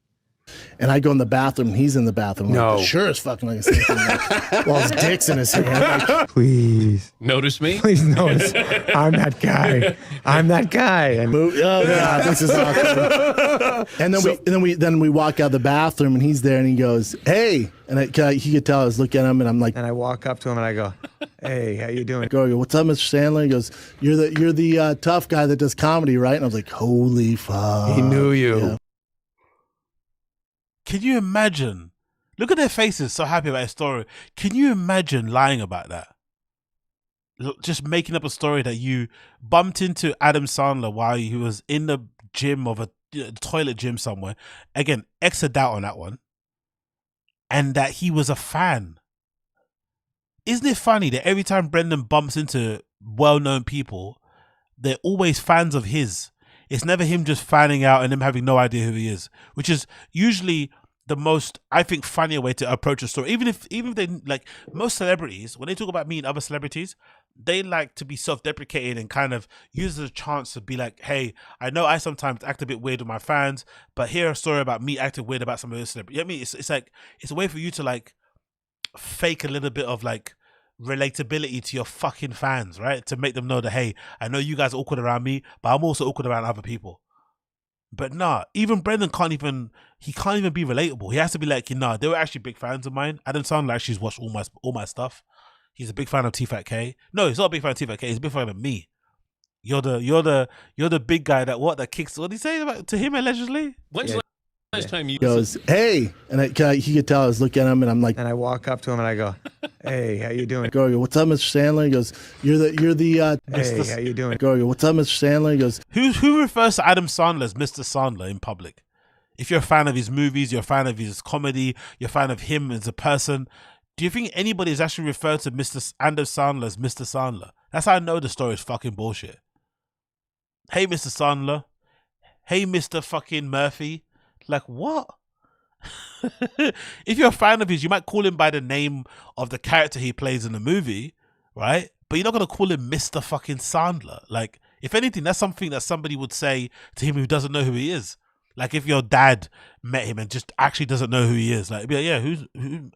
And I go in the bathroom, he's in the bathroom. No. Like, sure as fucking like the same thing. Like, while his dick's in his hand. Like, Please. Notice me? Please notice. I'm that guy. I'm that guy. And oh God, this is awkward. And then we walk out the bathroom and he's there and he goes, "Hey," and he could tell I was looking at him and I'm like, and I walk up to him and I go, "Hey, how you doing?" I go, "What's up, Mr. Sandler?" He goes, "You're the tough guy that does comedy, right?" And I was like, "Holy fuck!" He knew you. Yeah. Can you imagine? Look at their faces, so happy about his story. Can you imagine lying about that? Just making up a story that you bumped into Adam Sandler while he was in the gym of a toilet gym somewhere. Again, extra doubt on that one. And that he was a fan. Isn't it funny that every time Brendan bumps into well-known people, they're always fans of his? It's never him just fanning out and them having no idea who he is, which is usually the most, I think, funnier way to approach a story. Even if they, like, most celebrities, when they talk about me and other celebrities, they like to be self-deprecating and kind of use it as a chance to be like, hey, I know I sometimes act a bit weird with my fans, but here's a story about me acting weird about some of those celebrities. You know what I mean? It's like, it's a way for you to like fake a little bit of like relatability to your fucking fans, right? To make them know that, hey, I know you guys are awkward around me, but I'm also awkward around other people. But nah, even Brendan can't even be relatable. He has to be like, nah, they were actually big fans of mine. Adam Sandler actually has watched all my stuff. He's a big fan of TFATK. No, he's not a big fan of TFATK. He's a big fan of me. You're the big guy that kicks. What did he say about to him allegedly? When's the last time you goes, "Hey," and he could tell I was looking at him and I'm like, and I walk up to him and I go, "Hey, how you doing?" I go, "What's up, Mr. Sandler?" He goes, "You're the Hey, how you doing?" I go, "What's up, Mr. Sandler?" He goes, Who refers to Adam Sandler as Mr. Sandler in public? If you're a fan of his movies, you're a fan of his comedy, you're a fan of him as a person, Do you think anybody is actually referred to Mr. Adam Sandler as Mr. Sandler? That's how I know the story is fucking bullshit. Hey, Mr. Sandler. Hey, Mr. fucking Murphy. Like, what? If you're a fan of his, you might call him by the name of the character he plays in the movie, right? But you're not going to call him Mr. fucking Sandler. Like, if anything, that's something that somebody would say to him who doesn't know who he is. Like, if your dad met him and just actually doesn't know who he is. Like, be like, yeah, who's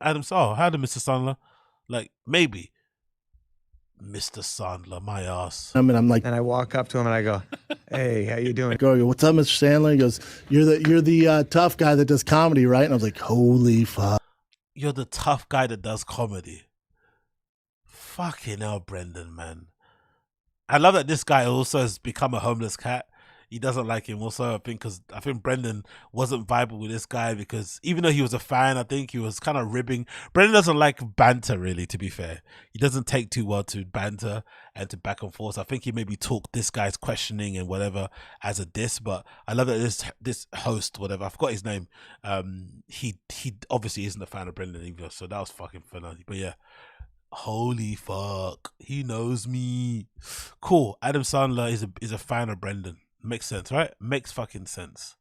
Adam Sandler? How did Mr. Sandler? Like, maybe. Mr. Sandler, my ass. I mean, I'm like, And I walk up to him and I go, "Hey, how you doing?" I go, what's up, Mr. Sandler? He goes, you're the tough guy that does comedy, right? And I was like, holy fuck. You're the tough guy that does comedy. Fucking hell, Brendan, man. I love that this guy also has become a homeless cat. He doesn't like him also, I think Brendan wasn't vibing with this guy because even though he was a fan, I think he was kind of ribbing. Brendan doesn't like banter, really, to be fair. He doesn't take too well to banter and to back and forth. I think he maybe took this guy's questioning and whatever as a diss, but I love that this host, whatever, I forgot his name, he obviously isn't a fan of Brendan either, so that was fucking funny. But yeah, holy fuck, he knows me. Cool. Adam Sandler is a fan of Brendan. Makes sense, right? Makes fucking sense.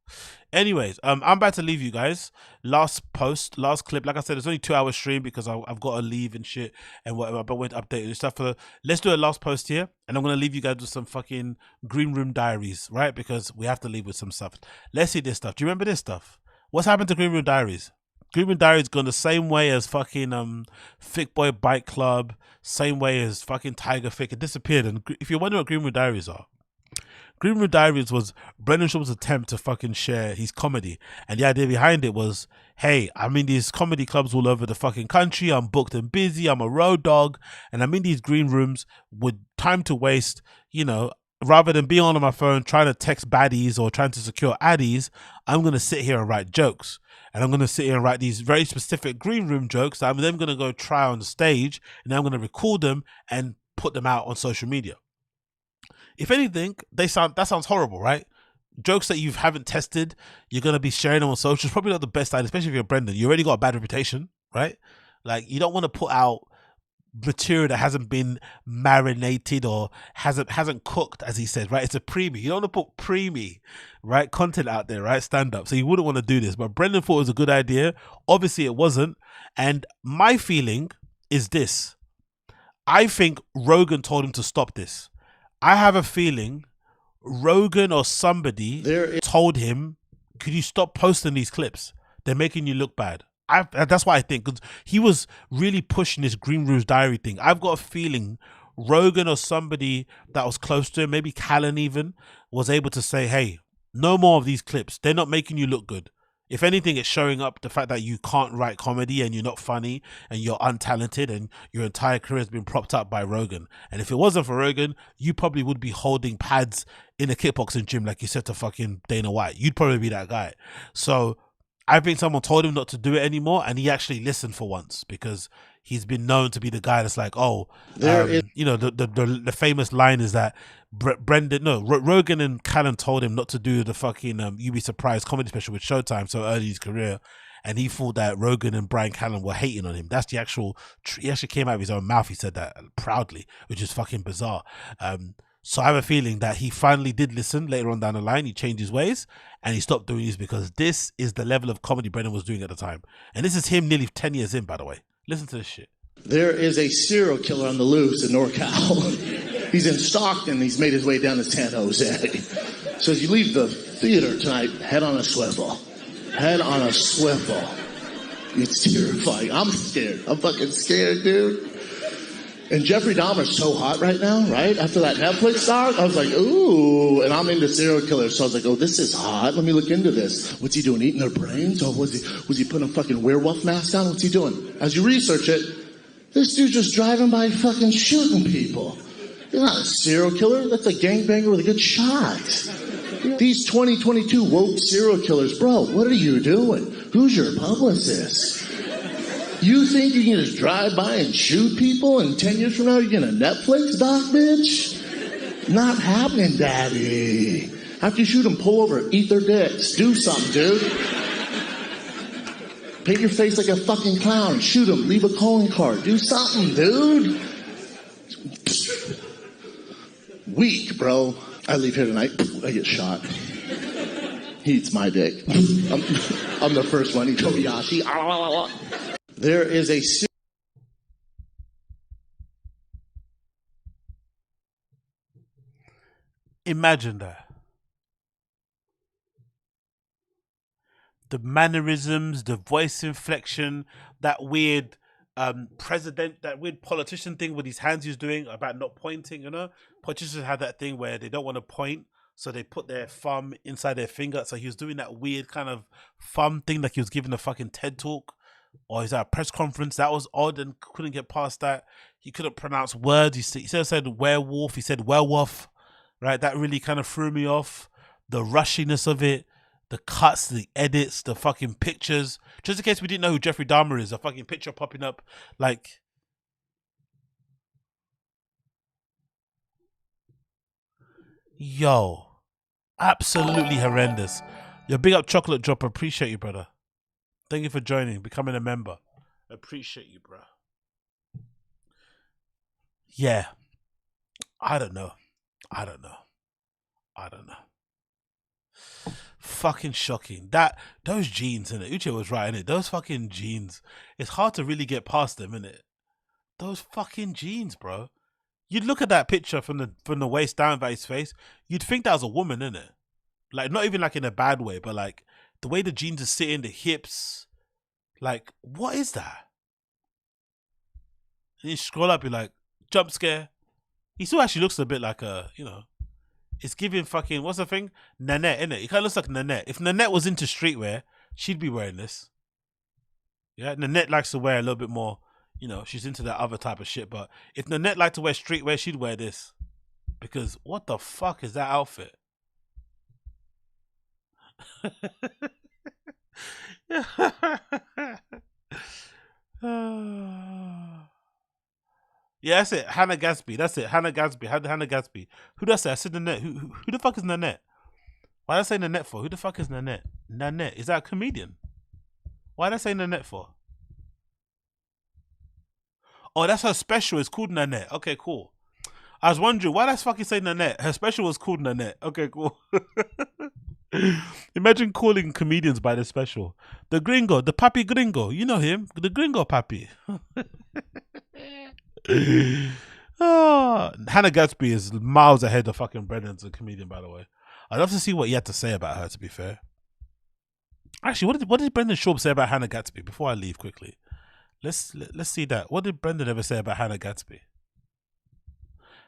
Anyways, I'm about to leave you guys. Last clip. Like I said, it's only 2 hour stream because I've got to leave and shit and whatever. But we're updating and stuff. Let's do a last post here, and I'm gonna leave you guys with some fucking green room diaries, right? Because we have to leave with some stuff. Let's see this stuff. Do you remember this stuff? What's happened to green room diaries? Green room diaries gone the same way as fucking Thick Boy Bike Club, same way as fucking Tiger Thick. It disappeared. And if you're wondering what green room diaries are, Green Room Diaries was Brendan Schaub's attempt to fucking share his comedy. And the idea behind it was, hey, I'm in these comedy clubs all over the fucking country. I'm booked and busy. I'm a road dog. And I'm in these green rooms with time to waste, you know, rather than being on my phone trying to text baddies or trying to secure addies, I'm going to sit here and write jokes. And I'm going to sit here and write these very specific green room jokes that I'm then going to go try on the stage. And I'm going to record them and put them out on social media. If anything, that sounds horrible, right? Jokes that you haven't tested, you're going to be sharing them on social. It's probably not the best idea, especially if you're Brendan. You already got a bad reputation, right? Like, you don't want to put out material that hasn't been marinated or hasn't cooked, as he said, right? It's a preemie. You don't want to put preemie, right, content out there, right? Stand up. So you wouldn't want to do this. But Brendan thought it was a good idea. Obviously, it wasn't. And my feeling is this. I think Rogan told him to stop this. I have a feeling Rogan or somebody told him, could you stop posting these clips? They're making you look bad. That's what I think, because he was really pushing this Green Room's Diary thing. I've got a feeling Rogan or somebody that was close to him, maybe Callan even, was able to say, hey, no more of these clips. They're not making you look good. If anything, it's showing up the fact that you can't write comedy and you're not funny and you're untalented and your entire career has been propped up by Rogan. And if it wasn't for Rogan, you probably would be holding pads in a kickboxing gym like you said to fucking Dana White. You'd probably be that guy. So I think someone told him not to do it anymore, and he actually listened for once, because he's been known to be the guy that's like, oh, you know, the famous line is that Rogan and Callan told him not to do the fucking You'd Be Surprised comedy special with Showtime so early in his career, and he thought that Rogan and Brian Callen were hating on him. That's the actual, he actually came out of his own mouth, he said that proudly, which is fucking bizarre. So I have a feeling that he finally did listen later on down the line. He changed his ways and he stopped doing this, because this is the level of comedy Brendan was doing at the time. And this is him nearly 10 years in, by the way. Listen to this shit. There is a serial killer on the loose in NorCal. He's in Stockton. He's made his way down to San Jose. So as you leave the theater tonight, head on a swivel. Head on a swivel. It's terrifying. I'm scared. I'm fucking scared, dude. And Jeffrey Dahmer's so hot right now, right? After that Netflix doc, I was like, ooh. And I'm into serial killers, so I was like, oh, this is hot. Let me look into this. What's he doing? Eating their brains? Or was he putting a fucking werewolf mask on? What's he doing? As you research it, this dude's just driving by fucking shooting people. He's not a serial killer. That's a gangbanger with a good shot. These 2022 woke serial killers, bro, what are you doing? Who's your publicist? You think you can just drive by and shoot people and 10 years from now you're getting a Netflix doc, bitch? Not happening, daddy. After you shoot them, pull over, eat their dicks. Do something, dude. Paint your face like a fucking clown. Shoot him. Leave a calling card. Do something, dude. Weak, bro. I leave here tonight. I get shot. He eats my dick. I'm the first one. He Kobayashi. There is a... Imagine that. The mannerisms, the voice inflection, that weird that weird politician thing with his hands he's doing about not pointing, you know? Politicians have that thing where they don't want to point, so they put their thumb inside their finger. So he was doing that weird kind of thumb thing like he was giving a fucking TED talk. Or he's at a press conference. That was odd and couldn't get past that. He couldn't pronounce words. He said werewolf. He said werewolf. Right? That really kind of threw me off. The rushiness of it. The cuts, the edits, the fucking pictures. Just in case we didn't know who Jeffrey Dahmer is, a fucking picture popping up. Like... Yo. Absolutely horrendous. Yo, big up Chocolate Drop. Appreciate you, brother. Thank you for joining, becoming a member. Appreciate you, bro. Yeah. I don't know. Fucking shocking. Those jeans, innit? Uche was right, innit? Those fucking jeans. It's hard to really get past them, innit? Those fucking jeans, bro. You'd look at that picture from the waist down by his face, you'd think that was a woman, innit? Like, not even like in a bad way, but like the way the jeans are sitting, the hips, like, what is that? And you scroll up, you're like, jump scare. He still actually looks a bit like a, you know, it's giving fucking, what's the thing? Nanette, innit? He kind of looks like Nanette. If Nanette was into streetwear, she'd be wearing this. Yeah, Nanette likes to wear a little bit more, you know, she's into that other type of shit. But if Nanette liked to wear streetwear, she'd wear this. Because what the fuck is that outfit? Yeah, that's it. Hannah Gadsby. That's it. Hannah Gadsby. Hannah Gadsby. Who does that? I said Nanette. Who the fuck is Nanette? Why did I say Nanette for? Who the fuck is Nanette? Nanette. Is that a comedian? Why did I say Nanette for? Oh, that's her special. It's called Nanette. Okay, cool. I was wondering, why did I fucking say Nanette? Her special was called Nanette. Okay, cool. Imagine calling comedians by the special. The gringo, the papi gringo. You know him. The gringo papi. Oh, Hannah Gadsby is miles ahead of fucking Brendan as a comedian, by the way. I'd love to see what he had to say about her, to be fair. Actually, what did Brendan Schaub say about Hannah Gadsby before I leave quickly? Let's see that. What did Brendan ever say about Hannah Gadsby?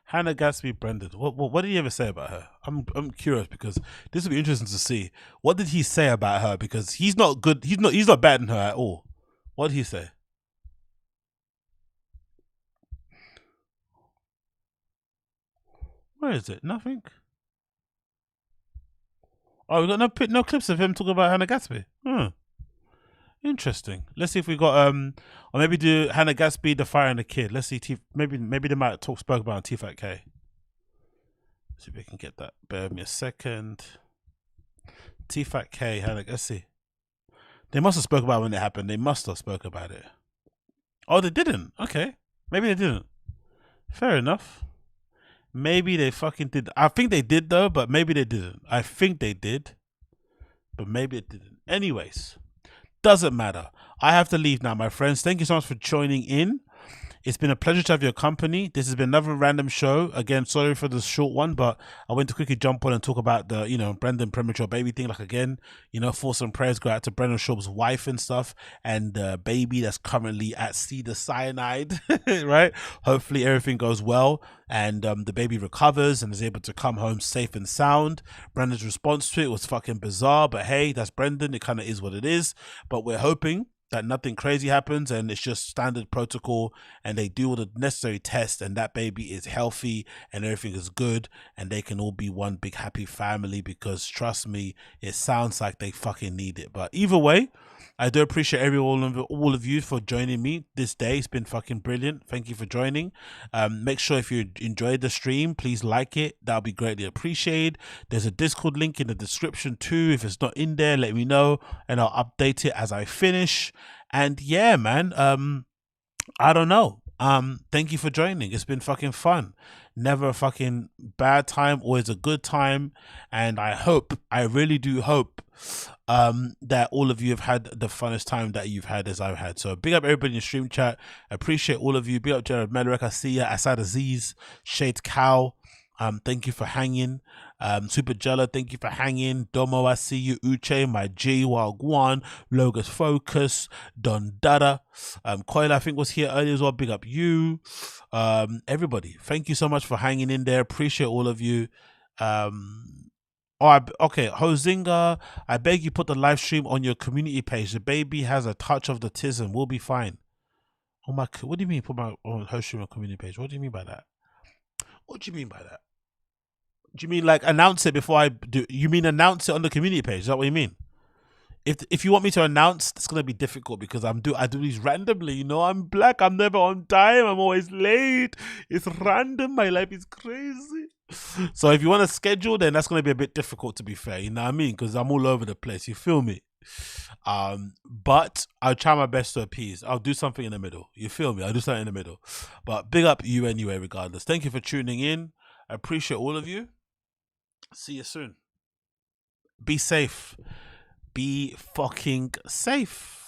Hannah Gadsby, Brendan. What did he ever say about her? I'm curious because this will be interesting to see. What did he say about her? Because he's not good. He's not bad in her at all. What did he say? Where is it? Nothing. Oh, we got no clips of him talking about Hannah Gadsby. Interesting. Let's see if we got or maybe do Hannah Gadsby, The Fire and the Kid. Let's see. Maybe they might spoke about on TFATK. See if we can get that. Bear with me a second. TFATK, Hannah. Let's see. They must have spoke about it when it happened. They must have spoke about it. Oh, they didn't. Okay, maybe they didn't. Fair enough. Maybe they fucking did. I think they did though, but maybe they didn't. I think they did, but maybe it didn't. Anyways. Doesn't matter. I have to leave now, my friends. Thank you so much for joining in. It's been a pleasure to have your company. This has been another random show. Again, sorry for the short one, but I went to quickly jump on and talk about the, you know, Brendan premature baby thing. Like, again, you know, thoughts and prayers go out to Brendan Schaub's wife and stuff, and the baby that's currently at Cedar Cyanide, right? Hopefully everything goes well and the baby recovers and is able to come home safe and sound. Brendan's response to it was fucking bizarre, but hey, that's Brendan. It kind of is what it is. But we're hoping that nothing crazy happens and it's just standard protocol and they do all the necessary tests and that baby is healthy and everything is good and they can all be one big happy family, because trust me, it sounds like they fucking need it. But either way, I do appreciate all of you for joining me this day. It's been fucking brilliant. Thank you for joining. Make sure if you enjoyed the stream, please like it. That'll be greatly appreciated. There's a Discord link in the description too. If it's not in there, let me know and I'll update it as I finish. And yeah, man, I don't know. Thank you for joining. It's been fucking fun. Never a fucking bad time, always a good time. And I really do hope that all of you have had the funnest time that you've had as I've had. So big up everybody in the stream chat. I appreciate all of you. Big up Jared Medrick, I see ya. Asad Aziz, Shade Cow, thank you for hanging. Super Jella, thank you for hanging. Domo, I see you. Uche, my G, Wagwan, Logos Focus, Don Dada, Coil, I think was here earlier as well. Big up you. Everybody, thank you so much for hanging in there. Appreciate all of you. Okay, Hozinga, I beg you put the live stream on your community page. The baby has a touch of the tism. We'll be fine. Oh my, what do you mean put my on her stream on community page? What do you mean by that? What do you mean by that? Do you mean like announce it before I do? You mean announce it on the community page? Is that what you mean? If you want me to announce, it's gonna be difficult because I do these randomly. You know, I'm black. I'm never on time. I'm always late. It's random. My life is crazy. So if you want to schedule, then that's gonna be a bit difficult. To be fair, you know what I mean? Because I'm all over the place. You feel me? But I'll try my best to appease. I'll do something in the middle. You feel me? I'll do something in the middle. But big up you anyway, regardless. Thank you for tuning in. I appreciate all of you. See you soon. Be safe. Be fucking safe.